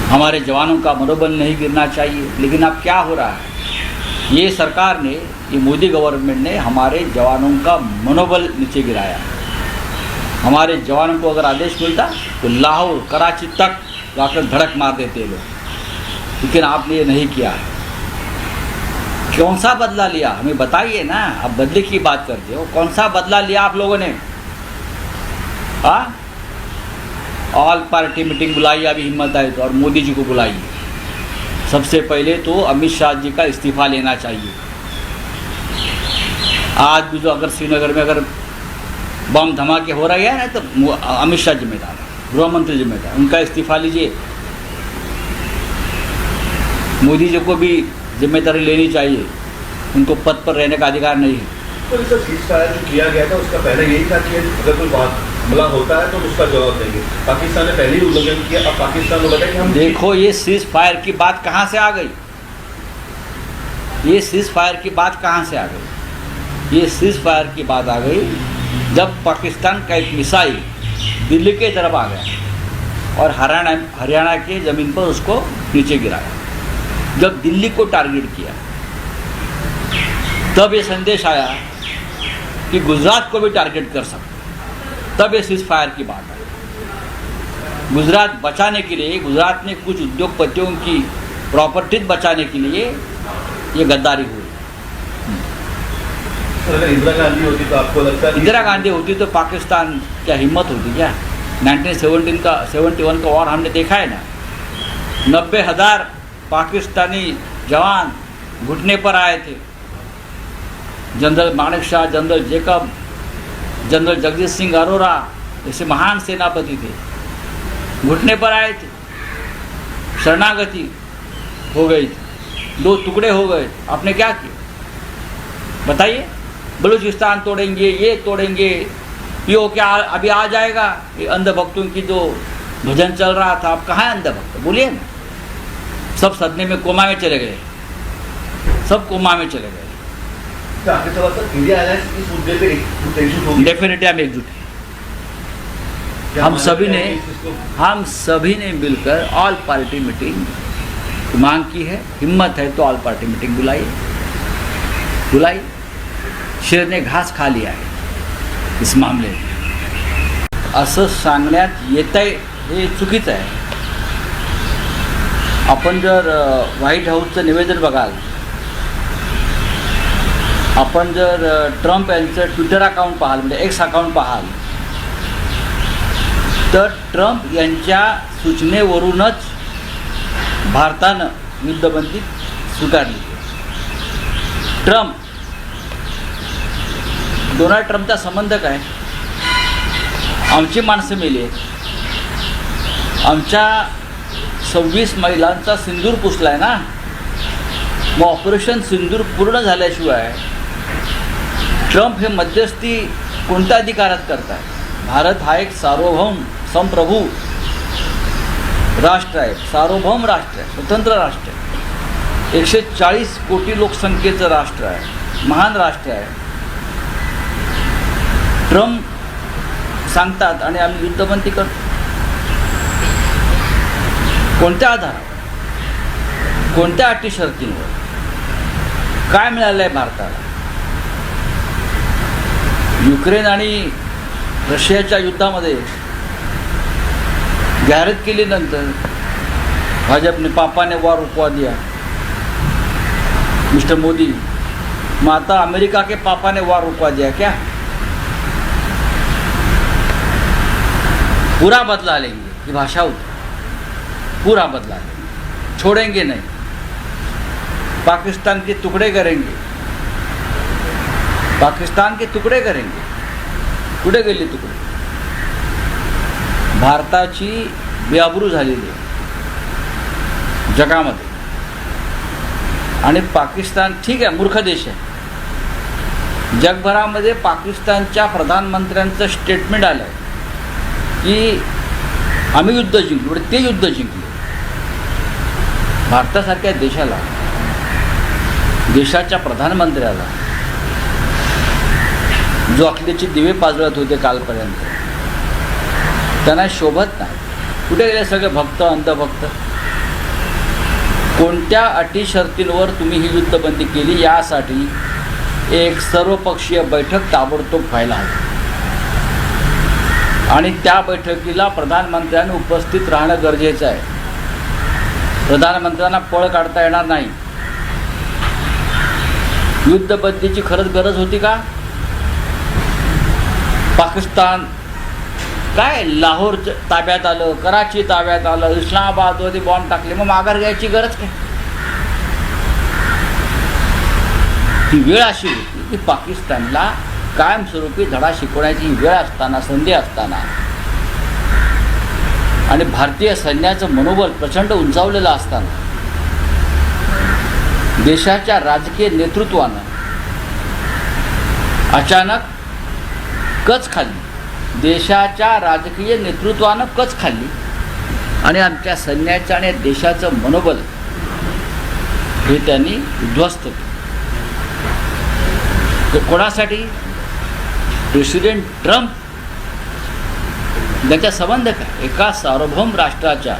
हमारे जवानों का मनोबल नहीं गिरना चाहिए. लेकिन अब क्या हो रहा है? ये सरकार ने, ये मोदी गवर्नमेंट ने हमारे जवानों का मनोबल नीचे गिराया. हमारे जवानों को अगर आदेश मिलता तो लाहौर, कराची तक जाकर धड़क मार देते लोग. लेकिन आपने ये नहीं किया. कौन सा बदला लिया हमें बताइए ना. आप बदले की बात करते हो, कौन सा बदला लिया आप लोगों ने? ऑल पार्टी मीटिंग बुलाई अभी हिम्मत आए तो, और मोदी जी को बुलाइए. सबसे पहले तो अमित शाह जी का इस्तीफा लेना चाहिए. आज भी जो अगर श्रीनगर में अगर बम धमाके हो रहे हैं ना, तो अमित शाह जिम्मेदार है, गृह मंत्री जिम्मेदार. उनका इस्तीफा लीजिए. मोदी जी को भी जिम्मेदारी लेनी चाहिए. उनको पद पर रहने का अधिकार नहीं है. तो सर सीज फायर जो किया गया था उसका पहले यही था कि अगर कोई हमला होता है तो उसका जवाब देंगे. पाकिस्तान ने पहले ही उल्लंघन किया. अब पाकिस्तान को बताया कि हम, देखो ये सीज फायर की बात कहाँ से आ गई? ये सीज फायर की बात कहाँ से आ गई? ये सीज फायर की बात आ गई जब पाकिस्तान का एक मिसाइल दिल्ली के तरफ आ गया और हरियाणा के ज़मीन पर उसको नीचे गिराया। जब दिल्ली को टारगेट किया तब ये संदेश आया कि गुजरात को भी टारगेट कर सकते, तब ये सीज फायर की बात आई। गुजरात बचाने के लिए, गुजरात में कुछ उद्योगपतियों की प्रॉपर्टीज बचाने के लिए ये गद्दारी हुई। अगर इंदिरा गांधी होती तो आपको लगता है इंदिरा गांधी होती तो पाकिस्तान क्या हिम्मत होती क्या? 1971 का वॉर हमने देखा है ना, 90,000 पाकिस्तानी जवान घुटने पर आए थे। General Manek Shah, general Jacob, general Jagjit Singh Arora ऐसे महान सेनापति थे, घुटने पर आए थे, शरणागति हो गई थी, 2 टुकड़े हो गए। आपने क्या किया बताइए? बलूचिस्तान तोड़ेंगे, ये तोड़ेंगे, ये क्या अभी आ जाएगा? ये अंधभक्तों की जो भजन चल रहा था, अब कहाँ है अंधभक्त? बोलिए ना। सब सदमे में कोमा में चले गए, सब कोमा में चले गए। तो आपके सवाल सर, इंडिया अलायंस इस मुद्दे पे एकजुट होगी? डेफिनेटली हम एकजुट हैं। क्या हम माना सभी जाता ने है कि इसको- हम सभी ने मिलकर ऑल पार्टी मीटिंग मांग की है। हिम्मत है तो ऑल पार्टी मीटिंग बुलाई। शेर ने घास खा लिया है इस मामले में। असं सांगण्यात येत आहे हे चुकीचं आहे। आपण जर व्हाईट हाऊसचं निवेदन बघाल, आपण जर ट्रम्प यांचं ट्विटर अकाउंट पाहाल, म्हणजे एक्स अकाउंट पाहाल, तर ट्रम्प यांच्या सूचनेवरूनच भारतानं युद्धबंदी स्वीकारली। डोनाल्ड ट्रम्पचा संबंध काय? आमची माणसं मेली आहेत, आमच्या 26 महिलांचा सिंदूर पुसलाय ना। मग ऑपरेशन सिंदूर पूर्ण झाल्याशिवाय ट्रम्प हे मध्यस्थी कोणत्या अधिकारात करताय? भारत हा एक सार्वभौम संप्रभू राष्ट्र आहे, सार्वभौम राष्ट्र आहे, स्वतंत्र राष्ट्र आहे, 140 कोटी लोकसंख्येचं राष्ट्र आहे, महान राष्ट्र आहे। ट्रम्प सांगतात आणि आम्ही युद्धबंदी करतो। कोणत्या आधारावर, कोणत्या अटी शर्तींवर? काय मिळालं आहे भारताला? युक्रेन आणि रशियाच्या युद्धामध्ये जाहिरात केल्यानंतर भाजपने पापा ने वार रुकवा दिया, मिस्टर मोदी। मग आता अमेरिका के पापा ने वार रुकवा दिया क्या? पूरा बदला लेंगे, ये भाषा होती, पूरा बदला लेंगे, छोड़ेंगे नहीं, पाकिस्तान के टुकड़े करेंगे, पाकिस्तान के तुकडे करेंगे। कुठे गेले तुकडे? भारताची बेआबरू झालेली आहे जगामध्ये। आणि पाकिस्तान ठीक आहे, मूर्ख देश आहे। जगभरामध्ये पाकिस्तानच्या प्रधानमंत्र्यांचं स्टेटमेंट आलं आहे की आम्ही युद्ध जिंकलो, ते युद्ध जिंकले। भारतासारख्या देशाला, देशाच्या प्रधानमंत्र्याला जो अकलेचे दिवे पाजळत होते कालपर्यंत, त्यांना शोभत नाही। कुठे गेले सगळे भक्त, अंधभक्त? कोणत्या अटी शर्तींवर तुम्ही ही युद्धबंदी केली यासाठी एक सर्वपक्षीय बैठक ताबडतोब व्हायला हवी आणि त्या बैठकीला प्रधानमंत्र्यांनी उपस्थित राहणं गरजेचं आहे। प्रधानमंत्र्यांना पळ काढता येणार नाही। युद्धबंदीची खरंच गरज होती का? पाकिस्तान काय लाहोर ताब्यात आलं, कराची ताब्यात आलं, इस्लामाबादमध्ये बॉम्ब टाकले, मग माघार घ्यायची गरज काय? ही वेळ अशी होती की पाकिस्तानला कायमस्वरूपी धडा शिकवण्याची ही वेळ असताना, संधी असताना, आणि भारतीय सैन्याचं मनोबल प्रचंड उंचावलेलं असताना देशाच्या राजकीय नेतृत्वानं अचानक कच खाल्ली, देशाच्या राजकीय नेतृत्वानं कच खाल्ली आणि आमच्या सैन्याचं आणि देशाचं मनोबल हे त्यांनी उद्ध्वस्त केलं। हे कोणासाठी? प्रेसिडेंट ट्रम्प त्याचा संबंध काय? एका सार्वभौम राष्ट्राच्या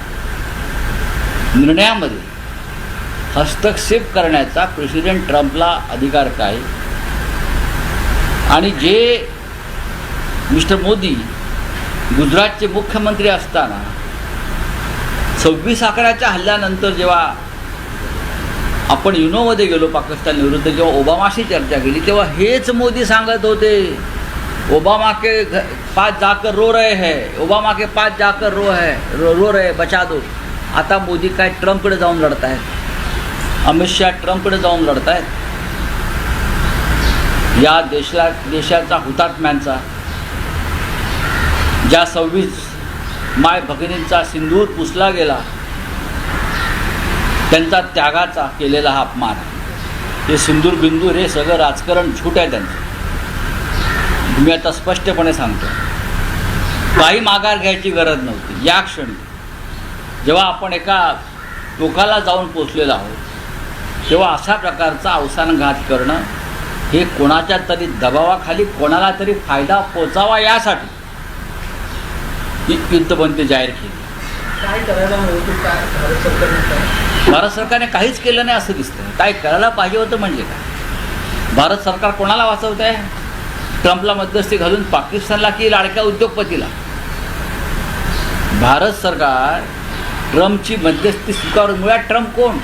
निर्णयामध्ये हस्तक्षेप करण्याचा प्रेसिडेंट ट्रम्पला अधिकार काय? आणि जे मिस्टर मोदी गुजरातचे मुख्यमंत्री असताना 26/11च्या हल्ल्यानंतर जेव्हा आपण युनोमध्ये गेलो पाकिस्तान विरुद्ध, जेव्हा ओबामाशी चर्चा केली तेव्हा हेच मोदी सांगत होते, ओबामा के पास जाकर रो रहे हैं, ओबामा के पास जाकर रो रहे बचा दो. आता मोदी काय ट्रम्पकडे जाऊन लढत आहेत, अमित शहा ट्रम्पकडे जाऊन लढत आहेत. या देशाचा हुतात्म्यांचा, ज्या 26 माय भगिनींचा सिंदूर पुसला गेला, त्यांचा त्यागाचा केलेला हा अपमान आहे. हे सिंदूर बिंदूर हे सगळं राजकारण झूट आहे त्यांचं. मी आता स्पष्टपणे सांगतो, काही माघार घ्यायची गरज नव्हती. या क्षणी जेव्हा आपण एका टोकाला जाऊन पोचलेलो आहोत तेव्हा अशा प्रकारचा अवसानघात करणं हे कोणाच्या तरी दबावाखाली कोणाला तरी फायदा पोचावा यासाठी ही युद्धबंदी जाहीर केली. काय करायला हवं होतं? काय भारत सरकारने भारत सरकारने काहीच केलं नाही असं दिसतं. काय करायला पाहिजे होतं म्हणजे काय? भारत सरकार कोणाला वाचवत आहे? ट्रम्पला मध्यस्थी घालून पाकिस्तानला की लाडक्या उद्योगपतीला? भारत सरकार ट्रम्पची मध्यस्थी स्वीकारून, मुळात ट्रम्प कोण?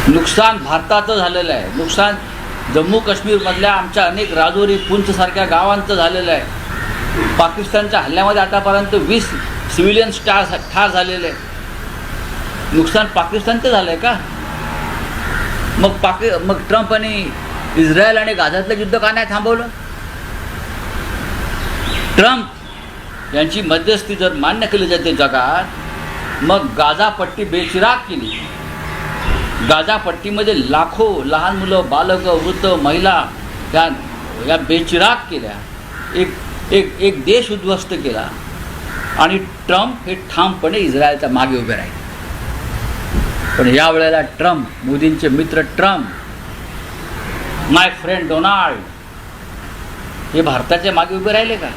नुकसान भारताचं झालेलं आहे, नुकसान जम्मू काश्मीरमधल्या आमच्या अनेक राजौरी पुंछसारख्या गावांचं झालेलं आहे. पाकिस्तानच्या हल्ल्यामध्ये आतापर्यंत 20 सिव्हिलियन्स ठार झालेले. नुकसान पाकिस्तानचं झालं आहे का? मग ट्रम्प आणि इस्रायल आणि गाझातलं युद्ध का नाही थांबवलं? ट्रम्प यांची मध्यस्थी जर मान्य केली जाते जगात, मग गाझा पट्टी बेचिराग केली. गाझा पट्टीमध्ये लाखो लहान मुलं, बालकं, वृद्ध, महिला या बेचिराग केल्या. एक देश उद्ध्वस्त केला. आणि ट्रम्प हे ठामपणे इस्रायलच्या मागे उभे राहिले. पण यावेळेला ट्रम्प, मोदींचे मित्र ट्रम्प, माय फ्रेंड डोनाल्ड, हे भारताच्या मागे उभे राहिले का?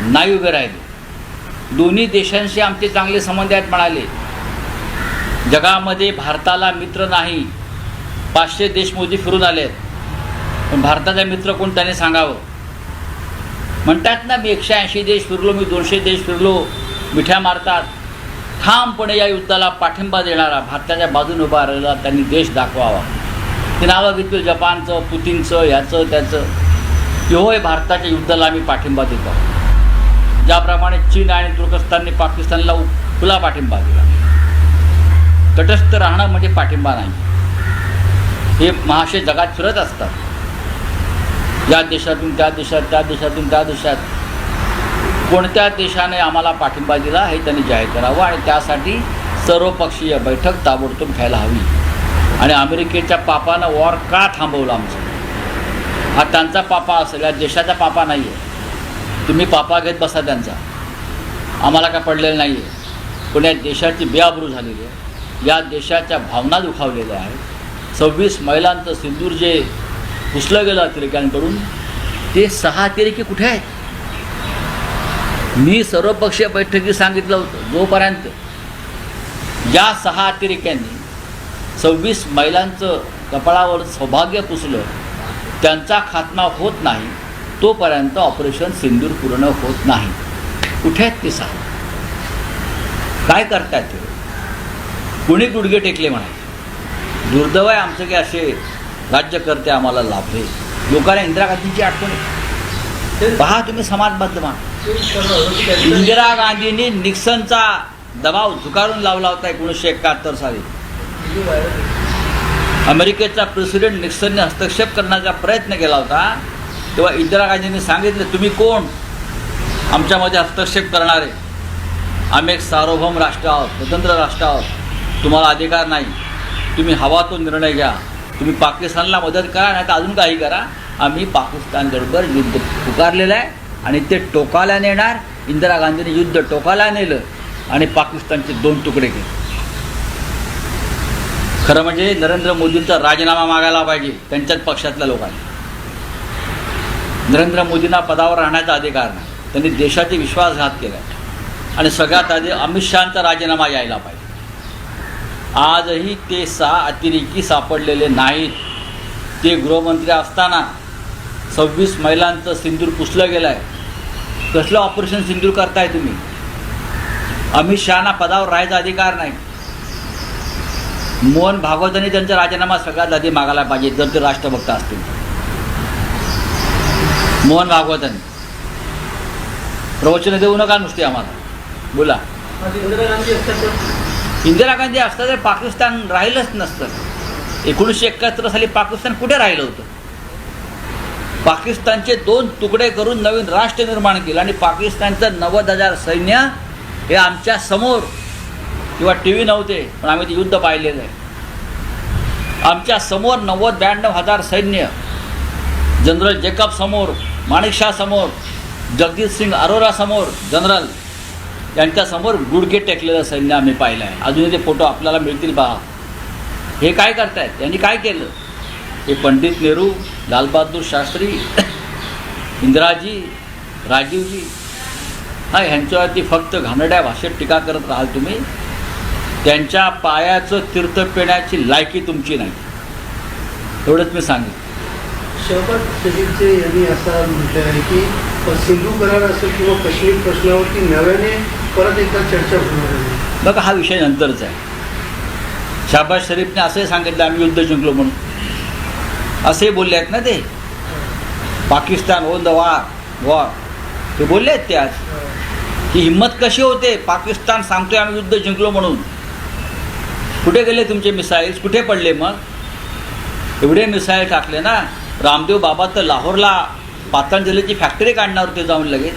नाही उभे राहिले. दोन्ही देशांशी आमचे चांगले संबंध आहेत म्हणाले. जगामध्ये भारताला मित्र नाही. 500 देश मोदी फिरून आलेत, पण भारताचा मित्र कोण त्याने सांगावं. म्हणतात ना, मी 180 देश फिरलो, मी 200 देश फिरलो, मिठ्या मारतात. ठामपणे या युद्धाला पाठिंबा देणारा, भारताच्या बाजूने उभा राहिला त्यांनी देश दाखवावा. ते नावं घेतलं जपानचं, पुतीनचं, ह्याचं त्याचं, की होय भारताच्या युद्धाला आम्ही पाठिंबा देतो. ज्याप्रमाणे चीन आणि तुर्कस्तानने पाकिस्तानला खुला पाठिंबा दिला. तटस्थ राहणं म्हणजे पाठिंबा नाही. हे महाशय जगात फिरत असतात, या देशातून त्या देशात, त्या देशातून त्या देशात. कोणत्या देशाने आम्हाला पाठिंबा दिला हे त्यांनी जाहीर करावं. आणि त्यासाठी सर्वपक्षीय बैठक ताबडतोब घ्यायला हवी. आणि अमेरिकेच्या पापानं वॉर का थांबवलं आमचं? हा त्यांचा पापा असेल, या देशाचा पापा नाही आहे. तुम्ही पापा घेत बसा त्यांचा, आम्हाला काय पडलेलं नाही आहे. पण या देशाची बेआबरू झालेली आहे, या देशाच्या भावना दुखावलेल्या आहेत. 26 महिलांचं सिंदूर जे पुसलं गेलं अतिरेक्यांकडून, ते 6 अतिरेकी कुठे आहेत? मी सर्वपक्षीय बैठकीत सांगितलं होतं, जोपर्यंत ज्या 6 अतिरेक्यांनी 26 महिलांचं कपाळावर सौभाग्य पुसलं त्यांचा खात्मा होत नाही, तोपर्यंत ऑपरेशन सिंदूर पूर्ण होत नाही. कुठे आहेत ते 6? काय करतायत ते? कुणी गुडघे टेकले म्हणाले. दुर्दैव आहे आमचं की असे राज्यकर्ते आम्हाला लाभले. लोकांना इंदिरा गांधींची आठवण येते. पहा तुम्ही समाज माध्यमात, इंदिरा गांधींनी निक्सनचा दबाव झुकारून लावला होता 1971 साली. अमेरिकेचा प्रेसिडेंट निक्सनने हस्तक्षेप करण्याचा प्रयत्न केला होता, तेव्हा इंदिरा गांधींनी सांगितलं, तुम्ही कोण आमच्यामध्ये हस्तक्षेप करणारे? आम्ही एक सार्वभौम राष्ट्र आहोत, स्वतंत्र राष्ट्र आहोत, तुम्हाला अधिकार नाही. तुम्ही हवा तो निर्णय घ्या. तुम्ही पाकिस्तानला मदत करा, नाही तर अजून काही करा. आम्ही पाकिस्तानबरोबर युद्ध पुकारलेलं आहे आणि ते टोकाला नेणार. इंदिरा गांधींनी युद्ध टोकाला नेलं आणि पाकिस्तानचे 2 तुकडे केले. खरं म्हणजे नरेंद्र मोदींचा राजीनामा मागायला पाहिजे त्यांच्याच पक्षातल्या लोकांनी. नरेंद्र मोदींना पदावर राहण्याचा अधिकार नाही. त्यांनी देशाचे विश्वासघात केला आणि सगळ्यात आधी अमित शहांचा राजीनामा यायला पाहिजे. आजही ते 6 अतिरेकी सापडलेले नाहीत. ते गृहमंत्री असताना 26 महिलांचं सिंदूर पुसलं गेलं आहे. कसलं ऑपरेशन सिंदूर करताय तुम्ही? अमित शहाना पदावर राहायचा अधिकार नाही. मोहन भागवतांनी त्यांचा राजीनामा सगळ्यात आधी मागायला पाहिजे जर ते राष्ट्रभक्त असतील. मोहन भागवतांनी प्रवचन देऊ नका नुसते आम्हाला. बोला. इंदिरा गांधी असता तर पाकिस्तान राहिलंच नसतं. 1971 साली पाकिस्तान कुठे राहिलं होतं? पाकिस्तानचे 2 तुकडे करून नवीन राष्ट्र निर्माण केलं आणि पाकिस्तानचं 90,000 सैन्य हे आमच्या समोर, किंवा टी व्ही नव्हते पण आम्ही ते युद्ध पाहिलेलं आहे. आमच्या समोर 90-92,000 सैन्य, जनरल जेकब समोर, माणिकशा समोर, जगदीश सिंग अरोरा समोर, जनरल यांच्यासमोर गुडघे टेकलेलं सैन्य आम्ही पाहिलं आहे. अजूनही ते फोटो आपल्याला मिळतील पहा. हे काय करतायत? त्यांनी काय केलं? हे पंडित नेहरू, लालबहादूर शास्त्री, इंदिराजी, राजीवजी, ह्यांच्यावरती फक्त घाणेरड्या भाषेत टीका करत राहाल तुम्ही. त्यांच्या पायाचं तीर्थ पिण्याची लायकी तुमची नाही. एवढंच मी सांगेन. शहबाज शरीफचे यांनी असं म्हटलं आहे की सिंधू करार असेल किंवा काश्मीर प्रश्नावरती नव्याने परत एकदा चर्चा होणार आहे. बघा, हा विषय नंतरचा आहे. शहबाज शरीफने असंही सांगितलं आम्ही युद्ध जिंकलो म्हणून. असे बोलले आहेत ना ते. पाकिस्तान ओन द वॉर ते बोलले आहेत ते. आज ही हिंमत कशी होते? पाकिस्तान सांगतोय आम्ही युद्ध जिंकलो म्हणून. कुठे गेले तुमचे मिसाईल्स? कुठे पडले? मग एवढे मिसाईल टाकले ना. रामदेव बाबा तर लाहोरला पातंजलीची फॅक्टरी काढणार होते जाऊन लगेच.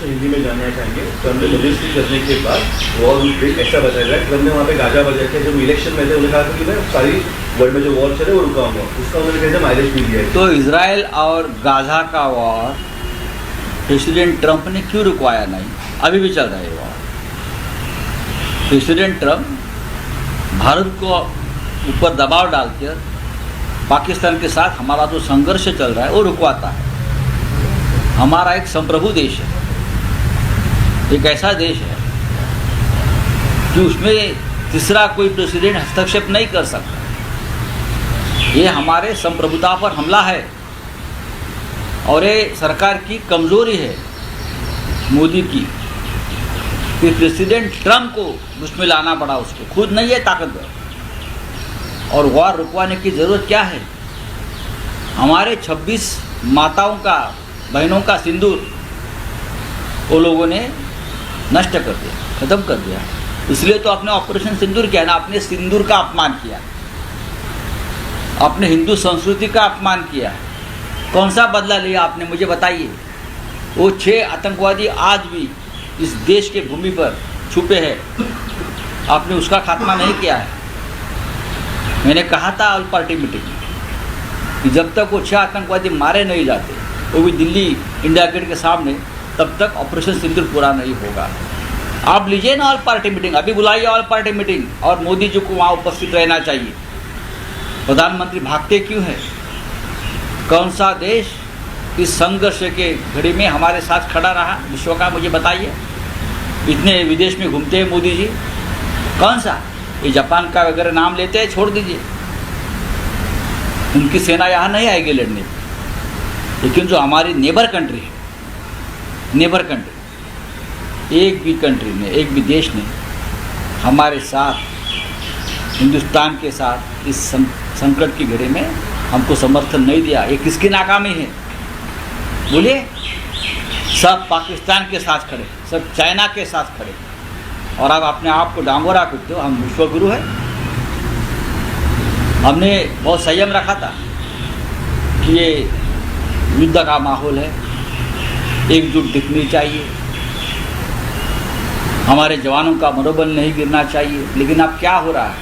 तो हिंदी में जानना चाहेंगे. ट्रम्प ने मजिस्ट्री करने के बाद वॉर ब्रेक ऐसा बताया गया. ट्रम्प ने वहाँ पे गाजा बजा के जब इलेक्शन में थे उन्होंने कहा था कि मैं सारी वर्ल्ड में जो वॉर चले वो रुकाऊंगा. उसका उन्होंने कहते माइलेज भी दिया है. तो इजराइल और गाजा का वॉर प्रेसिडेंट ट्रंप ने क्यों रुकवाया नहीं? अभी भी चल रहा है वॉर. प्रेसिडेंट ट्रंप भारत को ऊपर दबाव डालकर पाकिस्तान के साथ हमारा जो संघर्ष चल रहा है वो रुकवाता है. हमारा एक संप्रभु देश है, एक ऐसा देश है कि उसमें तीसरा कोई प्रेसिडेंट हस्तक्षेप नहीं कर सकता. ये हमारे संप्रभुता पर हमला है और ये सरकार की कमज़ोरी है मोदी की कि प्रेसिडेंट ट्रंप को उसमें लाना पड़ा. उसको खुद नहीं है ताकतवर. और वॉर रुकवाने की ज़रूरत क्या है? हमारे 26 माताओं का, बहनों का सिंदूर वो लोगों ने नष्ट कर दिया, ख़त्म कर दिया. इसलिए तो आपने ऑपरेशन सिंदूर किया ना. आपने सिंदूर का अपमान किया, आपने हिंदू संस्कृति का अपमान किया. कौन सा बदला लिया आपने? मुझे बताइए. वो 6 आतंकवादी आज भी इस देश के भूमि पर छुपे हैं. आपने उसका खात्मा नहीं किया है. मैंने कहा था ऑल पार्टी मीटिंग कि जब तक वो 6 आतंकवादी मारे नहीं जाते, वो भी दिल्ली इंडिया गेट के सामने, तब तक ऑपरेशन सिंदूर पूरा नहीं होगा. आप लीजिए ना ऑल पार्टी मीटिंग. अभी बुलाइए ऑल पार्टी मीटिंग और मोदी जी को वहाँ उपस्थित रहना चाहिए. प्रधानमंत्री भागते क्यों है? कौन सा देश इस संघर्ष के घड़ी में हमारे साथ खड़ा रहा विश्व का? मुझे बताइए. इतने विदेश में घूमते हैं मोदी जी. कौन सा? ये जापान का वगैरह नाम लेते हैं, छोड़ दीजिए. उनकी सेना यहाँ नहीं आएगी लड़ने. लेकिन जो हमारी नेबर कंट्री है, नेबर कंट्री, एक भी कंट्री ने, एक भी देश ने हमारे साथ, हिंदुस्तान के साथ इस संकट की घड़ी में हमको समर्थन नहीं दिया. ये किसकी नाकामी है? बोलिए. सब पाकिस्तान के साथ खड़े, सब चाइना के साथ खड़े, और आप अपने आप को डांगोरा पीटते हो. हम विश्वगुरु हैं. हमने बहुत संयम रखा था कि ये युद्ध का माहौल है, एकजुट दिखनी चाहिए, हमारे जवानों का मनोबल नहीं गिरना चाहिए. लेकिन अब क्या हो रहा है?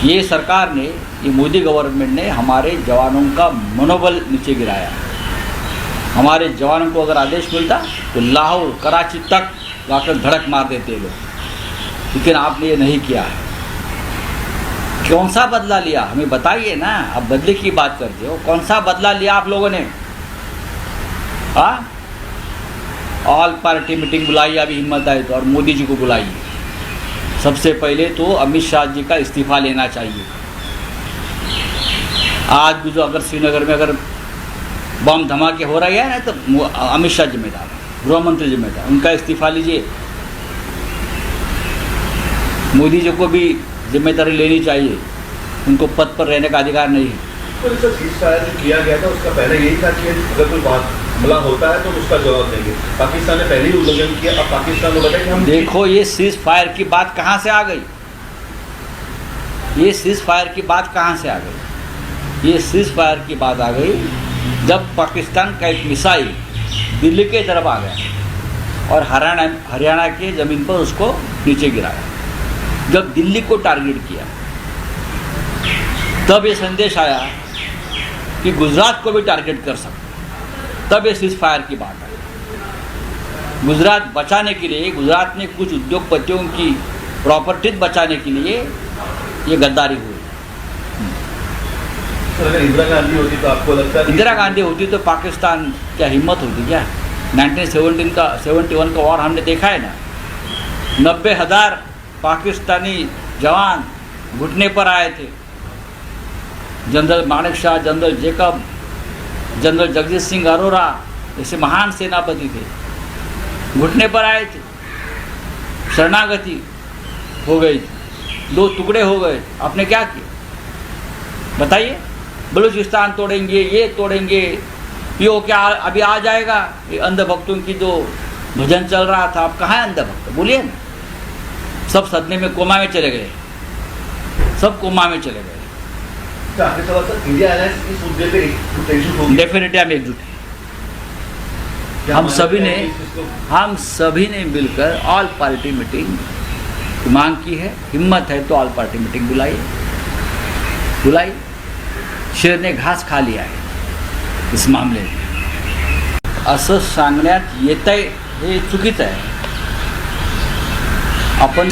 ये सरकार ने, ये मोदी गवर्नमेंट ने हमारे जवानों का मनोबल नीचे गिराया. हमारे जवानों को अगर आदेश मिलता तो लाहौर, कराची तक जाकर धड़क मार देते लोग. लेकिन आपने ये नहीं किया है। कौन सा बदला लिया हमें बताइए ना। आप बदले की बात करते हो, कौन सा बदला लिया आप लोगों ने? हाँ, ऑल पार्टी मीटिंग बुलाई, अभी हिम्मत आए तो, और मोदी जी को बुलाइए। सबसे पहले तो अमित शाह जी का इस्तीफा लेना चाहिए। आज भी जो अगर श्रीनगर में अगर बम धमाके हो रहे हैं ना, तो अमित शाह जिम्मेदार है, गृह मंत्री जिम्मेदार, उनका इस्तीफा लीजिए। मोदी जी को भी जिम्मेदारी लेनी चाहिए, उनको पद पर रहने का अधिकार नहीं है। तो जैसे सीज़फायर जो किया गया था उसका पहले यही था कि अगर कोई बात हमला होता है तो उसका जवाब देंगे। पाकिस्तान ने पहले ही उल्लंघन किया, अब पाकिस्तान को बताया कि हम देखो ये सीज फायर की बात कहाँ से आ गई? ये सीज फायर की बात कहाँ से आ गई? ये सीज फायर की बात आ गई जब पाकिस्तान का एक मिसाइल दिल्ली के तरफ आ गया और हरियाणा के ज़मीन पर उसको नीचे गिराया। जब दिल्ली को टारगेट किया तब ये संदेश आया कि गुजरात को भी टारगेट कर सकते, तब ये सीज फायर की बात आई। गुजरात बचाने के लिए, गुजरात में कुछ उद्योगपतियों की प्रॉपर्टीज बचाने के लिए ये गद्दारी हुई। अगर इंदिरा गांधी होती तो आपको लगता है इंदिरा गांधी होती तो पाकिस्तान क्या हिम्मत होती क्या? 1971 का वॉर हमने देखा है ना, 90,000 पाकिस्तानी जवान घुटने पर आए थे। General Manek Shah, general Jacob, general Jagjit Singh Arora जैसे महान सेनापति थे, घुटने पर आए थे, शरणागति हो गई, 2 टुकड़े हो गए। आपने क्या किया बताइए? बलूचिस्तान तोड़ेंगे, ये तोड़ेंगे, ये क्या अभी आ जाएगा? ये अंधभक्तों की जो भजन चल रहा था, अब कहाँ है अंधभक्त? बोलिए ना। सब सदमे में कोमा में चले गए, सब कोमा में चले गए। आपके सवाल सर, इंडिया अलायंस इस मुद्दे पे एकजुट होगी? डेफिनेटली हम एकजुट हैं। क्या हम मानते सभी हैं ने कि इसको- हम सभी ने मिलकर ऑल पार्टी मीटिंग की मांग की है। हिम्मत है तो ऑल पार्टी मीटिंग बुलाई। शेर ने घास खा लिया आहे इस मामले में। असं सांगण्यात येतंय हे चुकीचं आहे। आपण